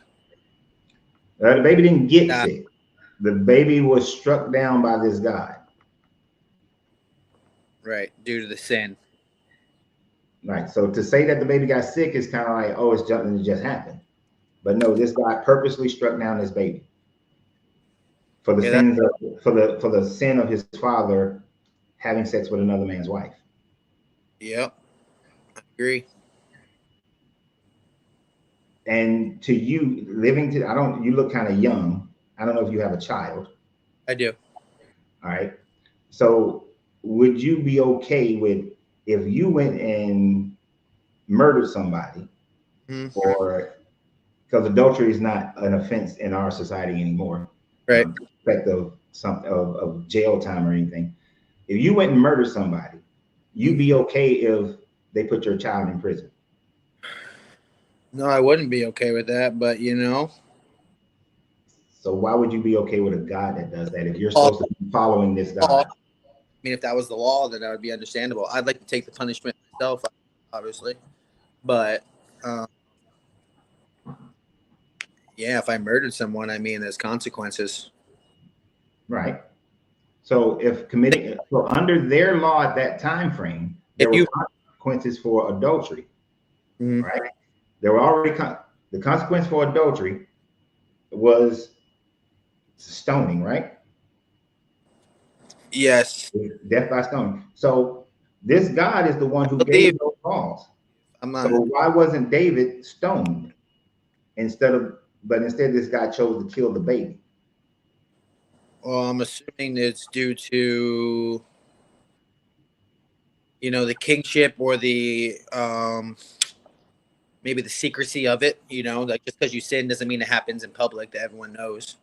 The baby didn't get sick. The baby was struck down by this God. Right, due to the sin. Right. So to say that the baby got sick is kind of like, oh, it's something that just happened. But no, this God purposely struck down this baby for the for the sin of his father having sex with another man's wife. Yep, I agree. And to you, you look kind of young. I don't know if you have a child. I do. All right. So would you be okay with if you went and murdered somebody, or because adultery is not an offense in our society anymore, right? Respect of jail time or anything. If you went and murdered somebody, you'd be okay if they put your child in prison. No, I wouldn't be okay with that, but you know. So why would you be okay with a God that does that if you're supposed to be following this God? I mean, if that was the law, then that would be understandable. I'd like to take the punishment myself, obviously, but yeah, if I murdered someone, I mean, there's consequences. Right. So under their law at that time frame, there were consequences for adultery. Right. There were already the consequence for adultery was stoning, right? Yes. Death by stoning. So this God is the one who gave those laws. So why wasn't David stoned instead this guy chose to kill the baby? Well, I'm assuming it's due to, the kingship or the maybe the secrecy of it. Like just because you sin doesn't mean it happens in public that everyone knows.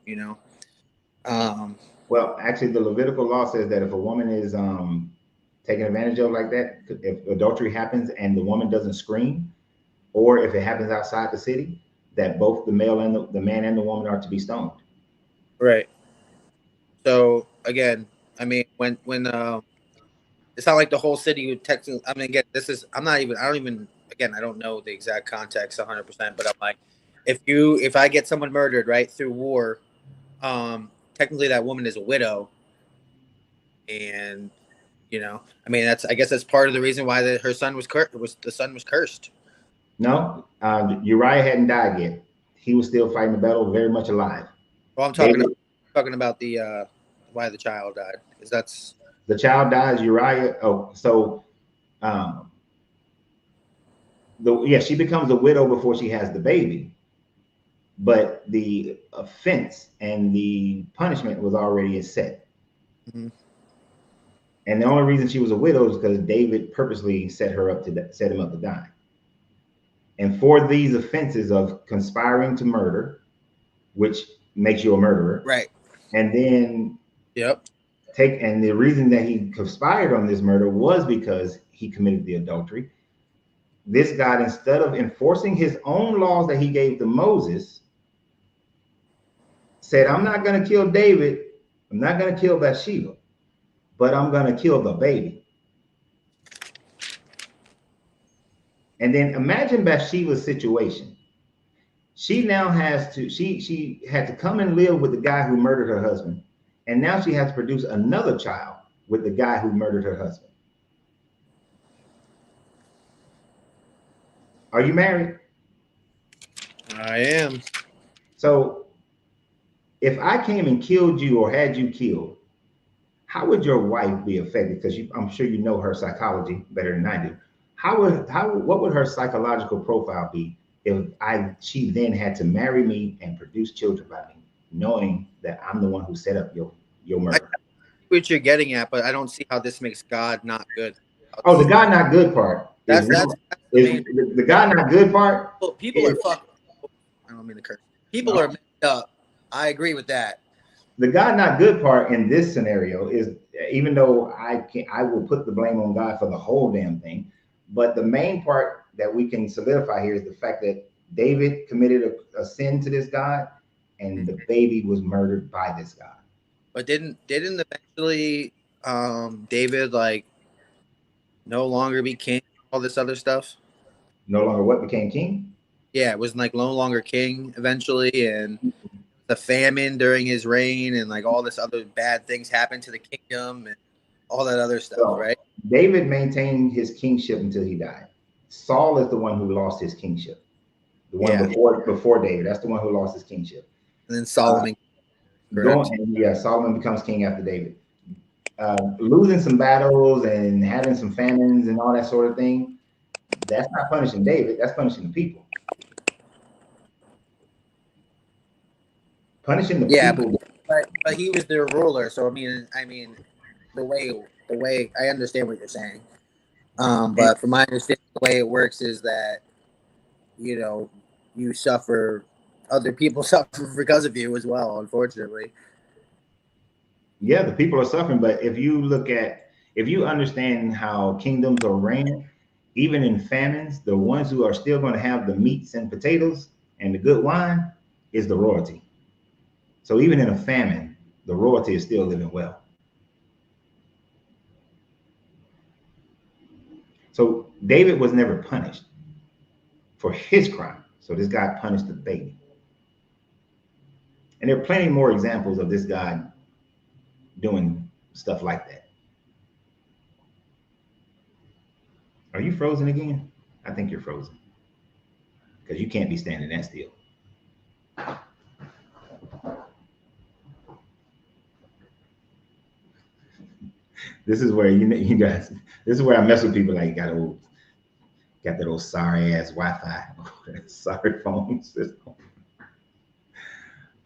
Well, actually, the Levitical law says that if a woman is taken advantage of like that, if adultery happens and the woman doesn't scream, or if it happens outside the city, that both the male and the man and the woman are to be stoned. Right. So again, I mean, when it's not like the whole city would technically. I mean, again, I don't know the exact context 100%, but I'm like, if I get someone murdered right through war, technically that woman is a widow, and I guess that's part of the reason why her son was cursed. No, Uriah hadn't died yet. He was still fighting the battle, very much alive. Well, I'm talking about the why the child died, because that's the child dies. Uriah. Oh, so she becomes a widow before she has the baby, but the offense and the punishment was already set. Mm-hmm. And the only reason she was a widow is because David purposely set him up to die. And for these offenses of conspiring to murder, which makes you a murderer, right? And then And the reason that he conspired on this murder was because he committed the adultery. This God, instead of enforcing his own laws that he gave to Moses, said, I'm not going to kill David. I'm not going to kill Bathsheba, but I'm going to kill the baby. And then imagine Bathsheba's situation. She now has to, she had to come and live with the guy who murdered her husband. And now she has to produce another child with the guy who murdered her husband. Are you married? I am. So if I came and killed you or had you killed, how would your wife be affected? Because I'm sure you know her psychology better than I do. What would her psychological profile be if she then had to marry me and produce children by me, knowing that I'm the one who set up your murder? I see what you're getting at, but I don't see how this makes God not good. Oh, the God not good part That's the main. the God not good part. People are fucking. I don't mean to curse. People are messed up. I agree with that. The God not good part in this scenario is, even though I will put the blame on God for the whole damn thing, but the main part that we can solidify here is the fact that David committed a sin to this God, and the baby was murdered by this God. But didn't eventually David like no longer be king? All this other stuff. No longer what became king? Yeah, it was like no longer king eventually, and the famine during his reign, and like all this other bad things happened to the kingdom and all that other stuff, So, right? David maintained his kingship until he died. Saul is the one who lost his kingship. The one before David, that's the one who lost his kingship. And then Solomon. Solomon becomes king after David. Losing some battles and having some famines and all that sort of thing, that's not punishing David, that's punishing the people. Punishing the people. But he was their ruler, so I mean, the way I understand what you're saying. But from my understanding, the way it works is that you suffer, other people suffer because of you as well, unfortunately. Yeah, the people are suffering, but if you understand how kingdoms are ran, even in famines, the ones who are still going to have the meats and potatoes and the good wine is the royalty. So even in a famine, the royalty is still living well. So David was never punished for his crime. So this guy punished the baby. And there are plenty more examples of this guy doing stuff like that. Are you frozen again? I think you're frozen because you can't be standing that still. This is where you guys. This is where I mess with people like got that old sorry ass Wi-Fi, sorry phone system.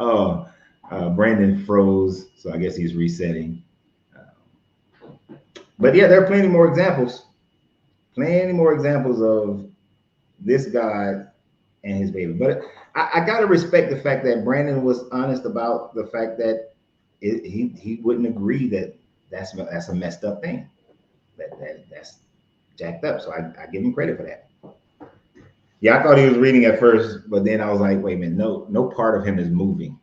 Oh, Brandon froze, so I guess he's resetting. But yeah, there are plenty more examples. Plenty more examples of this God and his baby. But I gotta respect the fact that Brandon was honest about the fact that he wouldn't agree that that's a messed up thing. That's jacked up. So I give him credit for that. Yeah, I thought he was reading at first, but then I was like, wait a minute, no part of him is moving.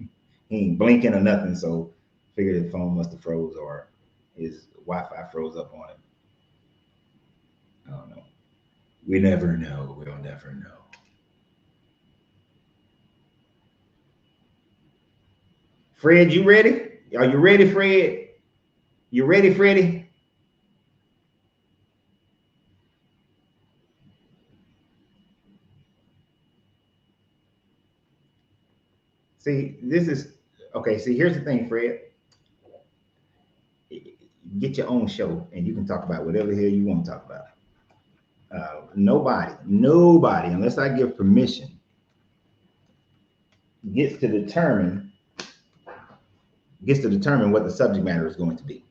He ain't blinking or nothing. So figured the phone must have froze or his Wi-Fi froze up on him. I don't know. We never know. We'll never know. Fred, you ready? Are you ready, Fred? You ready, Freddie? See, this is okay. See, here's the thing, Fred. Get your own show, and you can talk about whatever the hell you want to talk about. Nobody, unless I give permission, gets to determine what the subject matter is going to be.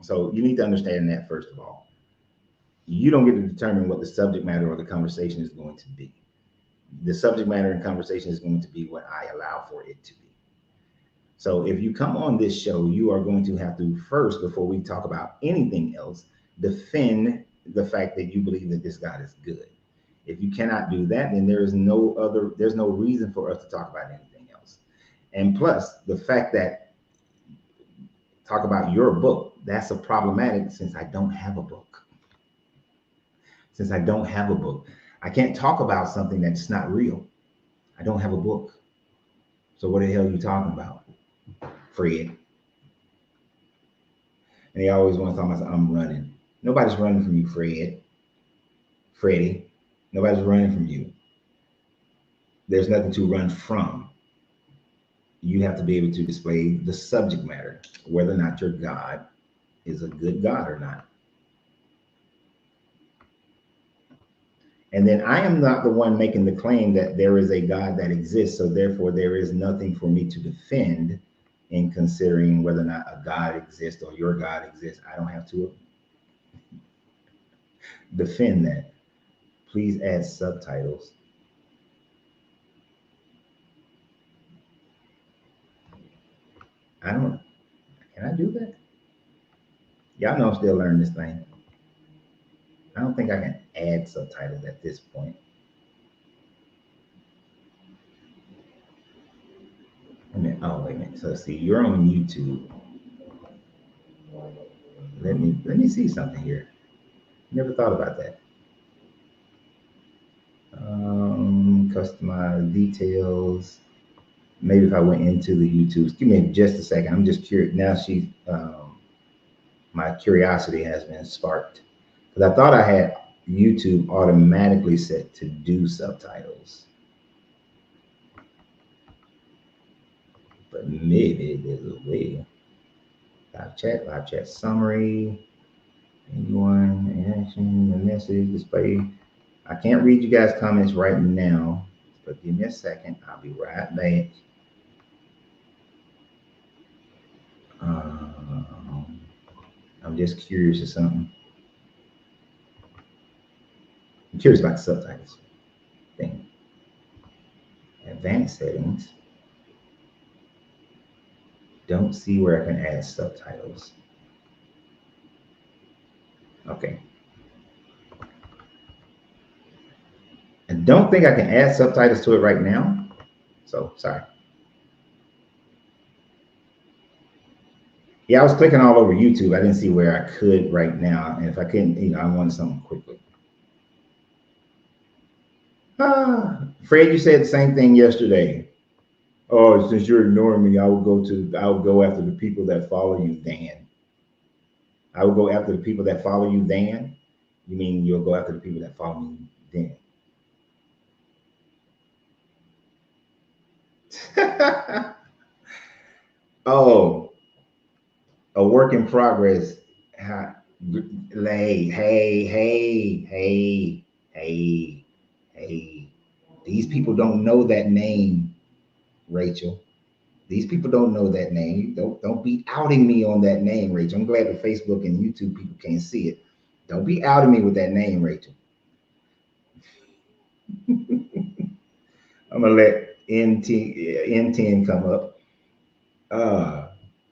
So you need to understand that first of all. You don't get to determine what the subject matter or the conversation is going to be. The subject matter and conversation is going to be what I allow for it to be. So if you come on this show, you are going to have to first, before we talk about anything else, defend the fact that you believe that this God is good. If you cannot do that, then there's no reason for us to talk about anything else. And plus, the fact that talk about your book, that's a problematic since I don't have a book. Since I don't have a book, I can't talk about something that's not real. I don't have a book. So what the hell are you talking about, Fred? And they always want to talk about, I'm running. Nobody's running from you, Freddie. Nobody's running from you. There's nothing to run from. You have to be able to display the subject matter, whether or not your God is a good God or not. And then I am not the one making the claim that there is a God that exists, so therefore there is nothing for me to defend in considering whether or not a God exists or your God exists. I don't have to defend that. Please add subtitles. Can I do that? Y'all know I'm still learning this thing. I don't think I can add subtitles at this point. Wait a minute. So see, you're on YouTube. Let me see something here. Never thought about that. Customize details. Maybe if I went into the YouTube, give me just a second. I'm just curious. Now my curiosity has been sparked. Because I thought I had YouTube automatically set to do subtitles. But maybe there's a way. Live chat summary. Anyone, action, the message, display. I can't read you guys' comments right now, but give me a second. I'll be right back. I'm just curious of something. I'm curious about the subtitles thing. Advanced settings. Don't see where I can add subtitles. Okay. I don't think I can add subtitles to it right now. So sorry. Yeah, I was clicking all over YouTube. I didn't see where I could right now. And if I couldn't, I wanted something quickly. Fred, you said the same thing yesterday. Oh, since you're ignoring me, I would go after the people that follow you, Dan. I would go after the people that follow you, Dan. You mean you'll go after the people that follow me, Dan? Oh, a work in progress. Hey. These people don't know that name, Rachel. These people don't know that name. Don't be outing me on that name, Rachel. I'm glad that Facebook and YouTube people can't see it. Don't be outing me with that name, Rachel. I'm gonna let N10 come up.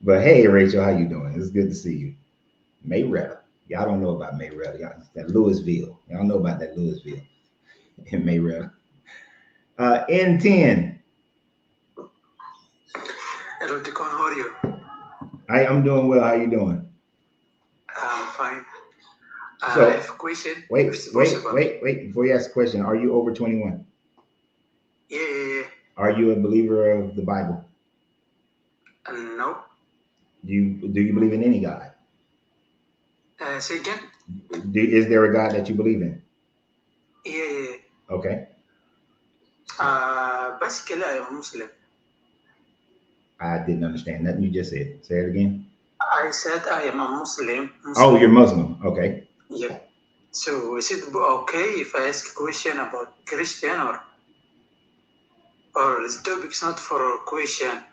But hey, Rachel, how you doing? It's good to see you. Mayretta. Y'all don't know about Mayretta. Y'all, that Louisville. Y'all know about that Louisville in Mayretta. N10. Hello, Deacon. How are you? I'm doing well. How you doing? I'm fine. So, I have a question. Wait. Before you ask a question, are you over 21? Yeah. Are you a believer of the Bible? No. Do you believe in any God? Say again? Is there a God that you believe in? Yeah. Okay. Basically, I am Muslim. I didn't understand nothing you just said. Say it again. I said I am a Muslim. Oh, you're Muslim. Okay. Yeah. So is it okay if I ask a question about Christian or this topic is not for a question?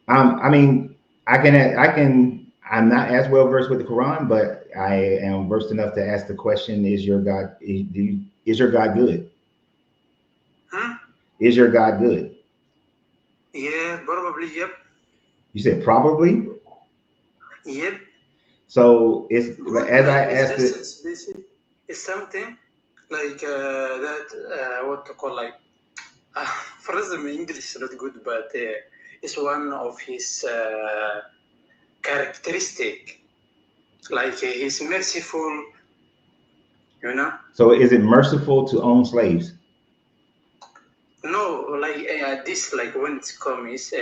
I mean, I can. I'm not as well versed with the Quran, but I am versed enough to ask the question: is your God good? Is your God good? Yeah, probably. Yep. You said probably. Yep. So it's Good, as I like it's asked just it. it's basic. It's something like that. What to call like for us in English is not good, but it's one of his characteristic. Like he's merciful, you know. So is it merciful to own slaves? No, like this, like when it comes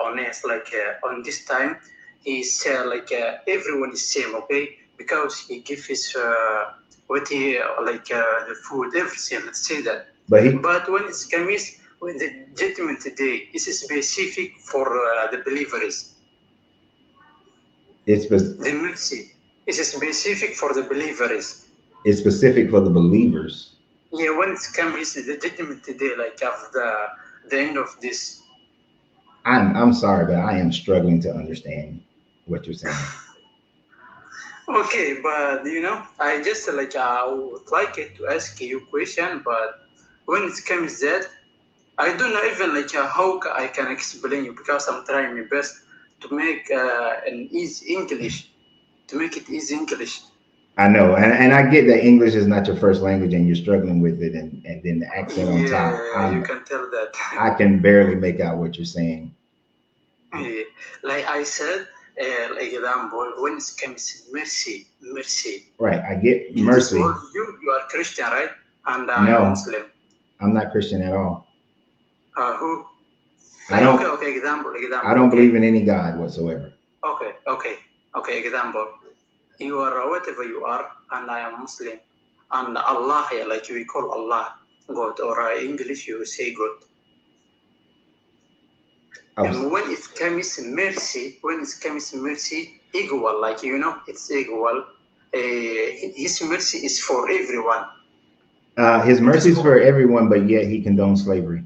on us, like on this time, he's like everyone is same, okay? Because he gives his what he like the food, everything. Let's say that. But when it comes when the judgment day, is specific for the believers. It's The mercy is specific for the believers. It's specific for the believers. Yeah, when it comes the judgment day, like after the end of this. I'm sorry, but I am struggling to understand what you're saying. Okay, but you know, I just like I would like it to ask you a question, but when it comes that, I don't know even like how I can explain you because I'm trying my best to make an easy English, to make it easy English. I know, and I get that English is not your first language and you're struggling with it, and then the accent on top. Yeah, you can tell that. I can barely make out what you're saying. Yeah. Like I said, like example, when it comes mercy. Right, I get mercy. You are Christian, right? And No, I'm Muslim. I'm not Christian at all. Who? I don't. Okay. Example. I don't believe in any God whatsoever. Okay. Example. You are whatever you are, and I am Muslim, and Allah, like we call Allah God, or English you say God. And when it comes mercy, equal, like you know, it's equal. His mercy is for everyone. His mercy is for everyone, but yet he condones slavery.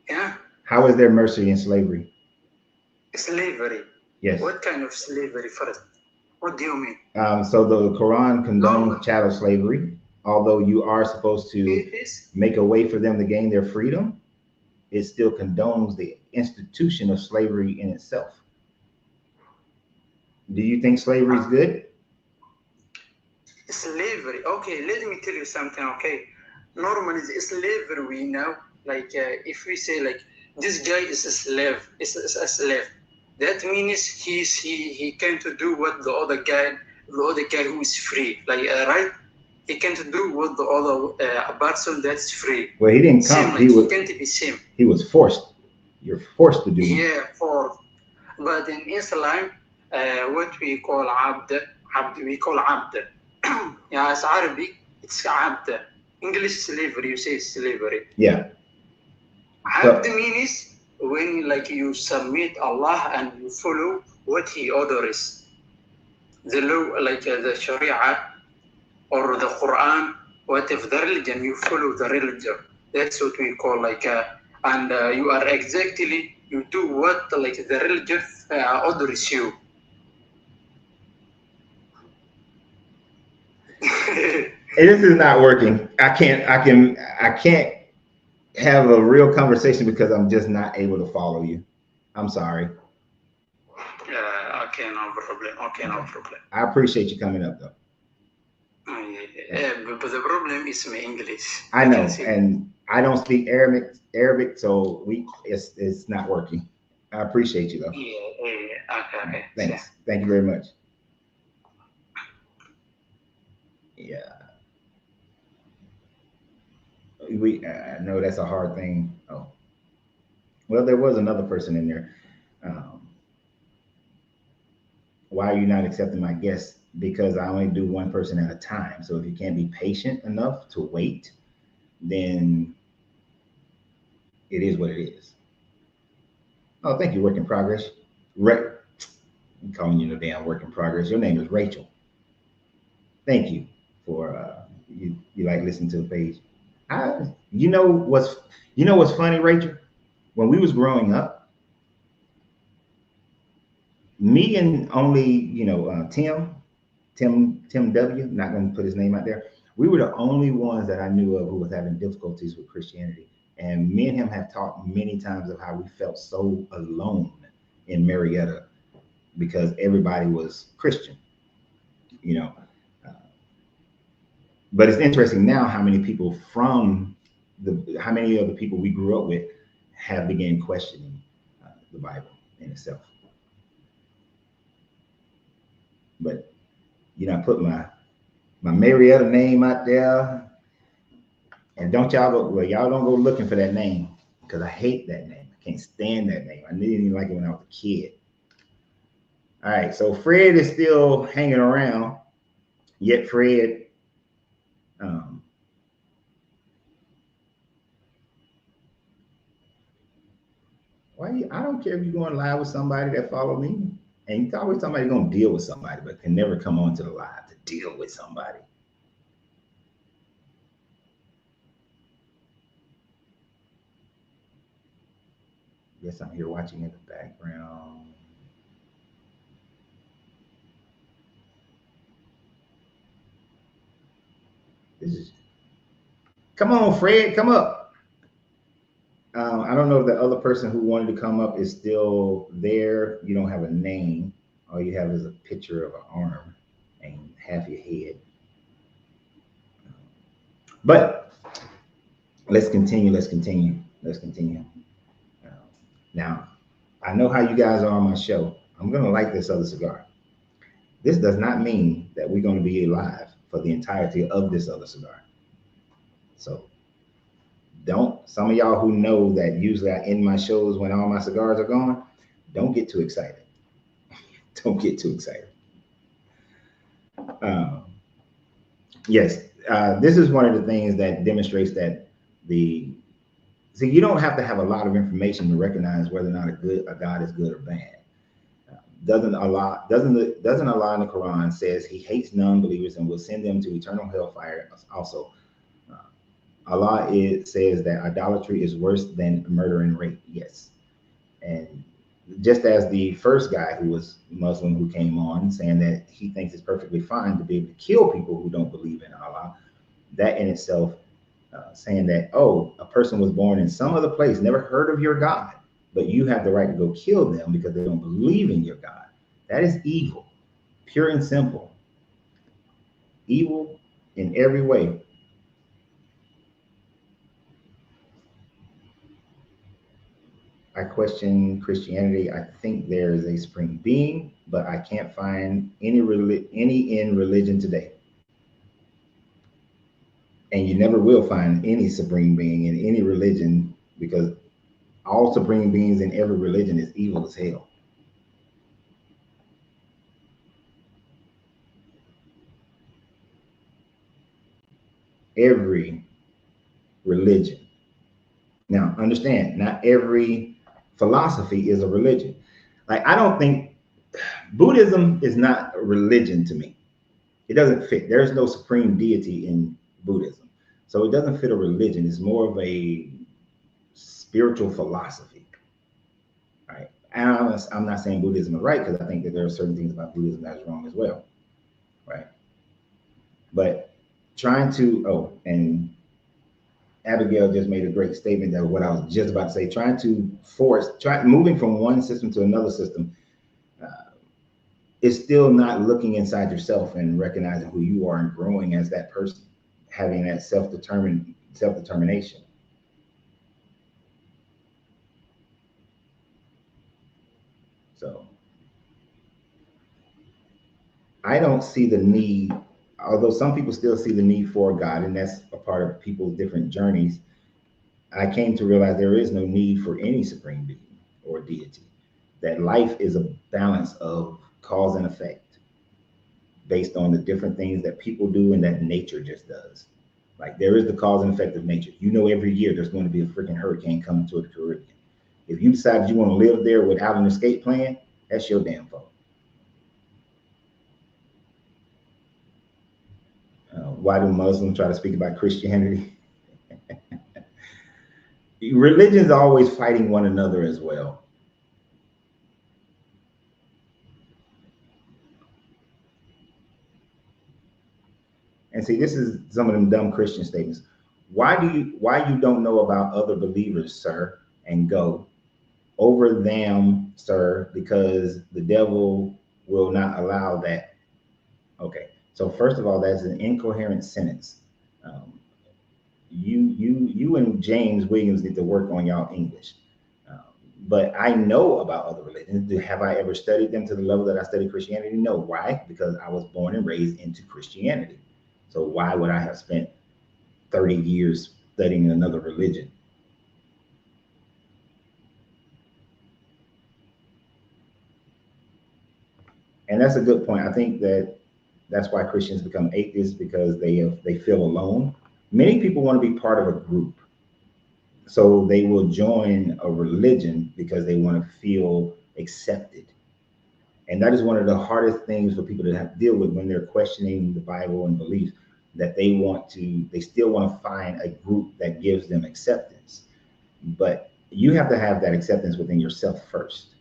Yeah. How is there mercy in slavery? Slavery. Yes. What kind of slavery first? What do you mean? So the Quran condones chattel slavery, although you are supposed to make a way for them to gain their freedom. It still condones the institution of slavery in itself. Do you think slavery is good? Slavery. Okay, let me tell you something. Okay, normally the slavery we know, like if we say like this guy is a slave, that means he can't do what the other guy who is free, like right? He can't do what the other person that's free. Well, he didn't come. Same, he can't be same. He was forced. You're forced to do. Yeah, forced. But in Islam, what we call abd, we call abd. Yeah, it's Arabic. It's abd. English slavery. You say slavery. Yeah. Abd means when like you submit Allah and you follow what He orders. The law, like the Sharia or the Quran, whatever the religion, you follow the religion. That's what we call like, and you are exactly, you do what like the religion orders you. This is not working. I can't have a real conversation because I'm just not able to follow you. I'm sorry. Okay, no problem. I appreciate you coming up though. But the problem is my English. I know, and I don't speak Arabic, so it's not working. I appreciate you though. Yeah. Okay. Thanks. Thank you very much. Yeah. We know that's a hard thing. Oh, well, there was another person in there. Why are you not accepting my guests? Because I only do one person at a time. So if you can't be patient enough to wait, then it is what it is. Oh, thank you, work in progress. I'm calling you no damn work in progress. Your name is Rachel. Thank you for you like listening to the page. You know what's funny, Rachel? When we was growing up, me and only Tim W. Not going to put his name out there. We were the only ones that I knew of who was having difficulties with Christianity, and me and him have talked many times of how we felt so alone in Marietta because everybody was Christian, you know. But it's interesting now how many people from how many of the people we grew up with have began questioning the Bible in itself. But I put my Marietta name out there, and don't y'all go, well, y'all don't go looking for that name because I hate that name. I can't stand that name. I didn't even like it when I was a kid. All right, so Fred is still hanging around, yet Fred I don't care if you're going live with somebody that follow me, and you always somebody gonna deal with somebody, but can never come onto the live to deal with somebody. Yes, I'm here watching in the background. Come on, Fred, come up. I don't know if the other person who wanted to come up is still there. You don't have a name. All you have is a picture of an arm and half your head. But let's continue. Now, I know how you guys are on my show. I'm going to light this other cigar. This does not mean that we're going to be live for the entirety of this other cigar. So some of y'all who know that usually I end my shows when all my cigars are gone, don't get too excited. Don't get too excited. Yes, this is one of the things that demonstrates that you don't have to have a lot of information to recognize whether or not a God is good or bad. Doesn't Allah in the Quran says he hates non-believers and will send them to eternal hellfire also. Allah says that idolatry is worse than murder and rape. Yes. And just as the first guy who was Muslim who came on saying that he thinks it's perfectly fine to be able to kill people who don't believe in Allah, that in itself saying that, oh, a person was born in some other place, never heard of your God, but you have the right to go kill them because they don't believe in your God. That is evil, pure and simple. Evil in every way. I question Christianity. I think there is a supreme being, but I can't find any in religion today. And you never will find any supreme being in any religion because all supreme beings in every religion is evil as hell. Every religion. Now, understand, not every philosophy is a religion. Like, I don't think Buddhism is not a religion to me. It doesn't fit. There's no supreme deity in Buddhism. So it doesn't fit a religion. It's more of a spiritual philosophy. All right. And I'm not saying Buddhism is right because I think that there are certain things about Buddhism that's wrong as well. Right. But trying to, and Abigail just made a great statement that what I was just about to say, moving from one system to another system is still not looking inside yourself and recognizing who you are and growing as that person, having that self-determination. So I don't see the need, although some people still see the need for God, and that's a part of people's different journeys. I came to realize there is no need for any supreme being or deity, that life is a balance of cause and effect based on the different things that people do and that nature just does. Like there is the cause and effect of nature. You know, every year there's going to be a freaking hurricane coming to the Caribbean. If you decide you want to live there without an escape plan, that's your damn fault. Why do Muslims try to speak about Christianity? Religions are always fighting one another as well. And see, this is some of them dumb Christian statements. Why you don't know about other believers, sir, and go? over them, sir, because the devil will not allow that. Okay. So first of all, that's an incoherent sentence. Um, you and James Williams need to work on y'all English. Um, but I know about other religions. Have I ever studied them to the level that I study Christianity? No. Why? Because I was born and raised into Christianity. So why would I have spent 30 years studying another religion? And that's a good point. I think that's why Christians become atheists, because they feel alone. Many people want to be part of a group, so they will join a religion because they want to feel accepted. And that is one of the hardest things for people to have to deal with when they're questioning the Bible and beliefs, that they still want to find a group that gives them acceptance. But you have to have that acceptance within yourself first.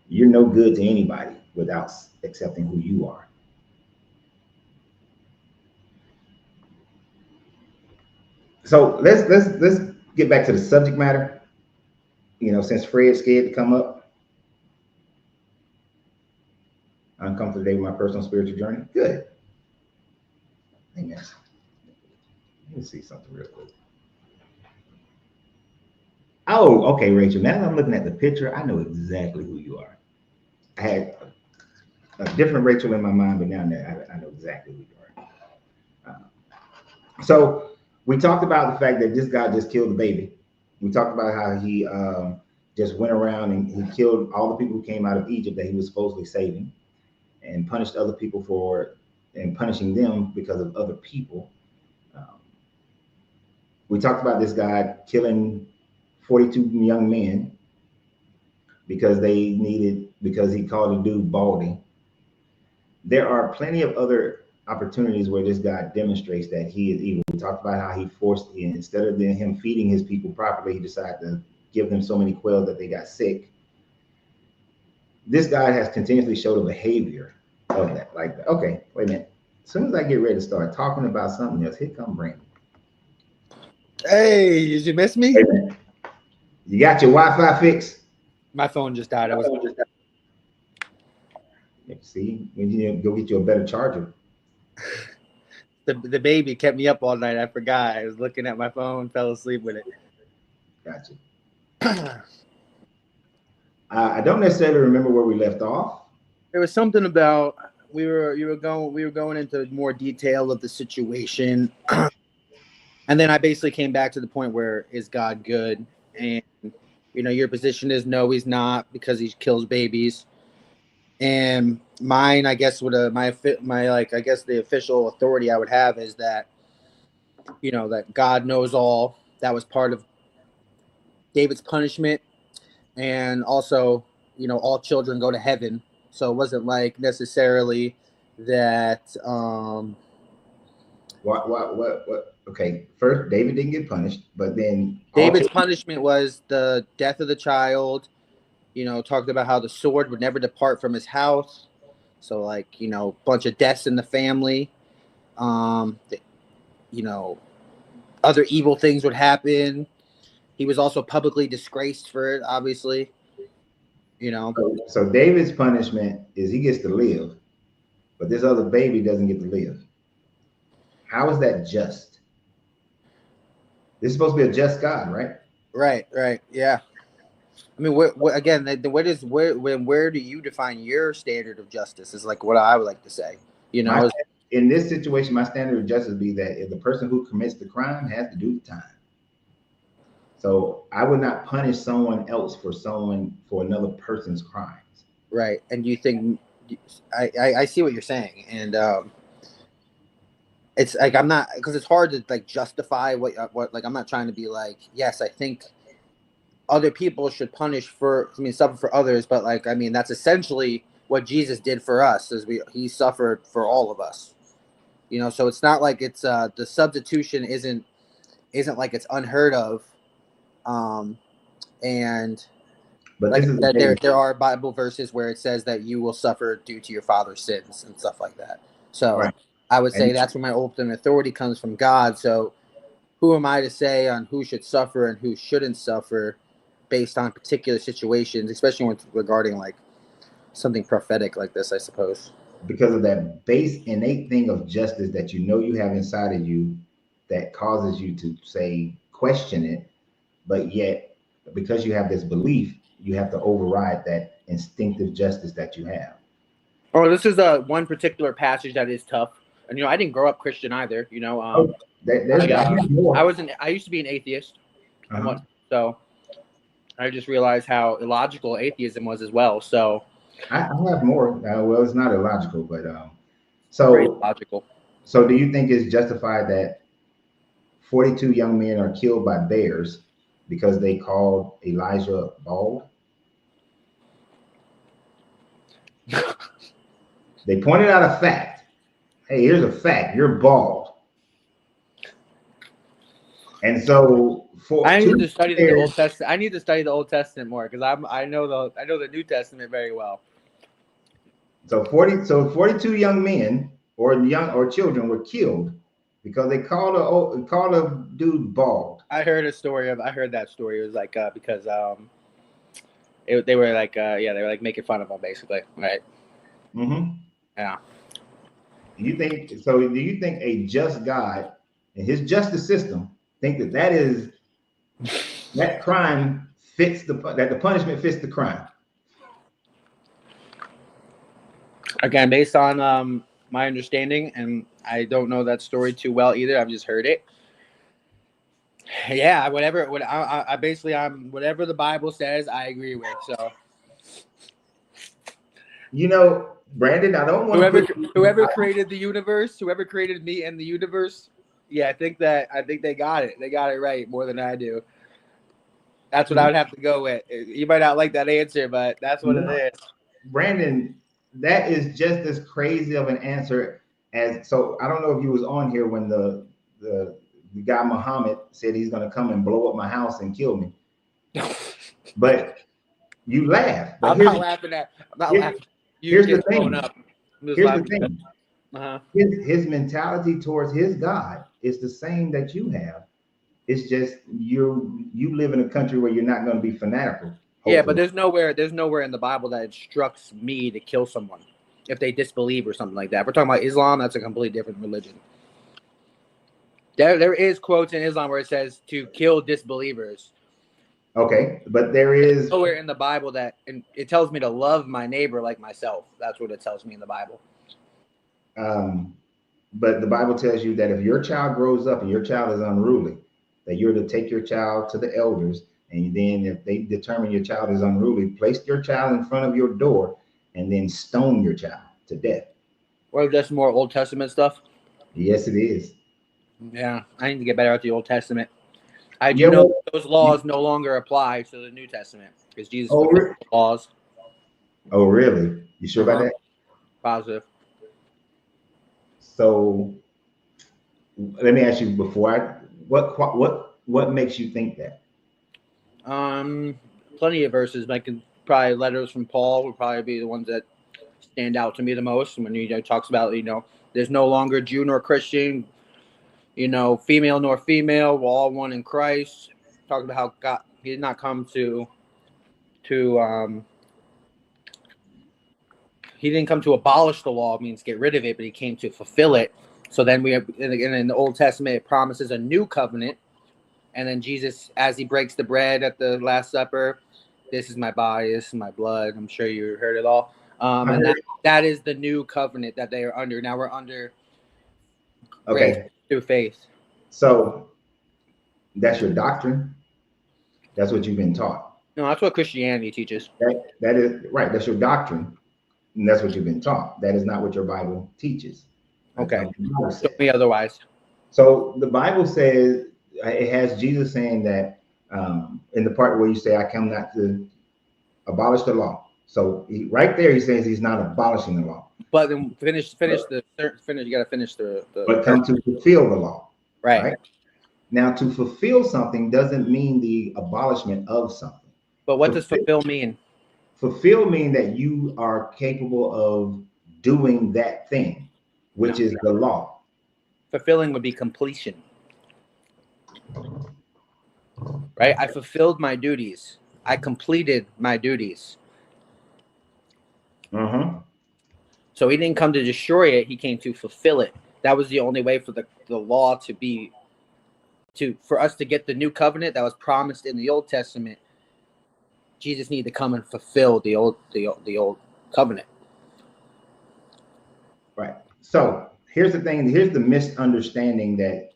You're no good to anybody without accepting who you are. So let's get back to the subject matter. Since Fred's scared to come up, I'm comfortable today with my personal spiritual journey. Good. Amen. Let me see something real quick. Oh, okay, Rachel. Now that I'm looking at the picture, I know exactly who you are. I had a different Rachel in my mind, but now that I know exactly who you are. So we talked about the fact that this guy just killed the baby. We talked about how he just went around and he killed all the people who came out of Egypt that he was supposedly saving, and punished other people and punishing them because of other people. We talked about this guy killing 42 young men because he called a dude Baldy. There are plenty of other opportunities where this guy demonstrates that he is evil. We talked about how he instead of him feeding his people properly, he decided to give them so many quails that they got sick. This guy has continuously showed a behavior of that. Like, okay, wait a minute. As soon as I get ready to start talking about something else, here come Brandon. Hey, did you miss me? Wait a minute. You got your Wi-Fi fixed? My phone just died. See, you need to go get you a better charger. The baby kept me up all night. I forgot. I was looking at my phone, fell asleep with it. Gotcha. I don't necessarily remember where we left off. There was something about we were going into more detail of the situation, and then I basically came back to the point where, is God good? And your position is no, he's not, because he kills babies. And mine, I guess, would I guess the official authority I would have is that that God knows all. That was part of David's punishment, and also all children go to heaven. So it wasn't like necessarily that. What? Okay, first David didn't get punished, but then David's punishment was the death of the child. Talked about how the sword would never depart from his house. So bunch of deaths in the family. Other evil things would happen. He was also publicly disgraced for it, obviously. So David's punishment is he gets to live, but this other baby doesn't get to live. How is that just? This is supposed to be a just God, right? Right. Yeah. I mean, where do you define your standard of justice? Is like what I would like to say. In this situation, my standard of justice would be that if the person who commits the crime has to do the time. So I would not punish someone else for another person's crimes. Right. And you think I see what you're saying, and it's like I'm not, because it's hard to justify what I'm not trying to be like, yes, I think other people should suffer for others, but that's essentially what Jesus did for us, is he suffered for all of us. So it's not like it's the substitution isn't like it's unheard of. But there are Bible verses where it says that you will suffer due to your father's sins and stuff like that. So right. I would say that's where my ultimate authority comes from God. So who am I to say on who should suffer and who shouldn't suffer? based on particular situations, especially when regarding like something prophetic like this, I suppose. Because of that base innate thing of justice that you know you have inside of you that causes you to say question it, but yet because you have this belief, you have to override that instinctive justice that you have. Oh, this is one particular passage that is tough. And I didn't grow up Christian either. I used to be an atheist, so I just realized how illogical atheism was as well. So I have more. Well, it's not illogical, but very logical. So, do you think it's justified that 42 young men are killed by bears because they called Elijah bald? They pointed out a fact. Hey, here's a fact. You're bald. And so I need to study the Old Testament. I need to study the Old Testament more because I know the New Testament very well. So 42 young men or children were killed because they called a dude bald. I heard that story. It was like because they were like they were like making fun of him basically, right? Mm-hmm. Yeah. Do you think a just God and his justice system think that crime fits that the punishment fits the crime? Again, based on my understanding, and I don't know that story too well either. I've just heard it. Yeah, whatever the Bible says, I agree with. So, Brandon, I don't want whoever created the universe, whoever created me and the universe. Yeah, I think they got it. They got it right more than I do. That's what I would have to go with. You might not like that answer, but that's what it is. Brandon, that is just as crazy of an answer as. So I don't know if you was on here when the guy Muhammad said he's going to come and blow up my house and kill me. But you laugh. But I'm not laughing. Here's the thing. Here's the thing. Uh-huh. His mentality towards his God is the same that you have. It's just you live in a country where you're not going to be fanatical. Hopefully. Yeah, but there's nowhere in the Bible that instructs me to kill someone if they disbelieve or something like that. If we're talking about Islam, that's a completely different religion. There is quotes in Islam where it says to kill disbelievers. Okay, but there's nowhere in the Bible and it tells me to love my neighbor like myself. That's what it tells me in the Bible. But the Bible tells you that if your child grows up and your child is unruly, that you're to take your child to the elders, and then if they determine your child is unruly, place your child in front of your door and then stone your child to death. Or just more Old Testament stuff? Yes, it is. Yeah, I need to get better at the Old Testament. I do know those laws no longer apply to the New Testament because Jesus fulfilled the laws. Oh, really? You sure about that? Positive. So let me ask you what makes you think that? Plenty of verses. Probably letters from Paul would probably be the ones that stand out to me the most. When he talks about there's no longer Jew nor Christian, female nor female, we're all one in Christ. Talking about how God, he did not come to he didn't come to abolish the law, means get rid of it, but he came to fulfill it. So then we have, in the Old Testament, it promises a new covenant. And then Jesus, as he breaks the bread at the Last Supper, this is my body, this is my blood. I'm sure you heard it all. And that is the new covenant that they are under. Now we're under grace through faith. So that's your doctrine. That's what you've been taught. No, that's what Christianity teaches. That is right. That's your doctrine. And that's what you've been taught. That is not what your Bible teaches. Okay. Show me otherwise. So the Bible says, it has Jesus saying that in the part where you say, I come not to abolish the law. So right there, he says he's not abolishing the law. But then finish. You got to finish the. But come to fulfill the law. Right. Now, to fulfill something doesn't mean the abolishment of something. But what does fulfill mean? Fulfill mean that you are capable of doing that thing, which is the law. Fulfilling would be completion. Right? I fulfilled my duties. I completed my duties. So he didn't come to destroy it. He came to fulfill it. That was the only way for the law to be, for us to get the new covenant that was promised in the Old Testament. Jesus needed to come and fulfill the old covenant. Right. So here's the thing. Here's the misunderstanding that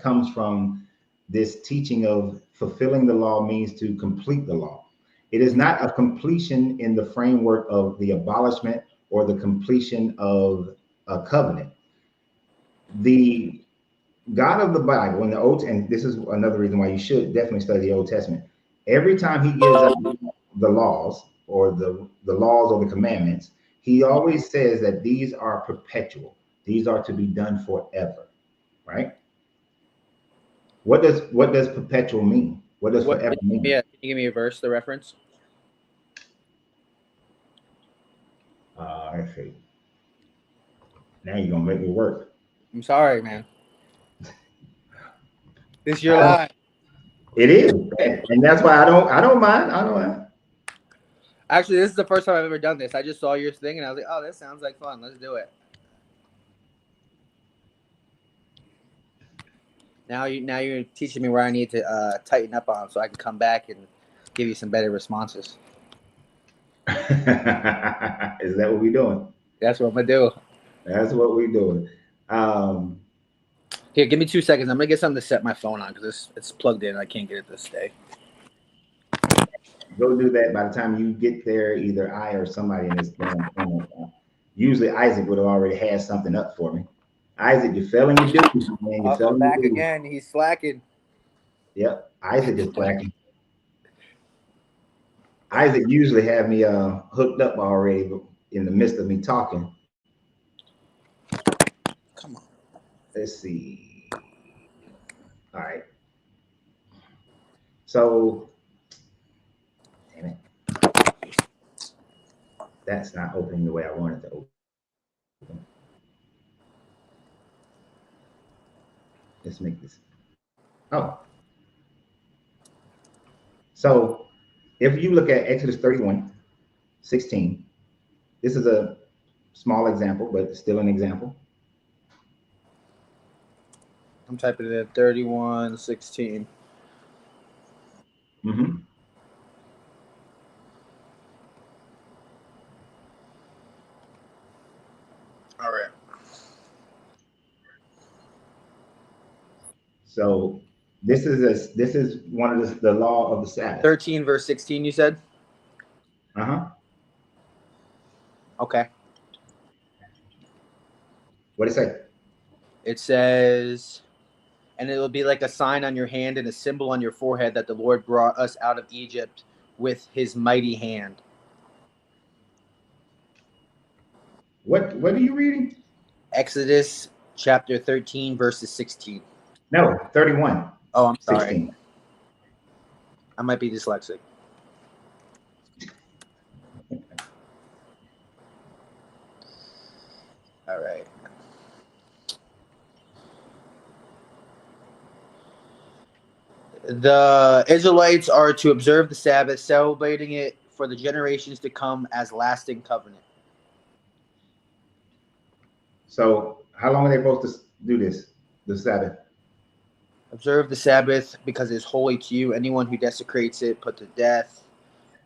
comes from this teaching of fulfilling the law means to complete the law. It is not a completion in the framework of the abolishment or the completion of a covenant. The God of the Bible in the Old, and this is another reason why you should definitely study the Old Testament. Every time he gives us the laws or the laws or the commandments, he always says that these are perpetual. These are to be done forever, right? What does perpetual mean? What does forever mean? Yeah, can you give me a verse, the reference? I see. Now you're gonna make me work. I'm sorry, man. This is your line. It is, and that's why I don't mind. Actually, this is the first time I've ever done this. I just saw your thing and I was like, oh, this sounds like fun. Let's do it. Now you're teaching me where I need to tighten up on so I can come back and give you some better responses. Is that what we're doing? That's what I'm gonna do. That's what we're doing. Here, give me 2 seconds. I'm gonna get something to set my phone on because it's plugged in. I can't get it to stay. Go do that. By the time you get there, either I or somebody in this phone. Usually Isaac would have already had something up for me. Isaac, you fell in your duties, man. You fell I'm back again. He's slacking. Yep, Isaac is slacking. Isaac usually have me hooked up already, but in the midst of me talking. Come on. Let's see. All right. So, damn it. That's not opening the way I wanted to open. Let's make this. Oh. So, if you look at Exodus 31:16, this is a small example, but still an example. I'm typing it in 31:16. Mm-hmm. All right. So this is one of the law of the Sabbath. 13:16. You said. Okay. What did it say? It says, and it will be like a sign on your hand and a symbol on your forehead that the Lord brought us out of Egypt with his mighty hand. What are you reading? Exodus chapter 13, verses 16. No, 31. Oh, I'm sorry. 16. I might be dyslexic. All right. The Israelites are to observe the Sabbath, celebrating it for the generations to come as lasting covenant. So how long are they supposed to do this, the Sabbath? Observe the Sabbath because it is holy to you. Anyone who desecrates it, put to death.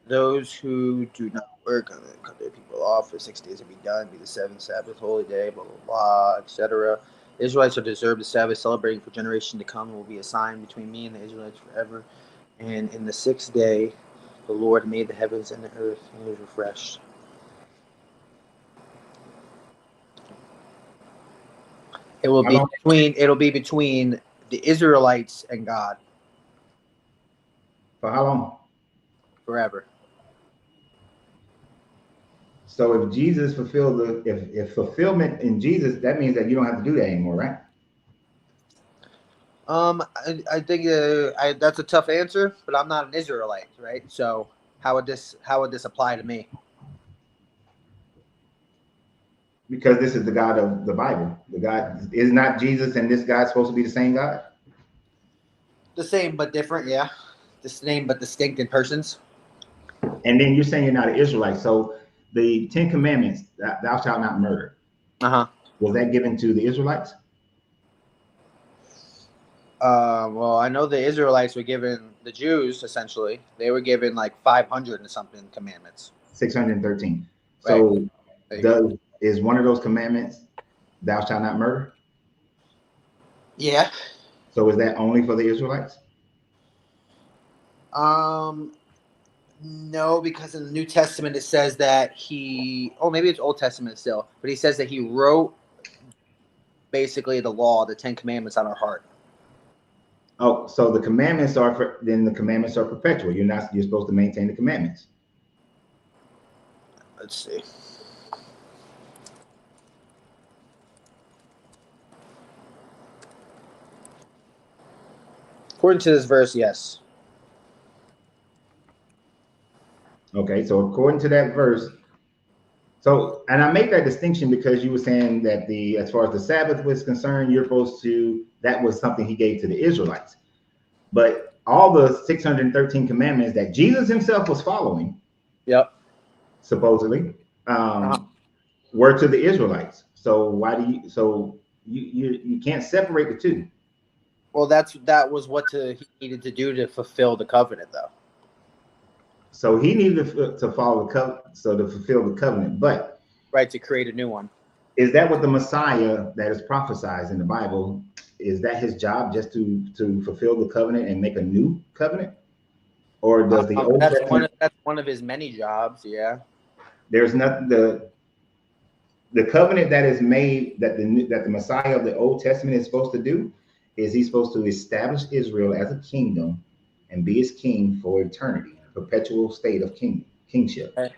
Those who do not work on it, cut their people off for 6 days to be done, be the seventh Sabbath, holy day, blah, blah, blah, etc. The Israelites are to observe the Sabbath, celebrating for generation to come. It will be a sign between me and the Israelites forever. And in the sixth day, the Lord made the heavens and the earth, and was refreshed. It'll be between the Israelites and God. For how long? Forever. So if Jesus fulfilled if fulfillment in Jesus, that means that you don't have to do that anymore, right? I think that's a tough answer, but I'm not an Israelite, right? So how would this apply to me? Because this is the God of the Bible. The God is not Jesus, and this God's supposed to be the same God. The same but different, yeah. the same but distinct in persons. And then you're saying you're not an Israelite. So the 10 Commandments, thou shalt not murder, was that given to the Israelites? Well, I know the Israelites were given, the Jews essentially, they were given like 500 and something commandments. 613. So is one of those commandments, thou shalt not murder? Yeah. So is that only for the Israelites? No, because in the New Testament it says that maybe it's Old Testament still, but he says that he wrote basically the law, the 10 Commandments on our heart. Oh, so the commandments are the commandments are perpetual. You're supposed to maintain the commandments. Let's see. According to this verse, yes. Okay, so according to that verse, and I make that distinction because you were saying that as far as the Sabbath was concerned, that was something he gave to the Israelites. But all the 613 commandments that Jesus himself was following, supposedly, were to the Israelites. So why do you can't separate the two? Well, that was what he needed to do to fulfill the covenant, though. So he needed to follow the covenant, so to fulfill the covenant, but to create a new one. Is that what the Messiah that is prophesied in the Bible? Is that his job, just to fulfill the covenant and make a new covenant, or does the Old Testament? That's one of his many jobs. Yeah. There's not the covenant that is made that the Messiah of the Old Testament is supposed to do. Is he's supposed to establish Israel as a kingdom and be his king for eternity, a perpetual state of kingship. Right.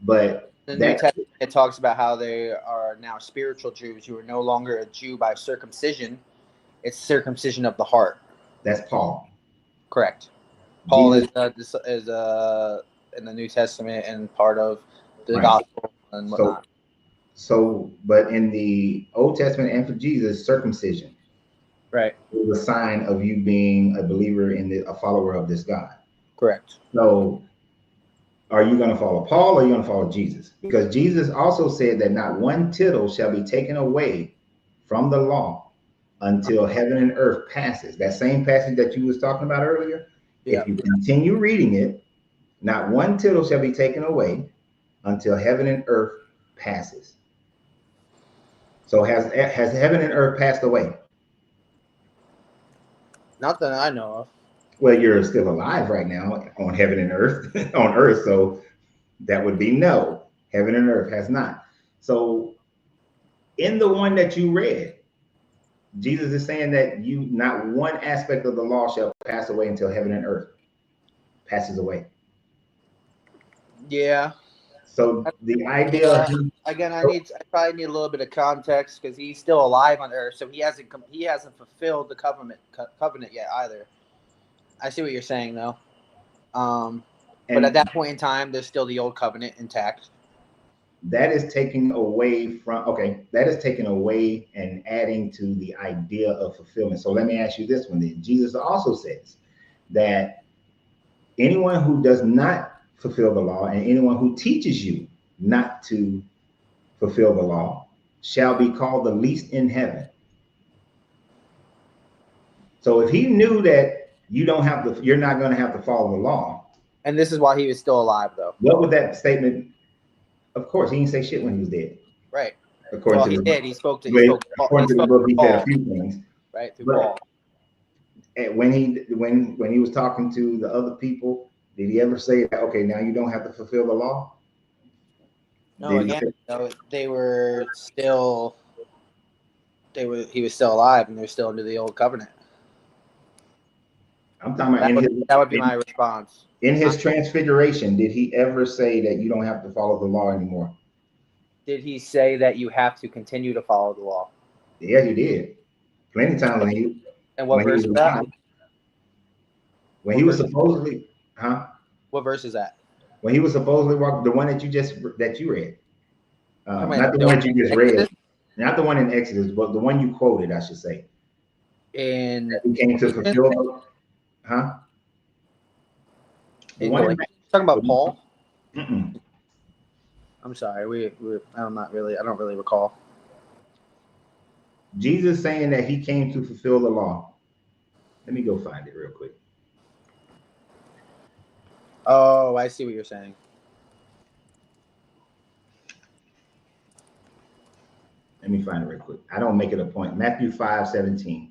But the New Testament, it talks about how they are now spiritual Jews who are no longer a Jew by circumcision. It's circumcision of the heart. That's Paul. Correct. Paul is in the New Testament and part of the gospel and whatnot. But in the Old Testament and for Jesus, circumcision, is a sign of you being a believer a follower of this God. Correct. So, are you going to follow Paul or are you going to follow Jesus? Because Jesus also said that not one tittle shall be taken away from the law until heaven and earth passes. That same passage that you was talking about earlier. If you continue reading it, not one tittle shall be taken away until heaven and earth passes. So has heaven and earth passed away? Not that I know of. Well, you're still alive right now on heaven and earth, on earth. So that would be no. Heaven and earth has not. So in the one that you read, Jesus is saying that not one aspect of the law shall pass away until heaven and earth passes away. Yeah. So the idea again, I probably need a little bit of context because he's still alive on earth, so he hasn't fulfilled the covenant yet either. I see what you're saying though. But at that point in time, there's still the old covenant intact. That is taking away and adding to the idea of fulfillment. So let me ask you this one then. Jesus also says that anyone who does not fulfill the law and anyone who teaches you not to fulfill the law shall be called the least in heaven. So if he knew that you're not going to have to follow the law. And this is why he was still alive though. What would that statement? Of course, he didn't say shit when he was dead. Right. According to he the did. He spoke to the book. He said a few things. Right. Through Paul. When he was talking to the other people, did he ever say that? Okay, now you don't have to fulfill the law. No, he was still alive, and they're still under the old covenant. I'm talking about that would be my response. In his transfiguration, did he ever say that you don't have to follow the law anymore? Did he say that you have to continue to follow the law? Yeah, he did. Plenty of times And what verse is that? When he was supposedly, What verse is that? When he was supposedly walking, the one that you read. Not the one that you just read. Not the one in Exodus, but the one you quoted, I should say. He came to fulfill. The In one in Galatians? Talking about Paul? Mm-mm. I'm sorry. I don't really recall. Jesus saying that he came to fulfill the law. Let me go find it real quick. Oh, I see what you're saying. Let me find it real quick. I don't make it a point. Matthew 5:17.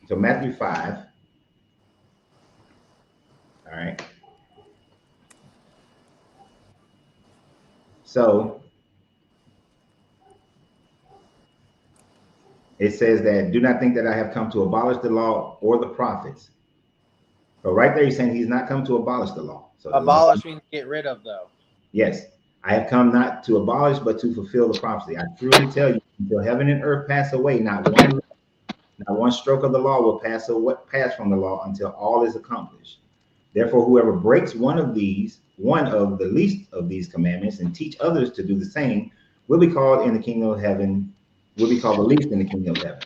So Matthew 5. All right. So it says that do not think that I have come to abolish the law or the prophets. So right there, he's saying he's not come to abolish the law. So Abolish means get rid of, though. yes, I have come not to abolish, but to fulfill the prophecy. I truly tell you, until heaven and earth pass away, not one stroke of the law will pass from the law until all is accomplished. Therefore, whoever breaks one of the least of these commandments, and teach others to do the same, will be called in the kingdom of heaven, will be called the least in the kingdom of heaven.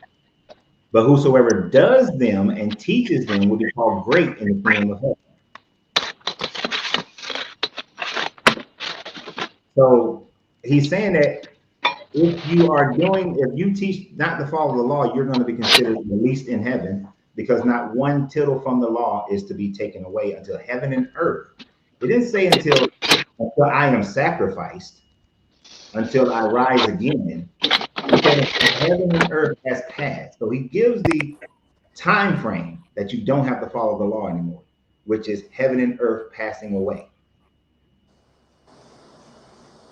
But whosoever does them and teaches them will be called great in the kingdom of heaven. So he's saying that if you teach not to follow the law, you're going to be considered the least in heaven, because not one tittle from the law is to be taken away until heaven and earth. It didn't say until I am sacrificed, until I rise again. He said until heaven and earth has passed. So he gives the time frame that you don't have to follow the law anymore, which is heaven and earth passing away.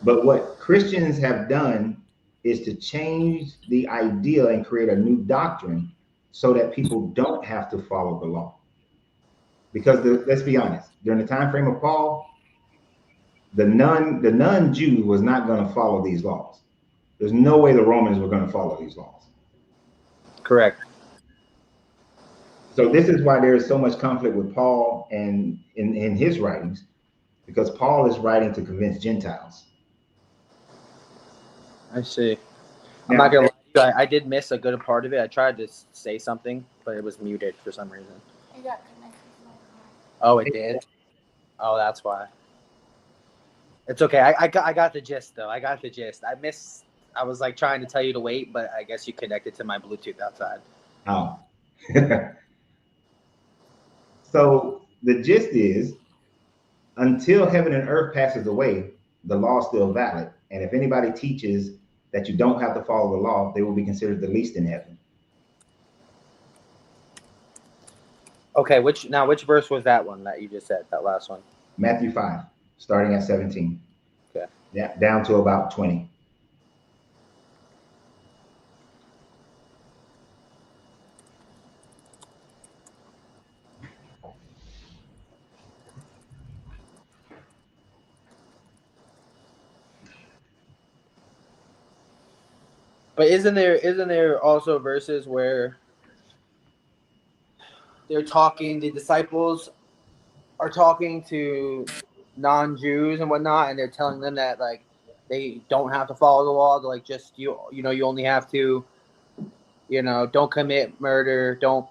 But what Christians have done is to change the idea and create a new doctrine so that people don't have to follow the law. Because let's be honest, during the time frame of Paul, the non-Jew was not going to follow these laws. There's no way the Romans were going to follow these laws. Correct. So this is why there is so much conflict with Paul and in his writings, because Paul is writing to convince Gentiles. I see. I'm Now, not gonna lie to you, I did miss a good part of it. I tried to say something, but it was muted for some reason. It got connected to my car. Oh, it did? Oh, that's why. It's okay. I got the gist, though. I got the gist. I was like trying to tell you to wait, but I guess you connected to my Bluetooth outside. Oh. So the gist is, until heaven and earth passes away, the law is still valid. And if anybody teaches that you don't have to follow the law, they will be considered the least in heaven. Okay, which verse was that one that you just said, that last one? Matthew 5, starting at 17. Okay. Yeah, down to about 20. But isn't there also verses where the disciples are talking to non-Jews and whatnot, and they're telling them that like they don't have to follow the law, like just you only have to, don't commit murder, don't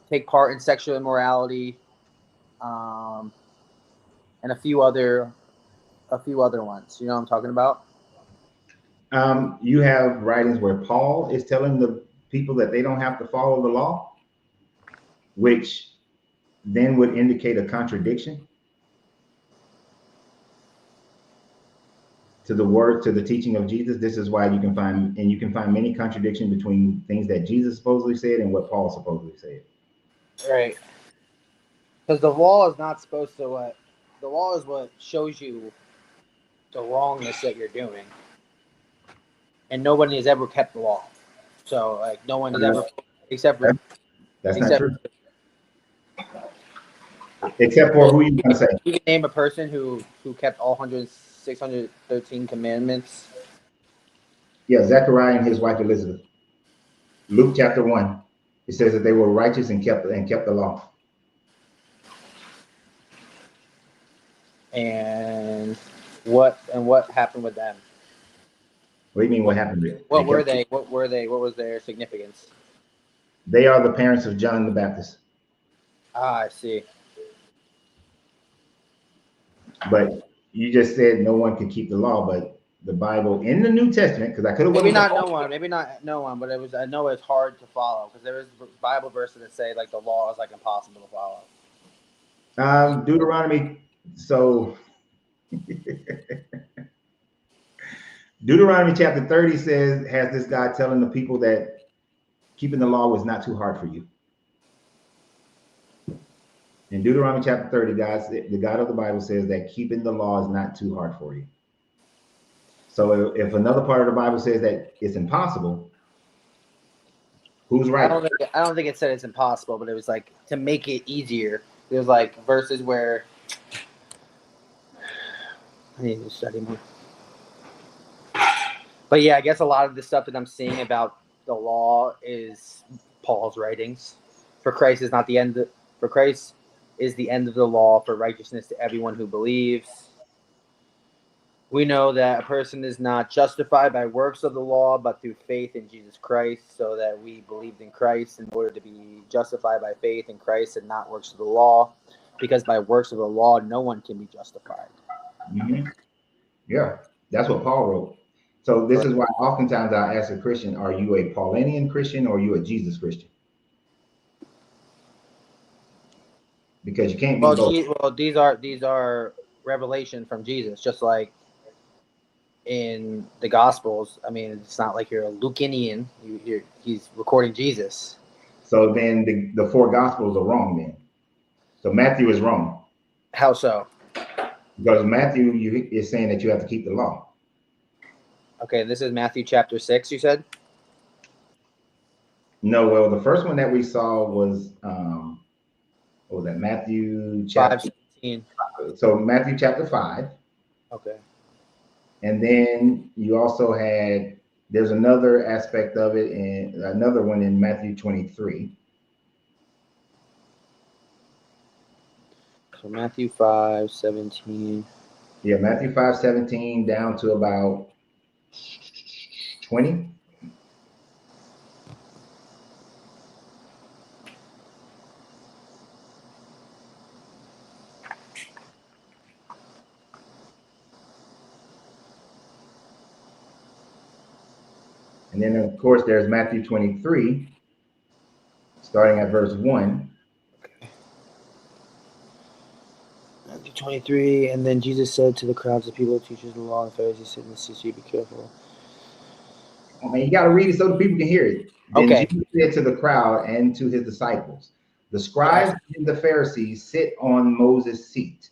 take part in sexual immorality, and a few other ones. You know what I'm talking about? You have writings where Paul is telling the people that they don't have to follow the law, which then would indicate a contradiction to the teaching of Jesus. This is why you can find many contradictions between things that Jesus supposedly said and what Paul supposedly said. Right. Because the law is not supposed to the law is what shows you the wrongness that you're doing. And nobody has ever kept the law. So like no one has ever, except for That's not true. Except for who you gonna say? You can name a person who kept all 613 commandments. Yeah, Zechariah and his wife Elizabeth. Luke chapter 1. It says that they were righteous and kept the law. And what happened with them? What do you mean? What happened to it? What were they? What was their significance? They are the parents of John the Baptist. Ah, I see. But you just said no one can keep the law, but the Bible in the New Testament, because I could have Maybe went with not no one. Maybe not no one. But it was. I know it's hard to follow because there is Bible verses that say like the law is like impossible to follow. Deuteronomy. So Deuteronomy chapter 30 has this guy telling the people that keeping the law was not too hard for you. In Deuteronomy chapter 30, the God of the Bible says that keeping the law is not too hard for you. So if another part of the Bible says that it's impossible, who's right? I don't think it said it's impossible, but it was like to make it easier. There's like verses where I need to study more. But yeah, I guess a lot of the stuff that I'm seeing about the law is Paul's writings. For Christ is not the end. For Christ is the end of the law for righteousness to everyone who believes. We know that a person is not justified by works of the law, but through faith in Jesus Christ, so that we believed in Christ in order to be justified by faith in Christ and not works of the law, because by works of the law, no one can be justified. Mm-hmm. Yeah, that's what Paul wrote. So this is why oftentimes I ask a Christian, are you a Paulinian Christian or are you a Jesus Christian? Because you can't be both. These are revelation from Jesus, just like in the Gospels. I mean, it's not like you're a Lucanian. He's recording Jesus. So then the four Gospels are wrong then. So Matthew is wrong. How so? Because Matthew is saying that you have to keep the law. Okay, this is Matthew chapter 6, you said? No, well, the first one that we saw was what was that? Matthew chapter 5:17. So Matthew chapter 5. Okay. And then you also there's another aspect of it and another one in Matthew 23. So Matthew 5:17. Yeah, Matthew 5:17 down to about 20. And then of course there's Matthew 23, starting at verse 1. Matthew 23, and then Jesus said to the crowds of people, teachers of the law, and Pharisees sitting in the city, be careful. Oh man, you got to read it so the people can hear it. Then Okay. Jesus said to the crowd and to his disciples, the scribes and the Pharisees sit on Moses' seat.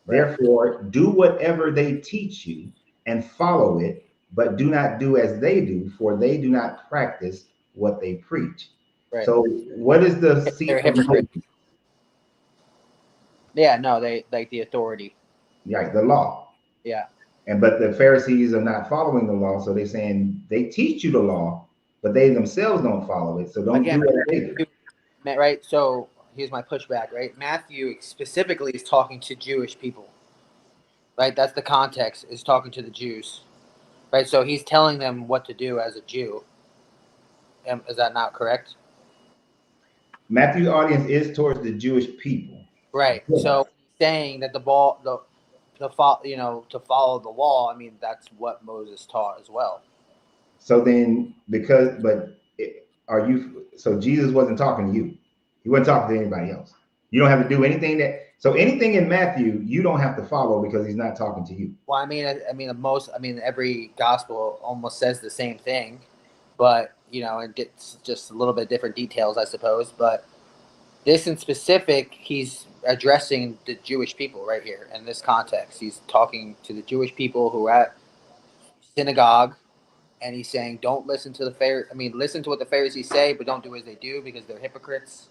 Therefore, do whatever they teach you and follow it, but do not do as they do, for they do not practice what they preach. Right. So what is the seat They're of hypocrites. Moses? Yeah, no, they like the authority. Right, the law. Yeah. But the Pharisees are not following the law, so they're saying they teach you the law, but they themselves don't follow it. So don't do what they do. Right. So here's my pushback. Right. Matthew specifically is talking to Jewish people. Right. That's the context. Is talking to the Jews. Right. So he's telling them what to do as a Jew. Is that not correct? Matthew's audience is towards the Jewish people. Right. Yeah. So saying that to follow the law, I mean, that's what Moses taught as well. So then, so Jesus wasn't talking to you. He wasn't talking to anybody else. You don't have to do anything anything in Matthew, you don't have to follow because he's not talking to you. Well, I mean, every gospel almost says the same thing, but, it gets just a little bit different details, I suppose. But this in specific, he's addressing the Jewish people right here in this context. He's talking to the Jewish people who are at synagogue, and he's saying, don't listen to listen to what the Pharisees say, but don't do as they do because they're hypocrites.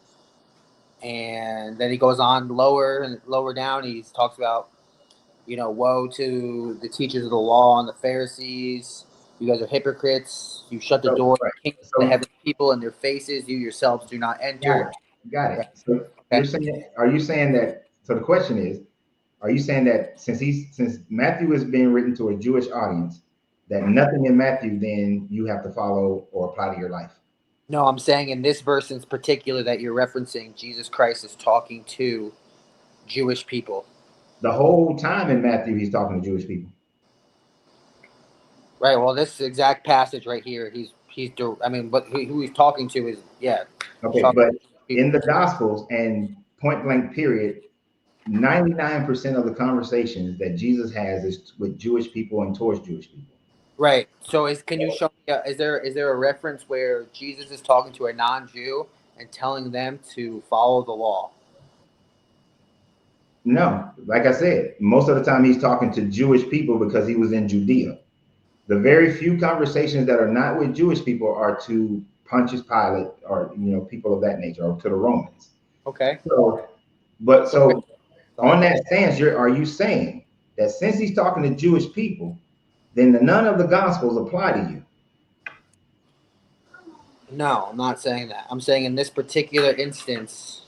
And then he goes on lower down. He talks about, woe to the teachers of the law and the Pharisees. You guys are hypocrites. You shut the door to the kingdom of the heavenly people in their faces. You yourselves do not enter. Got it. So are you saying that? So the question is, are you saying that since Matthew is being written to a Jewish audience, that nothing in Matthew then you have to follow or apply to your life? No, I'm saying in this verse in particular that you're referencing, Jesus Christ is talking to Jewish people. The whole time in Matthew, he's talking to Jewish people. Right. Well, this exact passage right here, I mean, but who he's talking to is Okay, but in the Gospels and point blank period, 99% of the conversations that Jesus has is with Jewish people and towards Jewish people. Right. So can you show me? Is there a reference where Jesus is talking to a non-Jew and telling them to follow the law? No, like I said, most of the time he's talking to Jewish people because he was in Judea. The very few conversations that are not with Jewish people are to Pontius Pilate or people of that nature, or to the Romans. Okay. So on that stance, are you saying that since he's talking to Jewish people, then none of the Gospels apply to you? No, I'm not saying that. I'm saying in this particular instance,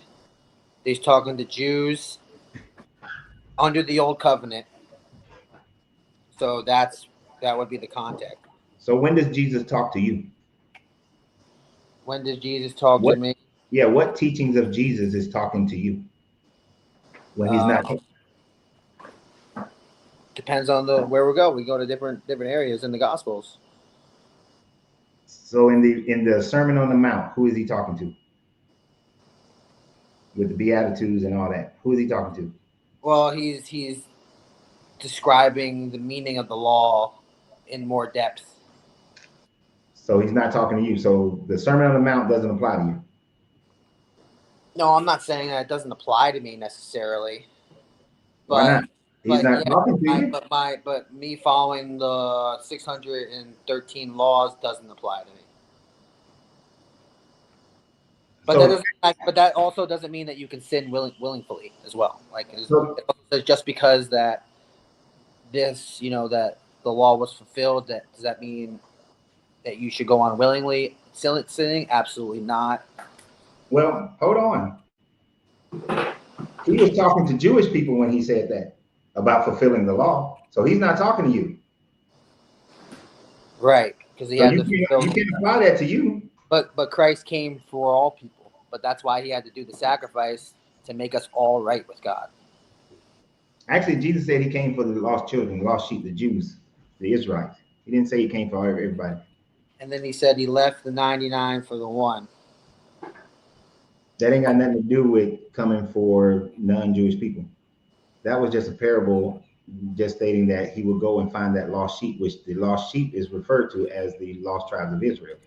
he's talking to Jews under the old covenant. So that would be the context. So when does Jesus talk to you? When does Jesus talk to me? Yeah, what teachings of Jesus is talking to you when he's not? Depends on where we go. We go to different areas in the Gospels. So in the Sermon on the Mount, who is he talking to? With the Beatitudes and all that, who is he talking to? Well, he's describing the meaning of the law in more depth. So he's not talking to you. So the Sermon on the Mount doesn't apply to you. No, I'm not saying that it doesn't apply to me necessarily. Why not? He's not talking to you. But me following the 613 laws doesn't apply to me. But that also doesn't mean that you can sin willingly as well. Like just because that this, that the law was fulfilled, does that mean that you should go on willingly sinning? Absolutely not. Well, hold on. He was talking to Jewish people when he said that about fulfilling the law. So he's not talking to you. Right. Because you can't apply that to you. But Christ came for all people. But that's why he had to do the sacrifice to make us all right with God. Actually, Jesus said he came for the lost children, lost sheep, the Jews, the Israelites. He didn't say he came for everybody. And then he said he left the 99 for the one. That ain't got nothing to do with coming for non-Jewish people. That was just a parable, just stating that he would go and find that lost sheep, which the lost sheep is referred to as the lost tribes of Israel.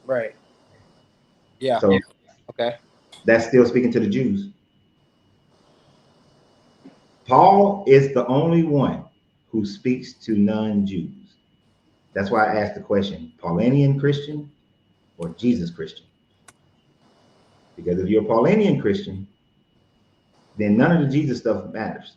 Right. Yeah. So, okay. That's still speaking to the Jews. Paul is the only one who speaks to non-Jews. That's why I asked the question, Paulinian Christian or Jesus Christian? Because if you're a Paulinian Christian, then none of the Jesus stuff matters.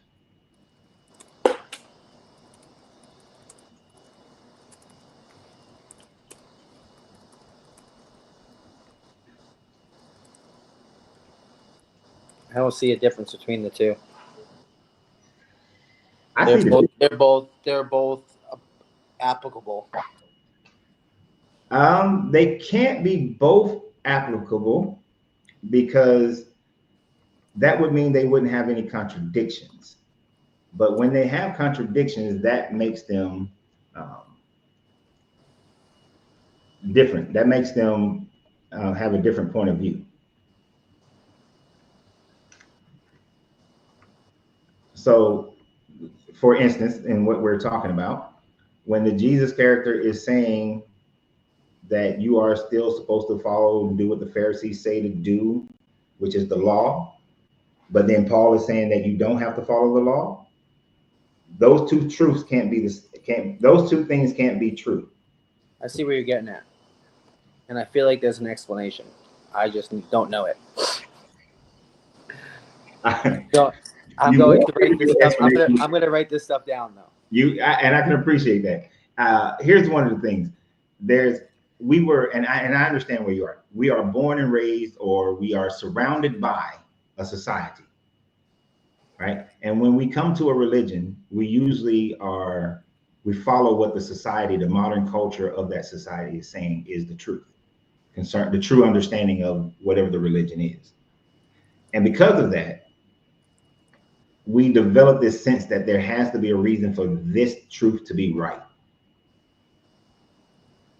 I don't see a difference between the two. They're both applicable. They can't be both applicable because that would mean they wouldn't have any contradictions. But when they have contradictions, that makes them different. That makes them have a different point of view. So, for instance, in what we're talking about, when the Jesus character is saying that you are still supposed to follow and do what the Pharisees say to do, which is the law, but then Paul is saying that you don't have to follow the law, those two truths those two things can't be true. I see where you're getting at. And I feel like there's an explanation. I just don't know it. I'm going to write this stuff down though. And I can appreciate that. Here's one of the things. I understand where you are. We are born and raised, or we are surrounded by a society, right? And when we come to a religion, we usually follow what the society, the modern culture of that society is saying is the truth. the true understanding of whatever the religion is. And because of that, we develop this sense that there has to be a reason for this truth to be right.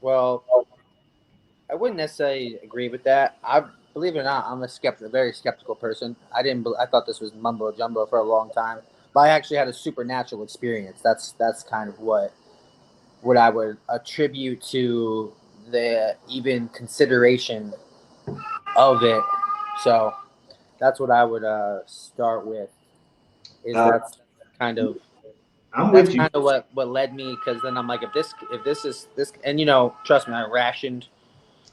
Well, I wouldn't necessarily agree with that. I believe it or not, I'm a very skeptical person. I thought this was mumbo jumbo for a long time, but I actually had a supernatural experience. That's kind of what I would attribute to the even consideration of it. So that's what I would start with. Is that's kind of I'm that's with you. kind of what led me, because then I'm like, if this is this, and trust me, I rationed.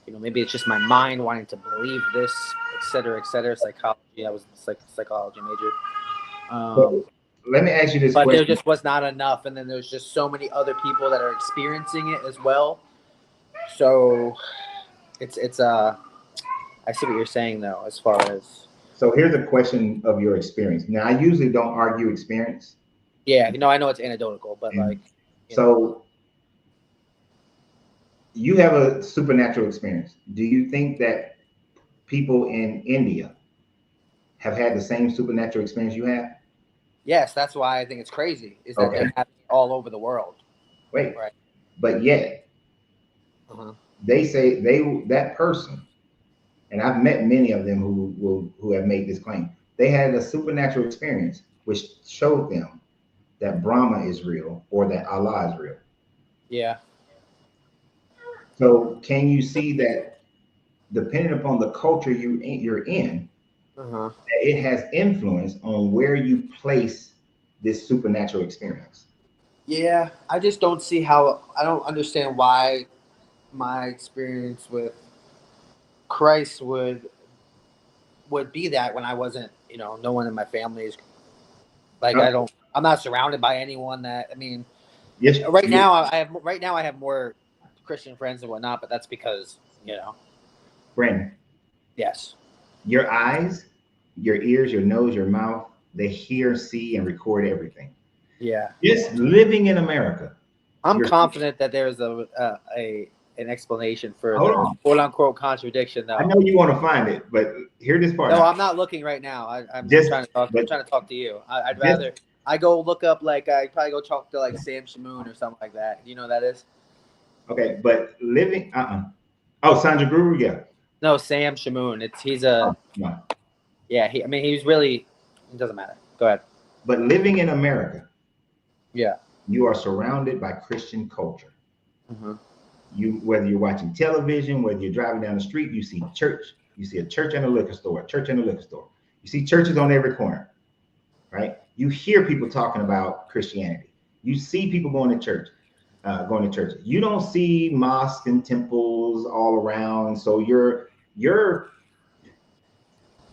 Maybe it's just my mind wanting to believe this, et cetera, et cetera. Psychology. I was a psychology major. So let me ask you this But there question. just was not enough, and then there's just so many other people that are experiencing it as well. So it's I see what you're saying though, as far as So here's a question of your experience. Now, I usually don't argue experience. yeah, I know it's anecdotal, but And like so you have a supernatural experience. Do you think that people in India have had the same supernatural experience you have? yes, that's why I think it's crazy. Is that Okay. they're happening all over the world, Wait, right? but yet Uh-huh. they say that person, and I've met many of them who have made this claim. They had a supernatural experience which showed them that Brahma is real or that Allah is real. Yeah. So can you see that depending upon the culture you're in, Uh-huh. it has influence on where you place this supernatural experience? Yeah, I just don't see how. I don't understand why my experience with Christ would be that when I wasn't, no one in my family is like Uh, I'm not surrounded by anyone that. I mean, yes, right now I have more Christian friends and whatnot, but that's because Brandon, yes, your eyes, your ears, your nose, your mouth, they hear, see, and record everything. yeah. Just living in America. I'm You're, confident that there's an explanation for hold the on. quote unquote contradiction, I though. know you want to find it, but hear this part No, out. I'm not looking right now. I'm Just, trying to talk. but I'm trying to talk to you. I'd just rather I go look up I'd probably go talk to Sam Shamoon or something like that. Do you know who that is? okay, but living. Oh, Sandra Gruber, yeah. No, Sam Shamoon. He's a No. yeah. I mean, he's really. It doesn't matter. Go ahead. But living in America, Yeah. you are surrounded by Christian culture. Mm-hmm. Whether you're watching television, whether you're driving down the street, you see church. You see a church and a liquor store, a church and a liquor store. You see churches on every corner, right? You hear people talking about Christianity. You see people going to church. Going to churches. You don't see mosques and temples all around. So your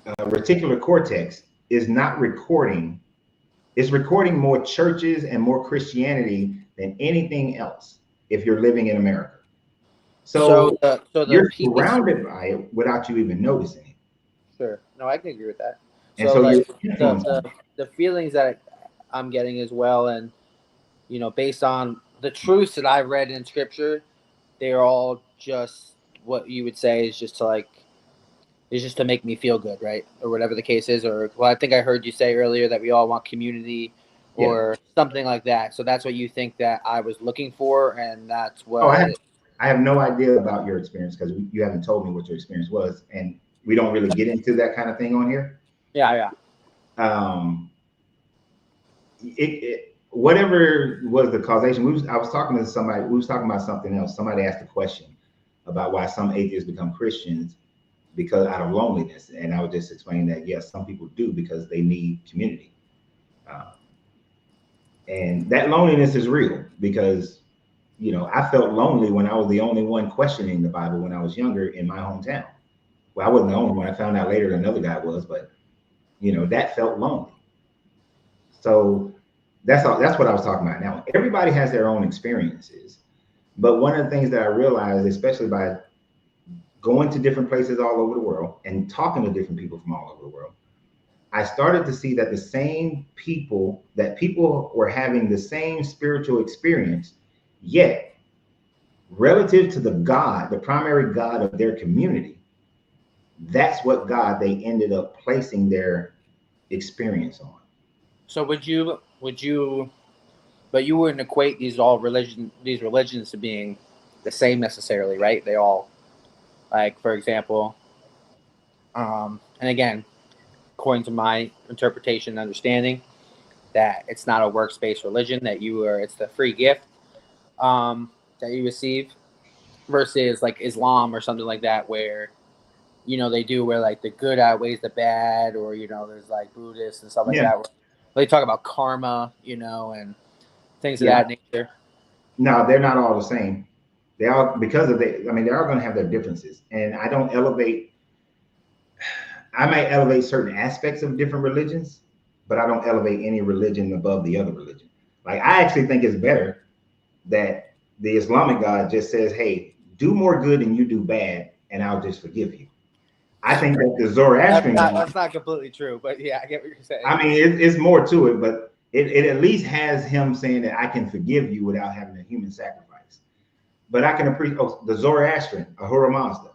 reticular cortex is not recording. It's recording more churches and more Christianity than anything else if you're living in America. So So the you're piece. surrounded by it without you even noticing it. Sure. No, I can agree with that. And So so you're the influenced. the feelings that I'm getting as well, and based on the truths that I've read in Scripture, they're all just what you would say is just to make me feel good, right? Or whatever the case is. Or well, I think I heard you say earlier that we all want community Yeah. or something like that. So that's what you think that I was looking for, and that's what. Oh, I have no idea about your experience because you haven't told me what your experience was, and we don't really get into that kind of thing on here. Yeah. Whatever was the causation. I was talking to somebody. We was talking about something else. Somebody asked a question about why some atheists become Christians because out of loneliness, and I was just explaining that yes, some people do because they need community, and that loneliness is real because I felt lonely when I was the only one questioning the Bible when I was younger in my hometown. Well, I wasn't the only one. I found out later that another guy was, but that felt lonely. So that's what I was talking about. Now, everybody has their own experiences, but one of the things that I realized, especially by going to different places all over the world and talking to different people from all over the world, I started to see that people were having the same spiritual experience, yet relative to the God, the primary God of their community, that's what God they ended up placing their experience on. So but you wouldn't equate these religions to being the same necessarily, right? They all, like, for example, and again, according to my interpretation and understanding, that it's not a works-based religion, that it's the free gift that you receive, versus like Islam or something like that, where they do where like the good outweighs the bad, or there's like Buddhists and stuff like Yeah. that, where they talk about karma, and things of Yeah. that nature. No, they're not all the same. They all, because of they are going to have their differences, and I don't elevate. I might elevate certain aspects of different religions, but I don't elevate any religion above the other religion. Like, I actually think it's better that the Islamic God just says, "Hey, do more good than you do bad, and I'll just forgive you." I think that the Zoroastrian God, That's not completely true, but yeah, I get what you're saying. I mean, it's more to it, but it at least has him saying that I can forgive you without having a human sacrifice. But I can appreciate the Zoroastrian, Ahura Mazda.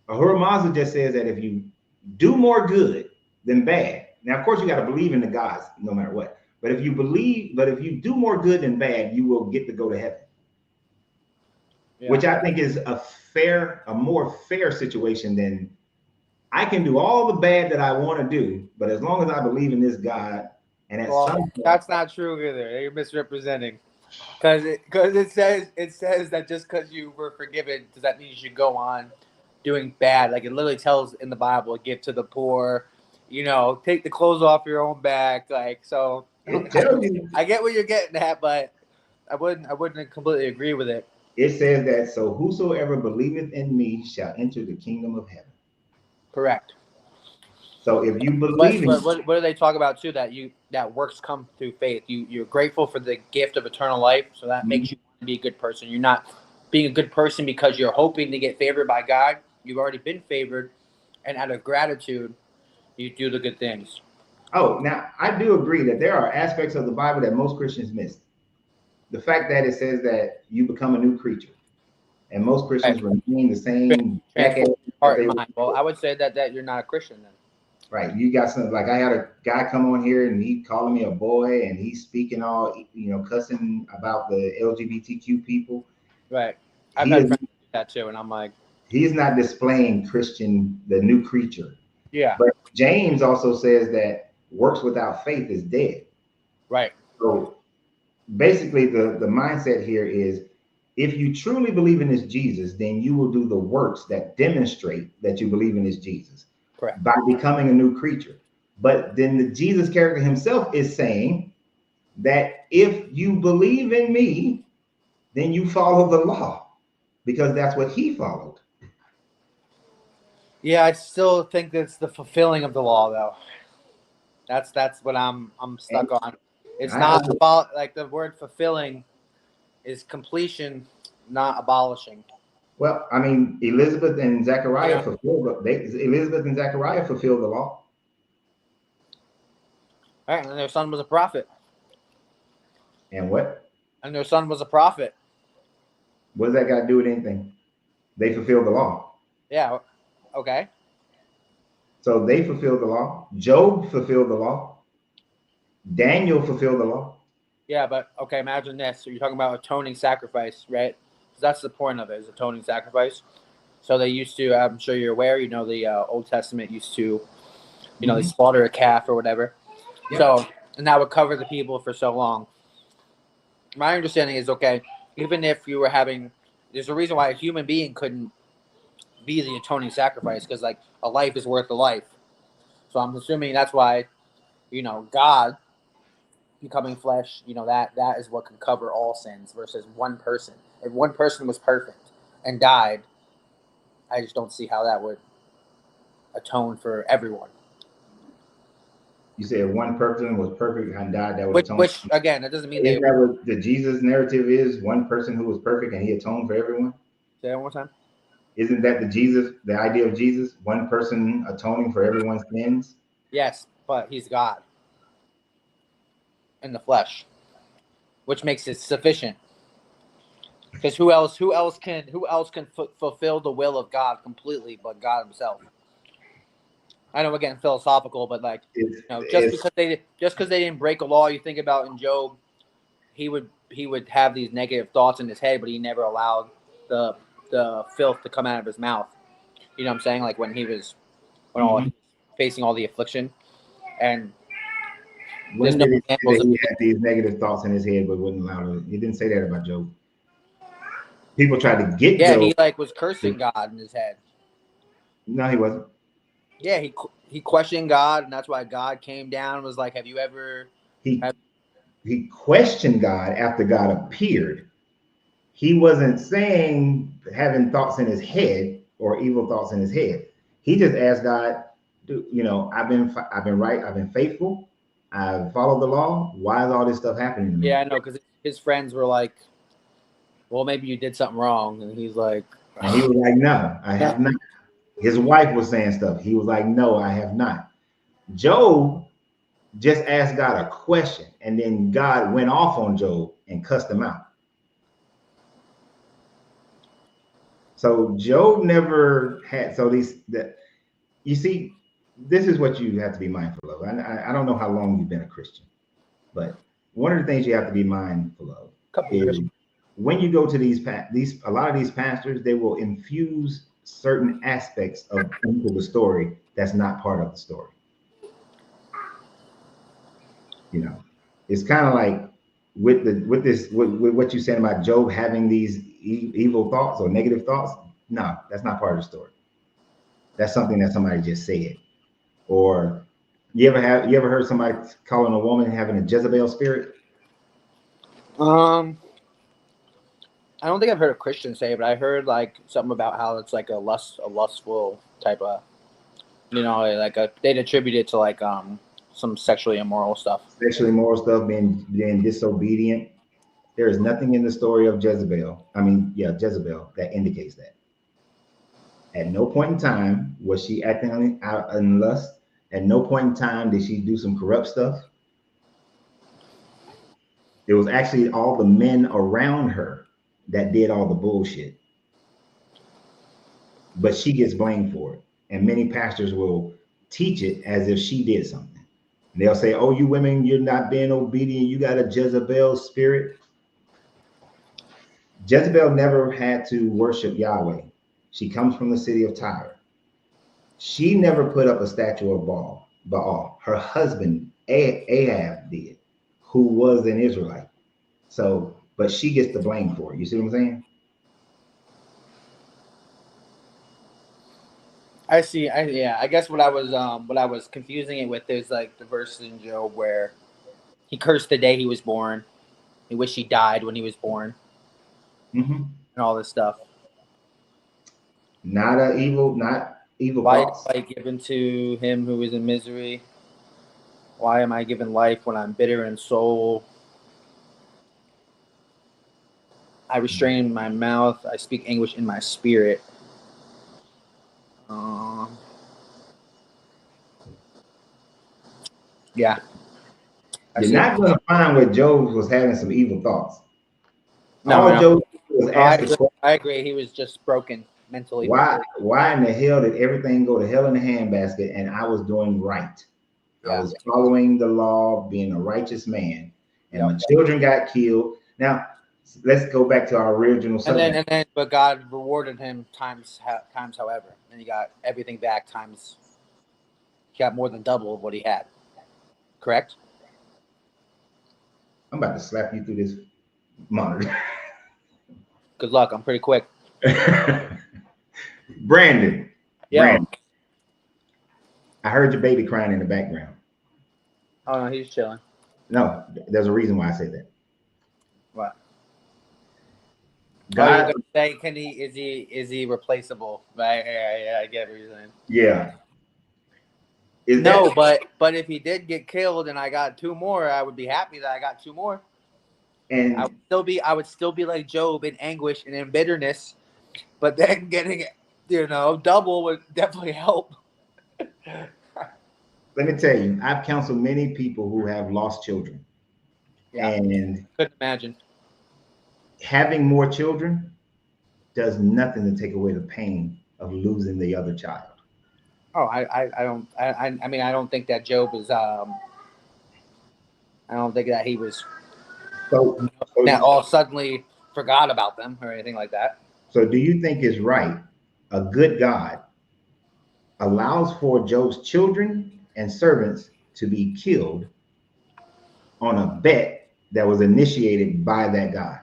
Ahura Mazda just says that if you do more good than bad, now of course you got to believe in the gods no matter what. But if you do more good than bad, you will get to go to heaven. Yeah. Which I think is a more fair situation than I can do all the bad that I want to do, but as long as I believe in this God, and that's not true either. You're misrepresenting, because it says that just because you were forgiven, does that mean you should go on doing bad? Like, it literally tells in the Bible, give to the poor, take the clothes off your own back. Like, so I get what you're getting at, but I wouldn't completely agree with it. It says that, so whosoever believeth in me shall enter the kingdom of heaven. Correct. So if you believe what do they talk about too? That works come through faith. You're grateful for the gift of eternal life, so that makes you be a good person. You're not being a good person because you're hoping to get favored by God. You've already been favored, and out of gratitude, you do the good things. Oh, now I do agree that there are aspects of the Bible that most Christians miss. The fact that it says that you become a new creature, and most Christians remain the same. Heart and mind. Well, I would say that you're not a Christian then. Right. You got some, like, I had a guy come on here and he calling me a boy and he's speaking all, cussing about the LGBTQ people. Right. I've had friends do that too, and I'm like, he's not displaying Christian, the new creature. Yeah. But James also says that works without faith is dead. Right. So basically the mindset here is, if you truly believe in this Jesus, then you will do the works that demonstrate that you believe in this Jesus. Correct. By becoming a new creature. But then the Jesus character himself is saying that if you believe in me, then you follow the law, because that's what he followed. Yeah, I still think that's the fulfilling of the law, though. That's what I'm stuck on. It's not about, like, the word fulfilling is completion, not abolishing. Well, I mean, Elizabeth and Zechariah fulfilled the law. All right, and their son was a prophet. And what? And their son was a prophet. What does that got to do with anything? They fulfilled the law. Yeah. Okay. So they fulfilled the law. Job fulfilled the law. Daniel fulfilled the law. Yeah, but okay, imagine this. So you're talking about atoning sacrifice, right? Because that's the point of it, is atoning sacrifice. So they used to, I'm sure you're aware, the Old Testament used to, they slaughter a calf or whatever. Yep. So, and that would cover the people for so long. My understanding is, okay, even if you were there's a reason why a human being couldn't be the atoning sacrifice, because, like, a life is worth a life. So I'm assuming that's why, God becoming flesh, that is what can cover all sins versus one person. If one person was perfect and died, I just don't see how that would atone for everyone. You said one person was perfect and died, that would atone. Which again, it doesn't mean Isn't that what the Jesus narrative is? One person who was perfect and he atoned for everyone? Say that one more time. Isn't that the idea of Jesus? One person atoning for everyone's sins? Yes, but he's God in the flesh, which makes it sufficient. Because who else can fulfill the will of God completely but God Himself? I know we're getting philosophical, but like, just because they didn't break a law, you think about in Job, he would have these negative thoughts in his head, but he never allowed the filth to come out of his mouth. You know what I'm saying? Like when he was facing all the affliction, and When did it say that he had these negative thoughts in his head but wouldn't allow it? He didn't say that about Job. People tried to get Job. He like was cursing God in his head. No, he wasn't. Yeah, he questioned God, and that's why God came down and was like, "Have you ever?" He questioned God after God appeared. He wasn't saying having thoughts in his head or evil thoughts in his head. He just asked God, I've been right, I've been faithful, I've followed the law. Why is all this stuff happening to me? Yeah, I know, because his friends were like, "Well, maybe you did something wrong," and he's like, and he was like, "No, I have not." His wife was saying stuff. He was like, "No, I have not." Job just asked God a question, and then God went off on Job and cussed him out. So Job never had. You see, this is what you have to be mindful of. I don't know how long you've been a Christian, but one of the things you have to be mindful of is when you go to a lot of these pastors, they will infuse certain aspects into the story that's not part of the story. It's kind of like with what you said about Job having these evil thoughts or negative thoughts. No, that's not part of the story. That's something that somebody just said. Or you ever heard somebody calling a woman having a Jezebel spirit? I don't think I've heard a Christian say it, but I heard like something about how it's like a lustful type of, they'd attribute it to like some sexually immoral stuff. Sexually immoral stuff, being disobedient. There is nothing in the story of Jezebel that indicates that. At no point in time was she acting out in lust. At no point in time did she do some corrupt stuff. It was actually all the men around her that did all the bullshit. But she gets blamed for it. And many pastors will teach it as if she did something. And they'll say, "Oh, you women, you're not being obedient. You got a Jezebel spirit." Jezebel never had to worship Yahweh. She comes from the city of Tyre. She never put up a statue of Baal. Her husband, Ahab, did, who was an Israelite. So, but she gets the blame for it. You see what I'm saying? I see. I guess what I was confusing it with is like the verse in Job where he cursed the day he was born. He wished he died when he was born, and all this stuff. Not evil Why thoughts. life given to him who is in misery? Why am I given life when I'm bitter in soul? I restrain my mouth. I speak anguish in my spirit. Yeah. You're not going to find where Job was having some evil thoughts. No. Job was asked I agree. He was just broken mentally. Why in the hell did everything go to hell in a handbasket and I was doing right? Yeah. I was following the law, being a righteous man, and my children got killed. Now, let's go back to our original subject. But God rewarded him times however, and he got everything back times. He got more than double of what he had. Correct? I'm about to slap you through this monitor. Good luck. I'm pretty quick. Brandon. Yeah. Brandon. I heard your baby crying in the background. Oh no, he's chilling. No, there's a reason why I said that. What? God, you're gonna say, is he replaceable? Right? Yeah, I get what you're saying. Yeah. But if he did get killed and I got two more, I would be happy that I got two more. And I would still be like Job in anguish and in bitterness, but then getting double would definitely help. Let me tell you, I've counseled many people who have lost children. Yeah. And couldn't imagine. having more children does nothing to take away the pain of losing the other child. Oh, I mean, I don't think that Job is. I don't think that he was So, that all suddenly forgot about them or anything like that. so do you think it's right? A good God allows for Job's children and servants to be killed on a bet that was initiated by that God.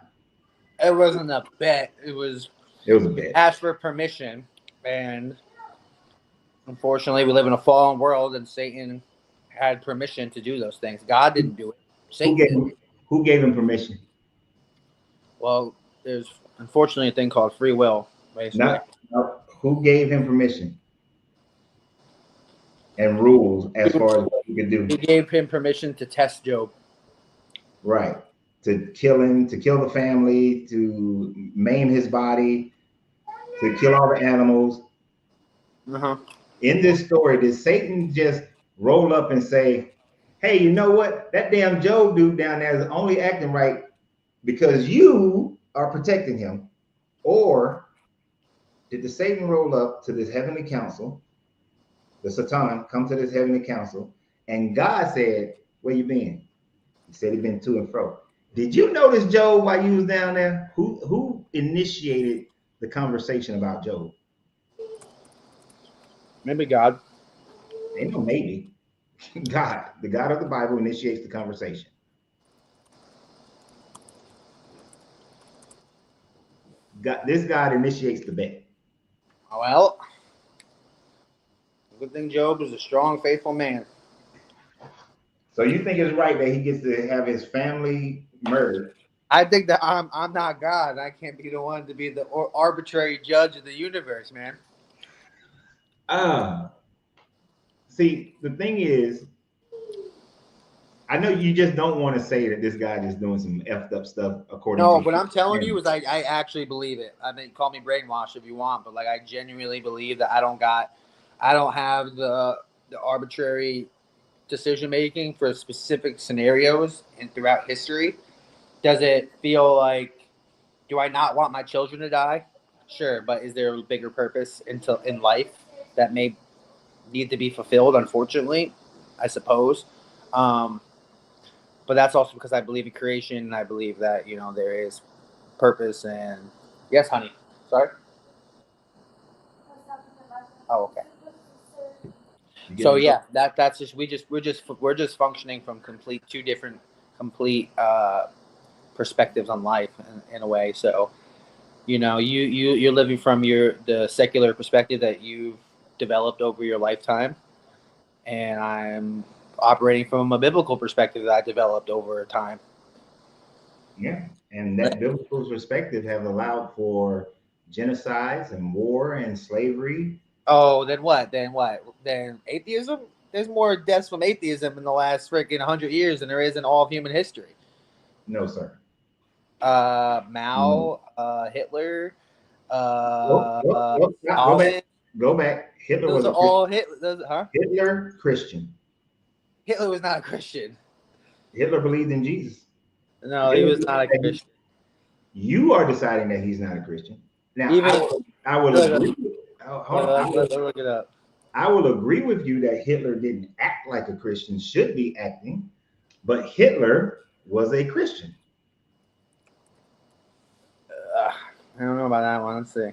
It wasn't a bet. It was a bet. Asked for permission, and unfortunately, we live in a fallen world, and Satan had permission to do those things. God didn't do it. Satan did. Who gave him permission? Well, there's unfortunately a thing called free will, basically. Who gave him permission and rules as far as what he could do? He gave him permission to test Job. Right. To kill him, to kill the family, to maim his body, to kill all the animals. In this story, did Satan just roll up and say, hey, you know what? That damn Job dude down there is only acting right because you are protecting him? Or did the Satan roll up to this heavenly council, the Satan come to this heavenly council, and God said, where you been? He said he'd been to and fro. Did you notice Job while you was down there? Who initiated the conversation about Job? Maybe God. Ain't no maybe. God, the God of the Bible, initiates the conversation. This God initiates the bet. Well, good thing Job is a strong, faithful man. So you think it's right that he gets to have his family murdered? I think that I'm not God. I can't be the one to be the arbitrary judge of the universe, man. See, the thing is, I know you just don't want to say that this guy is doing some effed up stuff according to. No, what I'm telling you is I actually believe it. I mean, call me brainwashed if you want, but like I genuinely believe that I don't have the arbitrary decision making for specific scenarios and throughout history. Does it feel like, do I not want my children to die? Sure, but is there a bigger purpose in life that may need to be fulfilled? Unfortunately, I suppose. But that's also because I believe in creation, and I believe that there is purpose. And yes, honey. Sorry. Oh, okay. So yeah, that's just we're just functioning from two different perspectives on life in a way. So you're living from the secular perspective that you've developed over your lifetime, and I'm operating from a biblical perspective that I developed over time. Yeah, and that biblical perspective have allowed for genocides and war and slavery. Oh, then what? Then atheism? There's more deaths from atheism in the last freaking 100 years than there is in all of human history. No, sir. Mao, Hitler, Go back. Hitler those was are all Hitler. Huh? Hitler Christian. Hitler was not a Christian. Hitler believed in Jesus. No, he was not a Christian. You are deciding that he's not a Christian. Now, I would agree. Look it up. I will agree with you that Hitler didn't act like a Christian should be acting, but Hitler was a Christian. I don't know about that one. Let's see.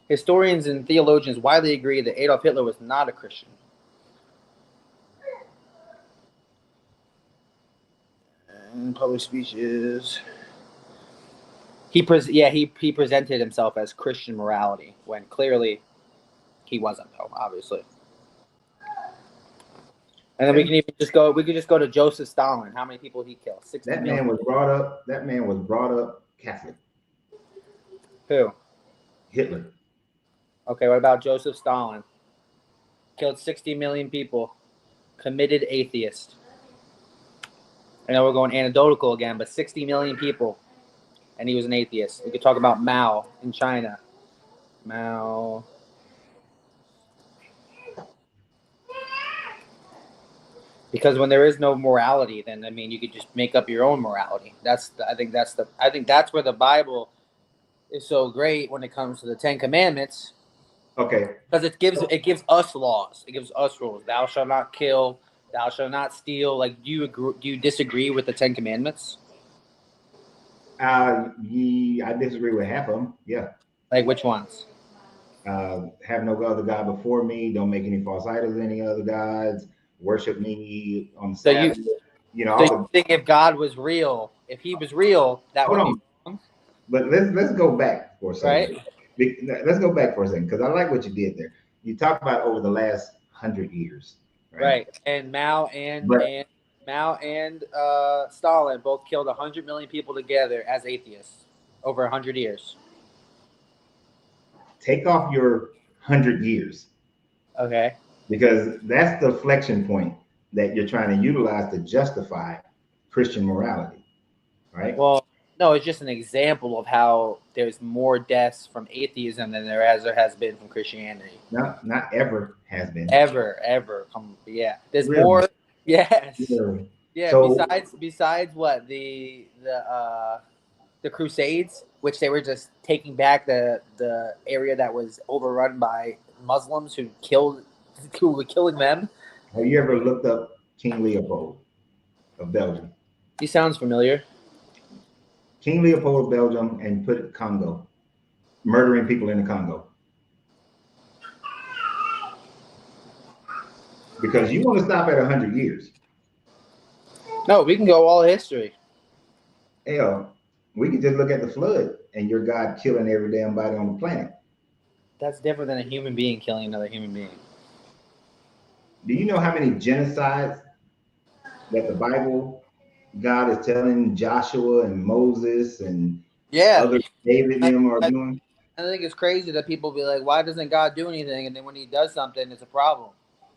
Historians and theologians widely agree that Adolf Hitler was not a Christian. And public speeches. He presented himself as Christian morality when clearly he wasn't, though, obviously. And then we could just go to Joseph Stalin. How many people he killed? 60 million. That man was brought up Catholic. Who? Hitler. Okay, what about Joseph Stalin? Killed 60 million people. Committed atheist. I know we're going anecdotal again, but 60 million people. And he was an atheist. We could talk about Mao in China. Because when there is no morality, then I mean, you could just make up your own morality. I think that's where the Bible is so great when it comes to the Ten Commandments, Okay. because it gives us laws, it gives us rules. Thou shalt not kill, thou shalt not steal. Like, do you disagree with the Ten Commandments? I disagree with half of them. Yeah. Like, which ones? Have no other God before me. Don't make any false idols of any other gods. Worship me on the So you Sabbath. You know, so all you the. think if God was real, if he was real, that Hold would be on, wrong, but let's go back for a second. right? Let's go back for a second because I like what you did there. You talked about over the last 100 years, right? Right. And But Mao and Stalin both killed 100 million people together as atheists over 100 years. take off your 100 years Okay. because that's the flexion point that you're trying to utilize to justify Christian morality, right? Well, no, it's just an example of how there's more deaths from atheism than there has been from Christianity. Not ever has been. Ever. Yeah. There's Really? more. Yes. Really? Yeah. So Besides what the Crusades, which they were just taking back the area that was overrun by Muslims who were killing them. have you ever looked up King Leopold of Belgium? He sounds familiar. King Leopold of Belgium and put Congo, murdering people in the Congo. Because you want to stop at 100 years. No, we can go all history. Hell, we can just look at the flood and your God killing every damn body on the planet. That's different than a human being killing another human being. Do you know how many genocides that the Bible God is telling Joshua and Moses and other David and them are doing? I think it's crazy that people be like, why doesn't God do anything? And then when he does something, it's a problem,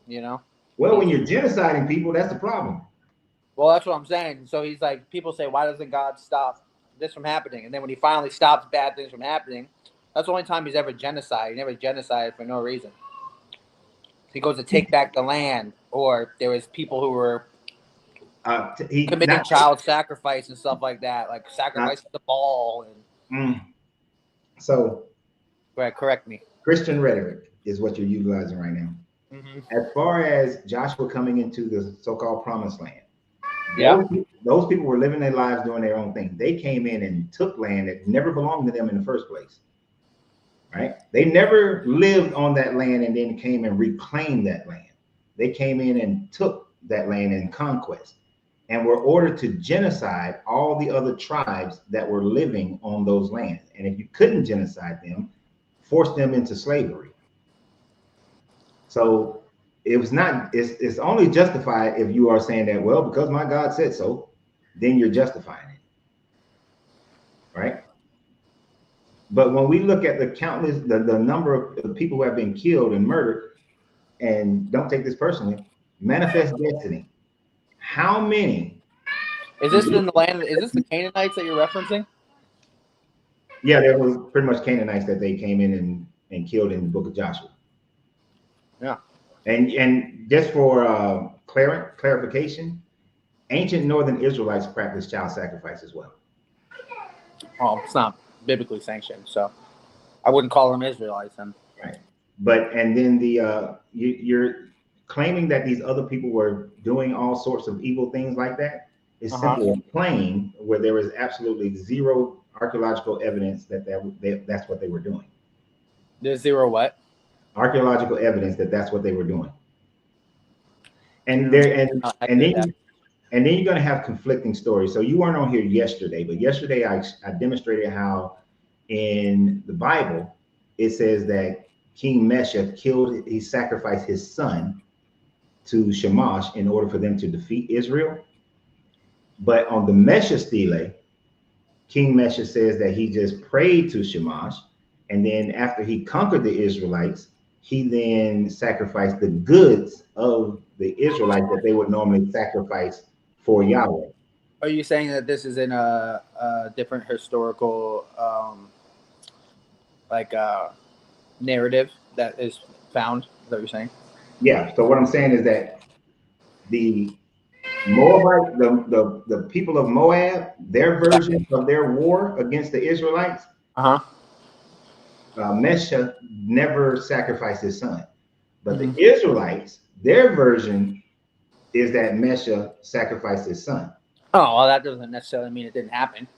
you know? Well, when you're genociding people, that's the problem. Well, that's what I'm saying. So he's like, people say, why doesn't God stop this from happening? And then when he finally stops bad things from happening, that's the only time he's ever genocide. He never genocided for no reason. He goes to take back the land, or there was people who were committing child sacrifice and stuff like that, like sacrificing the ball. So, right, correct me. Christian rhetoric is what you're utilizing right now. Mm-hmm. As far as Joshua coming into the so-called promised land, yeah, those people were living their lives doing their own thing. They came in and took land that never belonged to them in the first place. Right? They never lived on that land and then came and reclaimed that land. They came in and took that land in conquest and were ordered to genocide all the other tribes that were living on those lands. And if you couldn't genocide them, force them into slavery. So it was not, it's only justified if you are saying that, well, because my God said so, then you're justifying it. Right? But when we look at the countless, the number of people who have been killed and murdered, and don't take this personally, manifest destiny. How many? Is this in the land? Is this the Canaanites that you're referencing? Yeah, there was pretty much Canaanites that they came in and killed in the book of Joshua. Yeah. And just for clarification, ancient northern Israelites practiced child sacrifice as well. Well, it's not biblically sanctioned, so I wouldn't call them Israelites then. Right. But and then you're claiming that these other people were doing all sorts of evil things like that is simply a claim where there is absolutely zero archaeological evidence that that's what they were doing. There's zero what? Archaeological evidence that that's what they were doing. And then you're going to have conflicting stories. So you weren't on here yesterday, but yesterday I demonstrated how in the Bible it says that King Meshach he sacrificed his son to Shamash in order for them to defeat Israel. But on the Meshach stele, King Meshach says that he just prayed to Shamash, and then after he conquered the Israelites, he then sacrificed the goods of the Israelites that they would normally sacrifice for Yahweh. Are you saying that this is in a different historical narrative that is found? Is that what you're saying? Yeah. So what I'm saying is that the Moabite, the people of Moab, their version of their war against the Israelites, Uh-huh. Mesha never sacrificed his son. But Mhm. the Israelites, their version is that Mesha sacrificed his son. Oh, well, that doesn't necessarily mean it didn't happen.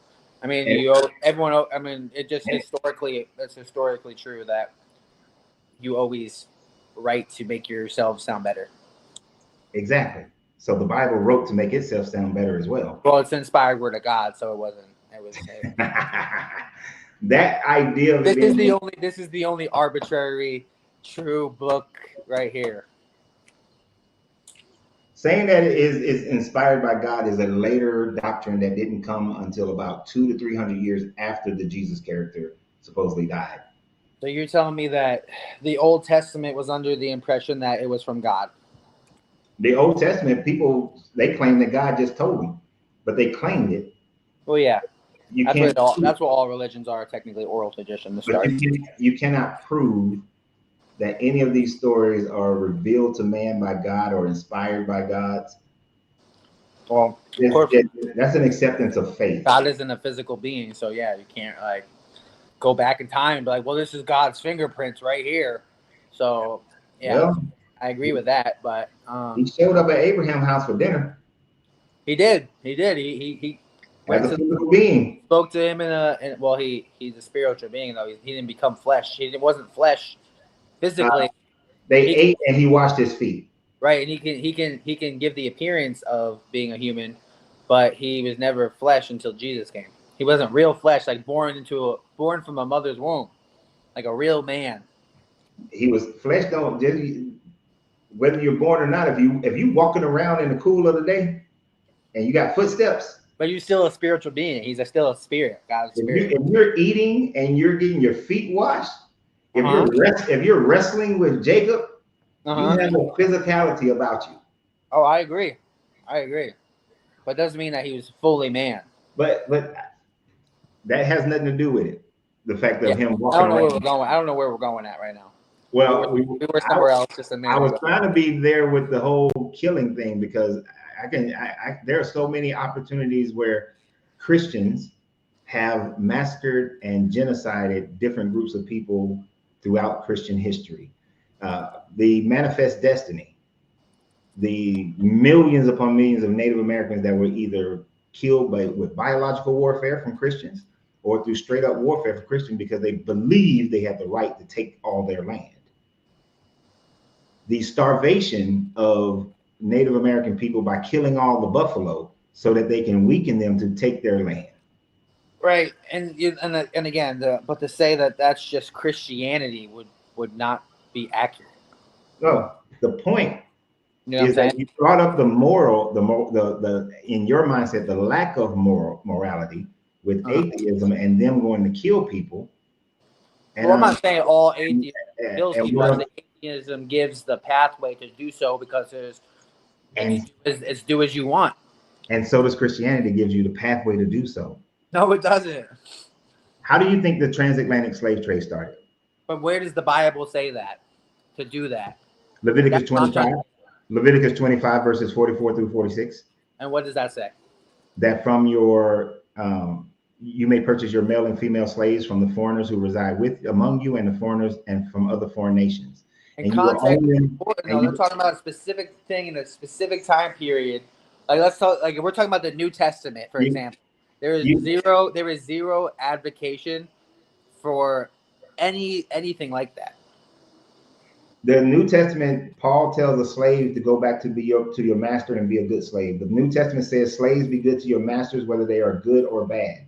I mean, And, everyone. I mean, it's and historically true that you always write to make yourself sound better. exactly. So the Bible wrote to make itself sound better as well. Well, it's inspired word of God, so it wasn't. It was. That idea of it being This is the only arbitrary true book right here. saying that it is inspired by God is a later doctrine that didn't come until about 200 to 300 years after the Jesus character supposedly died. So you're telling me that the Old Testament was under the impression that it was from God? The Old Testament people, they claim that God just told them, but they claimed it. Well, yeah. You can't. That's what all religions are, technically oral tradition to But start. you cannot prove that any of these stories are revealed to man by God or inspired by God. Well, of course, That's an acceptance of faith. God isn't a physical being, so yeah, you can't like go back in time and be like, well, this is God's fingerprints right here. So yeah, Well, I agree with that. But he showed up at Abraham's house for dinner he did. He as a physical being. spoke to him well, he's a spiritual being though. He didn't become flesh. He wasn't flesh physically. They ate and he washed his feet. Right, and he can give the appearance of being a human, but he was never flesh until Jesus came. He wasn't real flesh, like born from a mother's womb, like a real man. He was flesh. Don't whether you're born or not. If you walking around in the cool of the day and you got footsteps. But you're still a spiritual being. He's still a spirit, God's spirit. If you're eating and you're getting your feet washed, if you're wrestling with Jacob, you have a physicality about you. Oh, I agree. But it doesn't mean that he was fully man. But that has nothing to do with it. The fact of him walking I don't know around. where we're going. I don't know where we're going at right now. Well, we were somewhere else just a minute I was ago. trying to be there with the whole killing thing because there are so many opportunities where Christians have massacred and genocided different groups of people throughout Christian history. The Manifest Destiny, the millions upon millions of Native Americans that were either killed with biological warfare from Christians or through straight up warfare from Christians because they believed they had the right to take all their land. The starvation of Native American people by killing all the buffalo so that they can weaken them to take their land. Right, and again, but to say that that's just Christianity would not be accurate. No, the point is that you brought up the moral, the in your mindset, the lack of morality with atheism and them going to kill people. And I'm not saying all atheism kills people. Atheism gives the pathway to do so because it's do as you want. And so does Christianity gives you the pathway to do so. No, it doesn't. How do you think the transatlantic slave trade started? But where does the Bible say that to do that? Leviticus 25. Leviticus 25 verses 44 through 46. And what does that say? That from your you may purchase your male and female slaves from the foreigners who reside among you and the foreigners and from other foreign nations. And context, they're talking about a specific thing in a specific time period. Like let's talk. Like we're talking about the New Testament, for example. There is zero advocation for anything like that. The New Testament, Paul tells a slave to go back to your master and be a good slave. The New Testament says slaves be good to your masters, whether they are good or bad.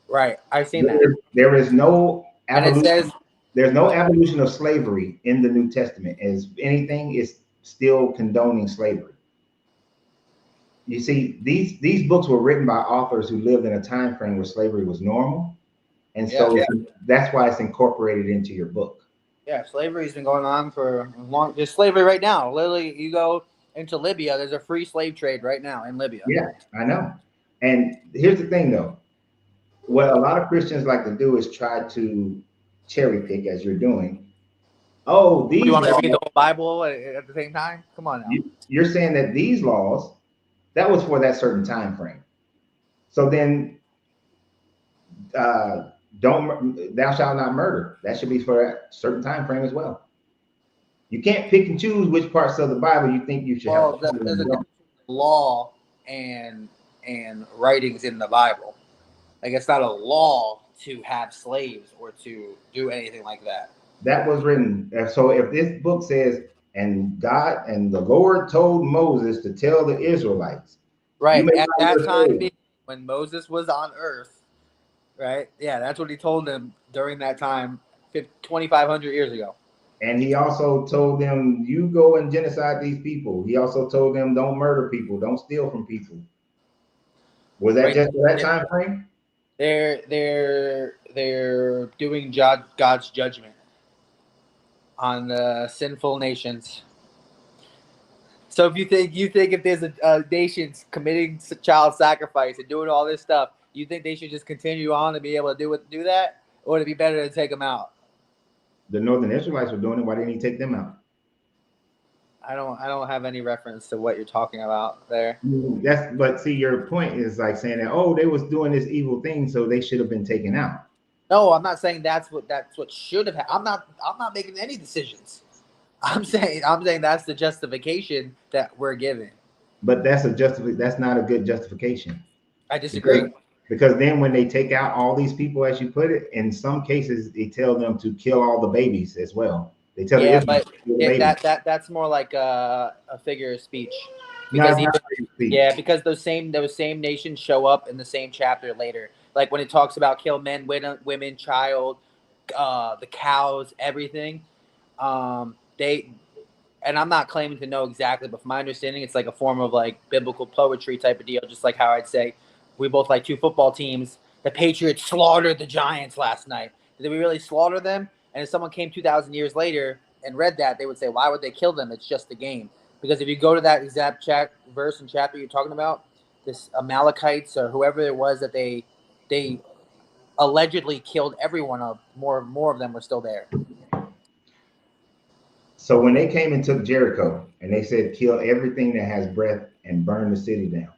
Right, I've seen that. There is no evolution. And it says there's no abolition of slavery in the New Testament. As anything, is still condoning slavery. You see, these books were written by authors who lived in a time frame where slavery was normal, and that's why it's incorporated into your book. Yeah, slavery's been going on for long. There's slavery right now. Literally, you go into Libya, there's a free slave trade right now in Libya. Yeah, I know. And here's the thing, though. What a lot of Christians like to do is try to cherry pick, as you're doing. Oh, these. You want me to read the whole Bible at the same time? Come on now. You're saying that these laws That was for that certain time frame. So then, don't thou shalt not murder. That should be for a certain time frame as well. You can't pick and choose which parts of the Bible you think you should have Well, to follow there's a and difference don't. between law and writings in the Bible. Like it's not a law to have slaves or to do anything like that. That was written. So if this book says, and God and the Lord told Moses to tell the Israelites, you Right. may At not that wear time, clothes. when Moses was on earth, right? Yeah, that's what he told them during that time, 2,500 years ago. And he also told them, you go and genocide these people. He also told them, don't murder people, don't steal from people. Was that Right. just for that time frame? They're doing God's judgment on the sinful nations. So if you think if there's a nation's committing child sacrifice and doing all this stuff, you think they should just continue on to be able to do that, or would it be better to take them out? The Northern Israelites were doing it. Why didn't he take them out? I don't have any reference to what you're talking about there. But see, your point is like saying that, oh, they was doing this evil thing, so they should have been taken out. No, I'm not saying that's what should have happened. I'm not making any decisions. I'm saying that's the justification that we're given. But that's not a good justification. I Because disagree. because then when they take out all these people, as you put it, in some cases they tell them to kill all the babies as well. They tell the Yeah, Israelites but to kill the babies. that's more like a figure of speech, No, because it's even not free speech. yeah, because those same nations show up in the same chapter later. Like when it talks about kill men, women, child, the cows, everything. They and I'm not claiming to know exactly, but from my understanding, it's like a form of like biblical poetry type of deal. Just like how I'd say we both like two football teams. The Patriots slaughtered the Giants last night. Did we really slaughter them? And if someone came 2,000 years later and read that, they would say, "Why would they kill them? It's just a game." Because if you go to that exact verse and chapter you're talking about, this Amalekites or whoever it was that they allegedly killed everyone of, more of them were still there. So when they came and took Jericho and they said, kill everything that has breath and burn the city down,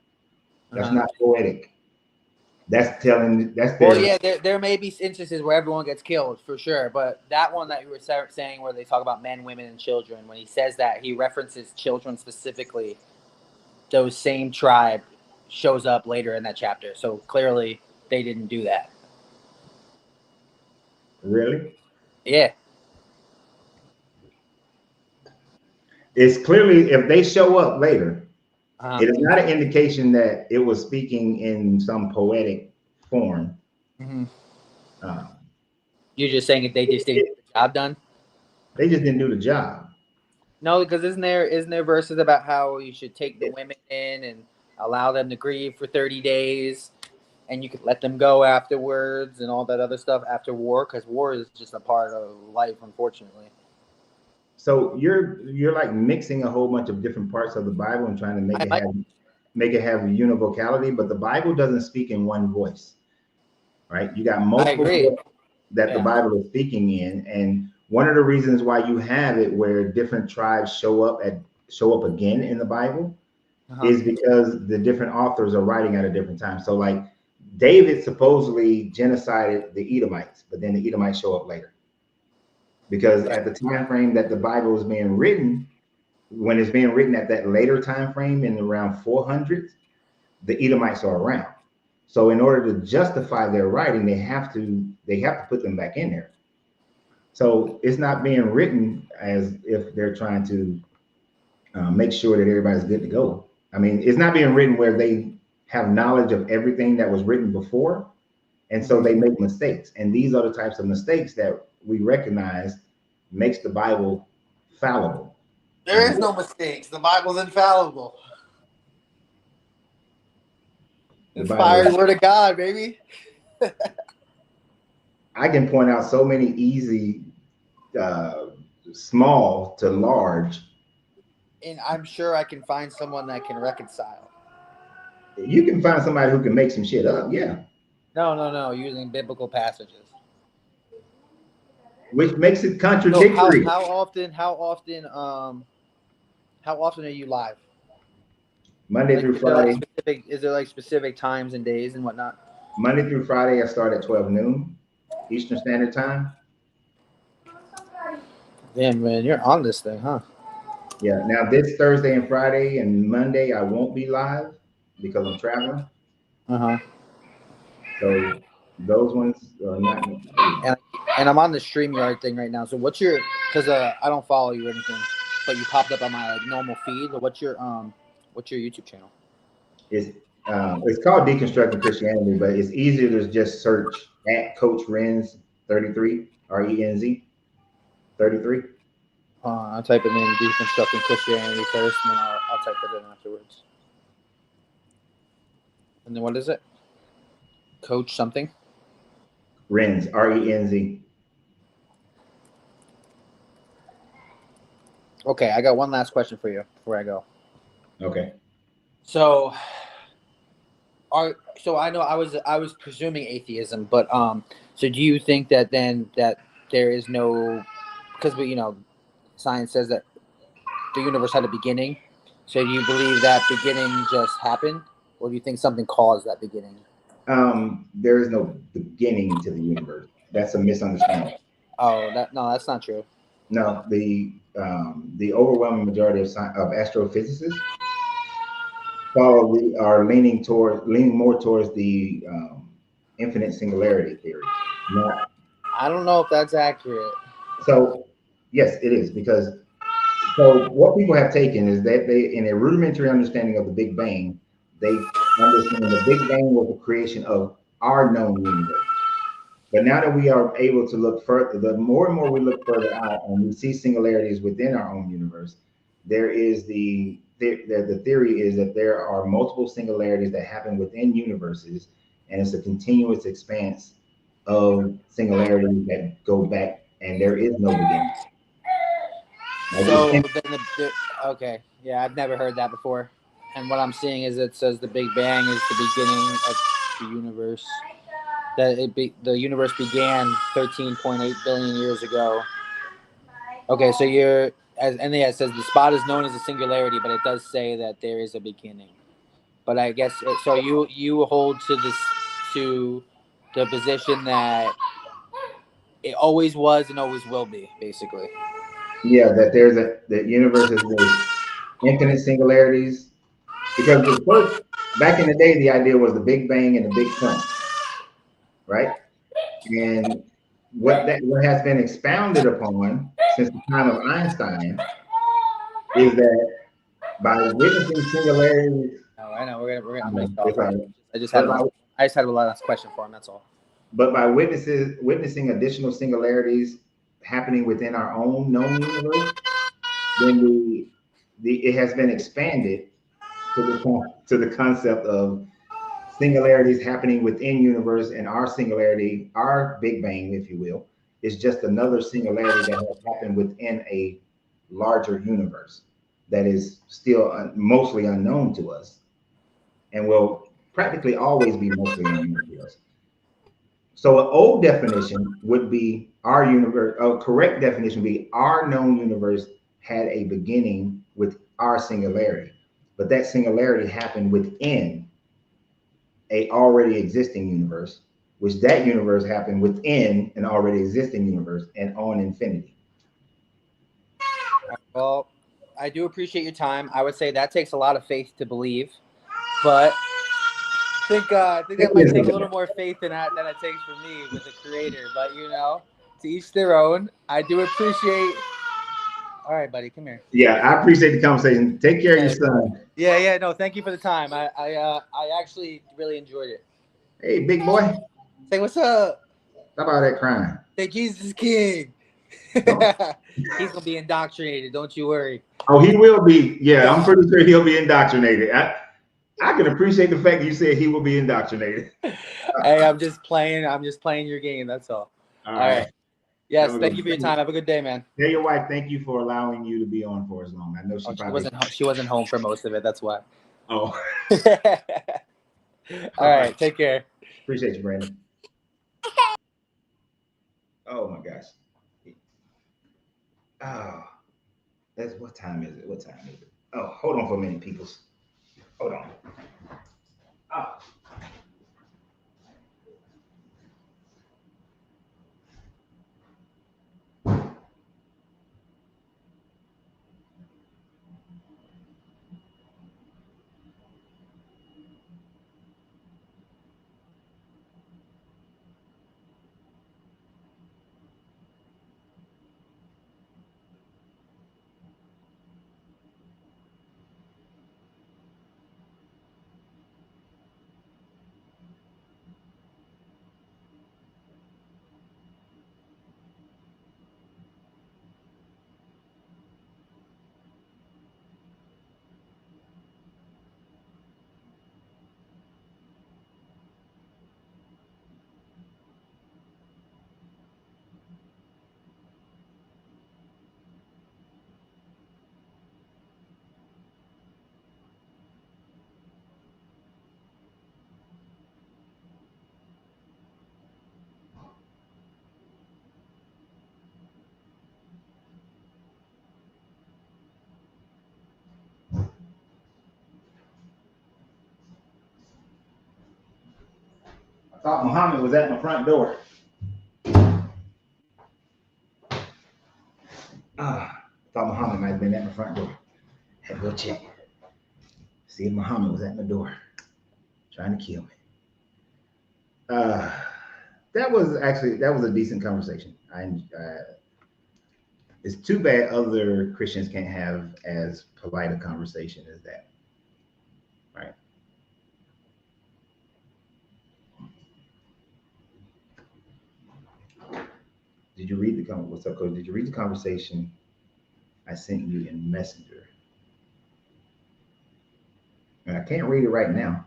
that's not poetic. That's Well, their, yeah, there may be instances where everyone gets killed for sure, but that one that you were saying where they talk about men, women, and children, when he says that, he references children specifically. Those same tribe shows up later in that chapter, so clearly they didn't do that. really? Yeah. It's clearly, if they show up later, Uh-huh. it is not an indication that it was speaking in some poetic form. Mm-hmm. Uh, You're just saying if they just didn't get the job done? they just didn't do the job. No, because isn't there verses about how you should take the women in and allow them to grieve for 30 days, and you could let them go afterwards and all that other stuff after war, because war is just a part of life, unfortunately. So you're like mixing a whole bunch of different parts of the Bible and trying to make it have univocality, but the Bible doesn't speak in one voice, right? You got I multiple agree. voices that the Yeah. Bible is speaking in, and one of the reasons why you have it where different tribes show up again in the Bible is because the different authors are writing at a different time. So like David supposedly genocided the Edomites, but then the Edomites show up later. Because at the time frame that the Bible is being written, when it's being written at that later time frame in around 400s, the Edomites are around. So in order to justify their writing, they have to put them back in there. So it's not being written as if they're trying to make sure that everybody's good to go. I mean, it's not being written where they have knowledge of everything that was written before, and so they make mistakes. And these are the types of mistakes that we recognize makes the Bible fallible. There is no mistakes. The Bible's infallible. Inspired word of God, baby. I can point out so many easy, small to large. And I'm sure I can find someone that can reconcile. You can find somebody who can make some shit up, yeah. No, using biblical passages. Which makes it contradictory. So how often are you live? Monday Like, through is there like Friday. specific? Is there like specific times and days and whatnot? Monday through Friday, I start at 12 noon Eastern Standard Time. Damn, man, you're on this thing, huh? Yeah. Now this Thursday and Friday and Monday, I won't be live because I'm traveling. Uh-huh. So those ones are not. And and I'm on the StreamYard thing right now. So what's your? Because I don't follow you or anything, but you popped up on my like normal feed. What's your YouTube channel? It's called Deconstructing Christianity, but it's easier to just search at Coach Renz 33 RENZ 33. I'll type it in deconstructing Christianity first, and then I'll type it in afterwards. And then what is it? Coach something. Renz RENZ. Okay, I got one last question for you before I go. Okay. So, I know I was presuming atheism, but so do you think that then that there is no, because science says that the universe had a beginning. So do you believe that beginning just happened, or do you think something caused that beginning? There is no beginning to the universe. That's a misunderstanding. Oh, that's not true. No, the overwhelming majority of astrophysicists are leaning more towards the infinite singularity theory. Not I don't know if that's accurate. so. Yes, it is because so what people have taken is that they, in a rudimentary understanding of the Big Bang, they understand the Big Bang was the creation of our known universe. But now that we are able to look further, the more and more we look further out and we see singularities within our own universe, there is the theory is that there are multiple singularities that happen within universes, and it's a continuous expanse of singularities that go back, and there is no beginning. So then okay, yeah, I've never heard that before. And what I'm seeing is it says the Big Bang is the beginning of the universe. The universe began 13.8 billion years ago. Okay, so and yeah, it says the spot is known as a singularity, but it does say that there is a beginning. But I guess so. You hold to the position that it always was and always will be, basically. Yeah, that the universe is with infinite singularities. Because the first, back in the day, the idea was the Big Bang and the Big Crunch, right? And what has been expounded upon since the time of Einstein is that by witnessing singularities, No, I know I'm gonna it's stop. like, I just had but by, a last question for him. That's all. but by witnessing additional singularities happening within our own known universe, then it has been expanded to the concept of singularities happening within universe, and our singularity, our Big Bang, if you will, is just another singularity that has happened within a larger universe that is still mostly unknown to us and will practically always be mostly unknown to us. So an old definition would be our universe, a correct definition would be our known universe had a beginning with our singularity, but that singularity happened within a already existing universe, which that universe happened within an already existing universe and on infinity. Well, I do appreciate your time. I would say that takes a lot of faith to believe, but I think that might take a little more faith than it takes for me with the creator. But to each their own. I do appreciate. All right, buddy, come here. Yeah, I appreciate the conversation. Take care of your son. Yeah. No, thank you for the time. I actually really enjoyed it. Hey, big boy. Say what's up. Stop all that crying. Say Jesus is king. He's gonna be indoctrinated. Don't you worry. Oh, he will be. Yeah, I'm pretty sure he'll be indoctrinated. I can appreciate the fact that you said he will be indoctrinated. Hey, I'm just playing your game. That's all. All right. Yes, thank you for your time. Have a good day, man. Tell your wife thank you for allowing you to be on for as long. I know she wasn't home for most of it. That's why. Oh. All right. Take care. Appreciate you, Brandon. Oh my gosh. Oh, what time is it? What time is it? Oh, hold on for a minute, peoples. Hold on. Ah. I thought Muhammad was at my front door. I thought Muhammad might have been at my front door. Had to go check. See if Muhammad was at my door, trying to kill me. That was a decent conversation. It's too bad other Christians can't have as polite a conversation as that, right? Did you read the what's up, Coach? Did you read the conversation I sent you in Messenger? And I can't read it right now.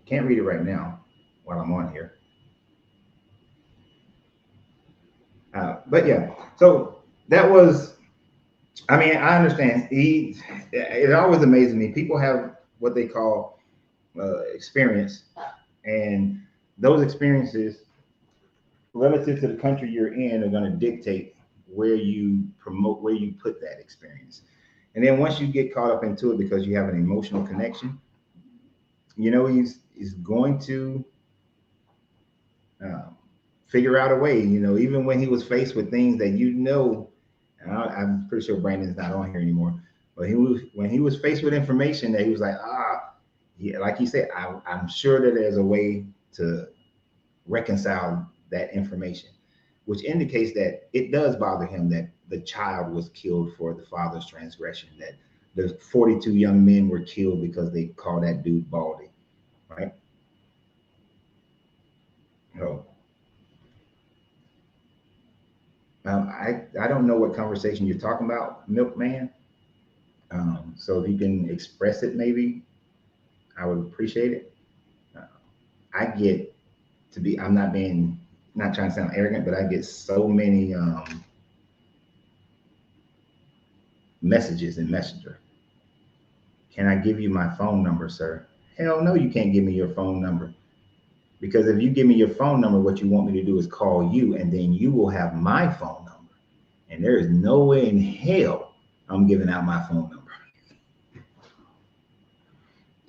Can't read it right now while I'm on here. But yeah, so that was, I mean, I understand. It always amazes me. People have what they call experience, and those experiences relative to the country you're in are going to dictate where you put that experience. And then once you get caught up into it because you have an emotional connection, you know, he's going to figure out a way, you know, even when he was faced with things that, you know, I'm pretty sure Brandon's not on here anymore, but when he was faced with information that he was like, yeah, like he said, I'm sure that there's a way to reconcile that information, which indicates that it does bother him that the child was killed for the father's transgression, that the 42 young men were killed because they called that dude Baldy, right? So I don't know what conversation you're talking about, Milkman. So if you can express it, maybe I would appreciate it. I get to be, I'm not trying to sound arrogant, but I get so many messages in Messenger. Can I give you my phone number, sir? Hell no, you can't give me your phone number. Because if you give me your phone number, what you want me to do is call you, and then you will have my phone number. And there is no way in hell I'm giving out my phone number.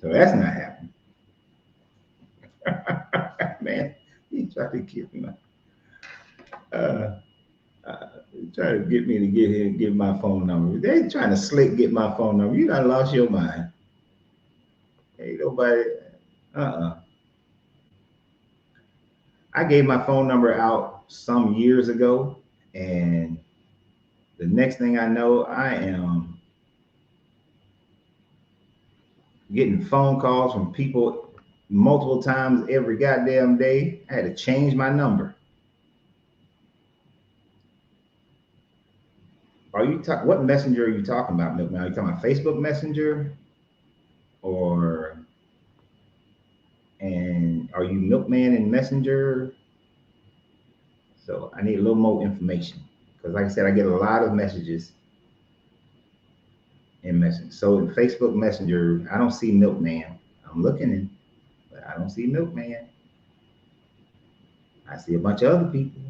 So that's not happening. Man, he tried to give me trying to get me to give my phone number. They trying to slick get my phone number. You done lost your mind. Ain't nobody. I gave my phone number out some years ago, and the next thing I know, I am getting phone calls from people multiple times every goddamn day. I had to change my number. What messenger are you talking about, Milkman? Are you talking about Facebook Messenger? And are you Milkman in Messenger? So I need a little more information. Because like I said, I get a lot of messages in Messenger. So in Facebook Messenger, I don't see Milkman. I'm looking in, but I don't see Milkman. I see a bunch of other people,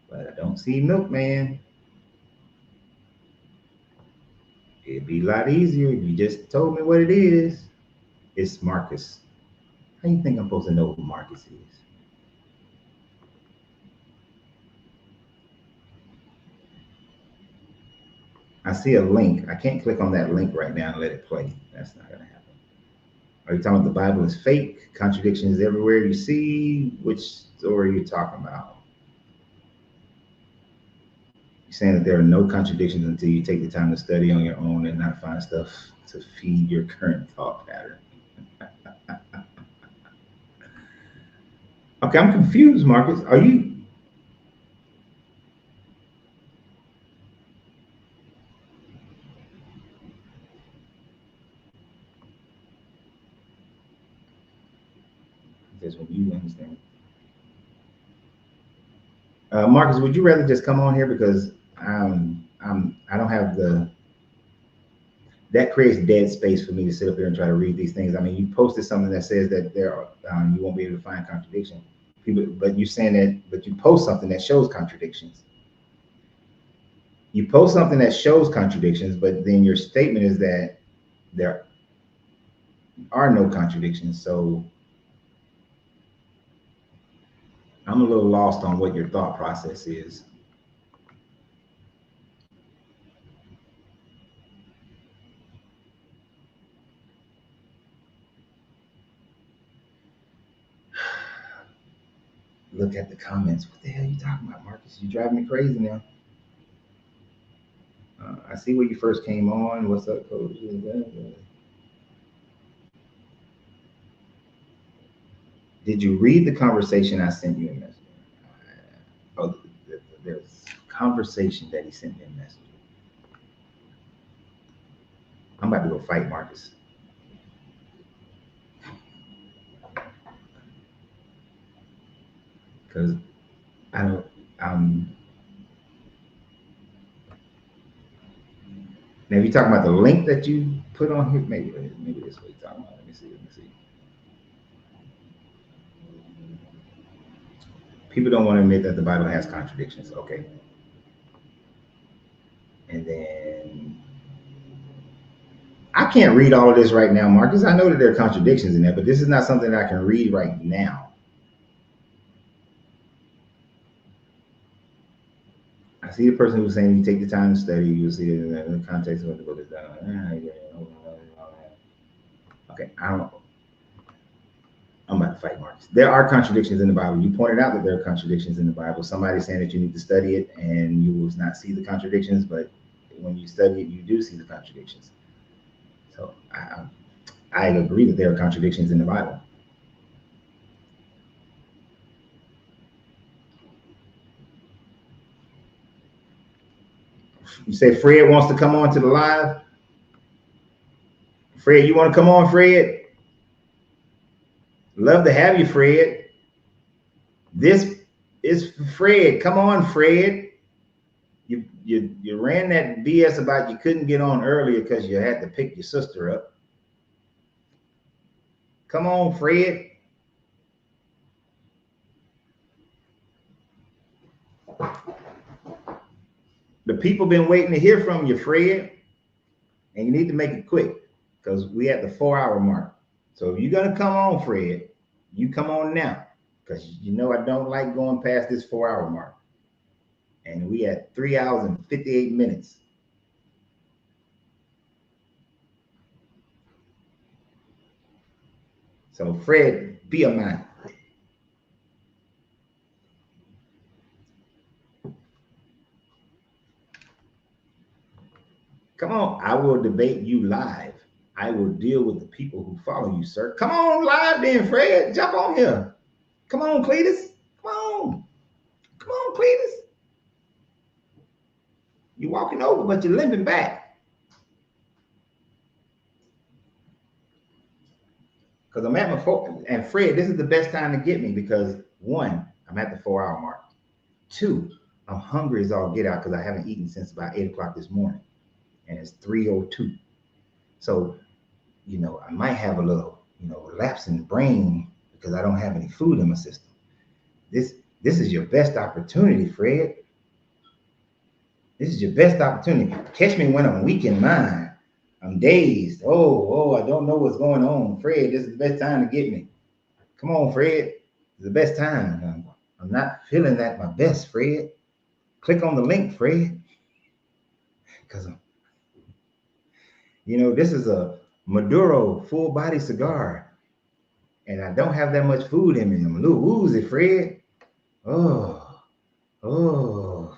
but I don't see Milkman. It'd be a lot easier if you just told me what it is. It's Marcus. How you think I'm supposed to know who Marcus is? I see a link. I can't click on that link right now and let it play. That's not gonna happen. Are you talking about the Bible is fake? Contradictions everywhere you see? Which story are you talking about? You're saying that there are no contradictions until you take the time to study on your own and not find stuff to feed your current thought pattern. Okay, I'm confused, Marcus. Are you? That's what you understand. Marcus, would you rather just come on here because I don't have that creates dead space for me to sit up here and try to read these things. I mean, you posted something that says that there are, you won't be able to find contradiction. People, but you're saying that, but you post something that shows contradictions. You post something that shows contradictions, but then your statement is that there are no contradictions. So I'm a little lost on what your thought process is. Look at the comments. What the hell are you talking about, Marcus? You driving me crazy now. I see where you first came on. What's up, coach? Did you read the conversation I sent you a message? Oh, there's conversation that he sent me a message. I'm about to go fight Marcus. Because I don't, now if you're talking about the link that you put on here, maybe this is what you're talking about. Let me see. People don't want to admit that the Bible has contradictions. Okay. And then I can't read all of this right now, Marcus. I know that there are contradictions in there, but this is not something that I can read right now. I see the person who's saying you take the time to study, you'll see it in the context of what the book is done. Okay, I'm about to fight Marcus. There are contradictions in the Bible. You pointed out that there are contradictions in the Bible. Somebody's saying that you need to study it and you will not see the contradictions, but when you study it, you do see the contradictions. So I agree that there are contradictions in the Bible. You say Fred wants to come on to the live. Fred, you want to come on, Fred? Love to have you, Fred. This is Fred. Come on, Fred. You ran that BS about you couldn't get on earlier because you had to pick your sister up. Come on, Fred. The people been waiting to hear from you, Fred, and you need to make it quick because we at the 4-hour mark. So if you're gonna come on, Fred, you come on now because you know I don't like going past this 4-hour mark. And we at 3 hours and 58 minutes. So Fred, be a man. Come on, I will debate you live. I will deal with the people who follow you, sir. Come on live then, Fred. Jump on here. Come on, Cletus. Come on. Come on, Cletus. You're walking over, but you're limping back. Because I'm at my 4, and Fred, this is the best time to get me because 1, I'm at the 4-hour mark. 2, I'm hungry as all get out because I haven't eaten since about 8 o'clock this morning. And it's 3:02. So, you know, I might have a little, lapse in the brain because I don't have any food in my system. This is your best opportunity, Fred. This is your best opportunity. Catch me when I'm weak in mind. I'm dazed. Oh, I don't know what's going on. Fred, this is the best time to get me. Come on, Fred. It's the best time. I'm not feeling at my best, Fred. Click on the link, Fred. Because, this is a Maduro full body cigar. And I don't have that much food in me. I'm a little woozy, Fred. Oh, oh.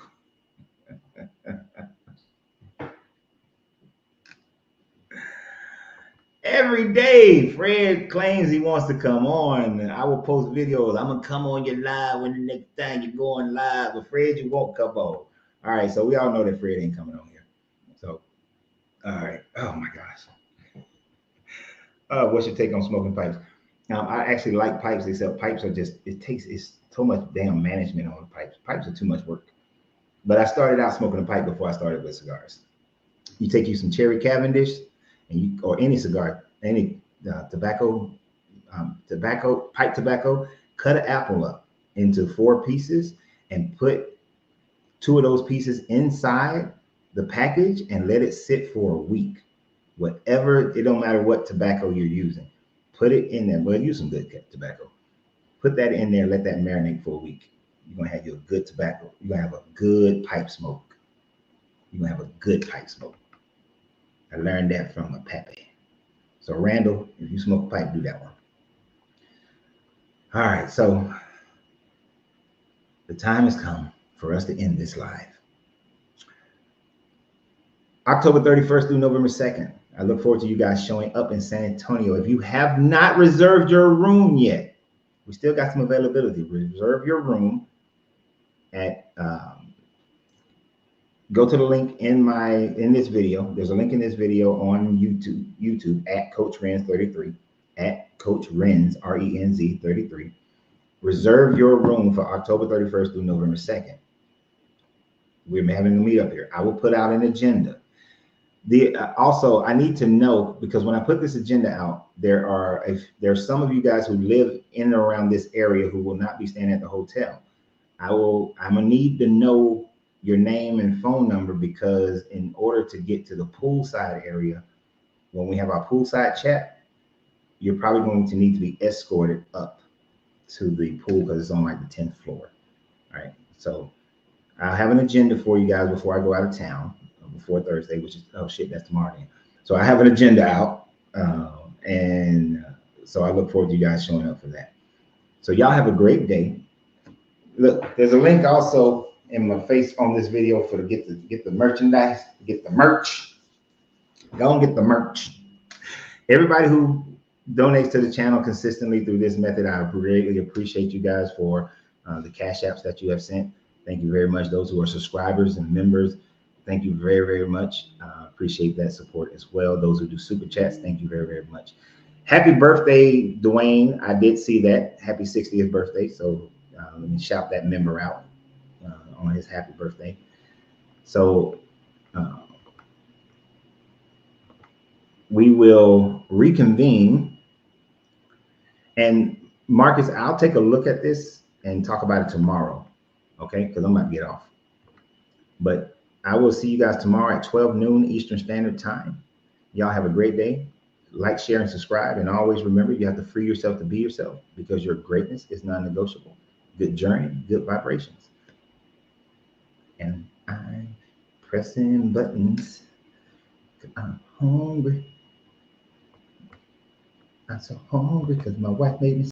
Every day, Fred claims he wants to come on. I will post videos. I'm gonna come on your live when the next time you're going live. But Fred, you won't come on. All right, so we all know that Fred ain't coming on here. So, all right. Oh my gosh. What's your take on smoking pipes? I actually like pipes, except pipes are just it's so much damn management on the pipes. Pipes are too much work. But I started out smoking a pipe before I started with cigars. You take you some cherry Cavendish, and you or any cigar, any pipe tobacco. Cut an apple up into 4 pieces and put 2 of those pieces inside the package and let it sit for a week. Whatever, it don't matter what tobacco you're using. Put it in there. Well, use some good tobacco. Put that in there. Let that marinate for a week. You're gonna have your good tobacco. You're gonna have a good pipe smoke. You're gonna have a good pipe smoke. I learned that from a pappy. So Randall, if you smoke a pipe, do that one. All right, so the time has come for us to end this live. October 31st through November 2nd. I look forward to you guys showing up in San Antonio. If you have not reserved your room yet, we still got some availability. Reserve your room at go to the link in this video. There's a link in this video on YouTube at Coach Renz 33, at Coach Renz RENZ 33. Reserve your room for October 31st through November 2nd. We're having a meetup here. I will put out an agenda. Also, I need to know, because when I put this agenda out, there's some of you guys who live in and around this area who will not be staying at the hotel. I'm gonna need to know your name and phone number, because in order to get to the poolside area, when we have our poolside chat, you're probably going to need to be escorted up to the pool because it's on like the 10th floor. All right. So I'll have an agenda for you guys before I go out of town, before Thursday, which is, oh shit, that's tomorrow then. So I have an agenda out. And so I look forward to you guys showing up for that. So y'all have a great day. Look, there's a link also in my face on this video for to get the merchandise, get the merch. Go and get the merch. Everybody who donates to the channel consistently through this method, I greatly appreciate you guys for the cash apps that you have sent. Thank you very much. Those who are subscribers and members, thank you very, very much. Appreciate that support as well. Those who do super chats, thank you very, very much. Happy birthday, Dwayne. I did see that. Happy 60th birthday. So let me shout that member out on his happy birthday. So we will reconvene. And Marcus, I'll take a look at this and talk about it tomorrow, okay? Because I'm about to get off. But I will see you guys tomorrow at 12 noon Eastern Standard Time. Y'all have a great day. Like, share, and subscribe. And always remember, you have to free yourself to be yourself, because your greatness is non-negotiable. Good journey, good vibrations. And I'm pressing buttons. I'm hungry. I'm so hungry because my wife made me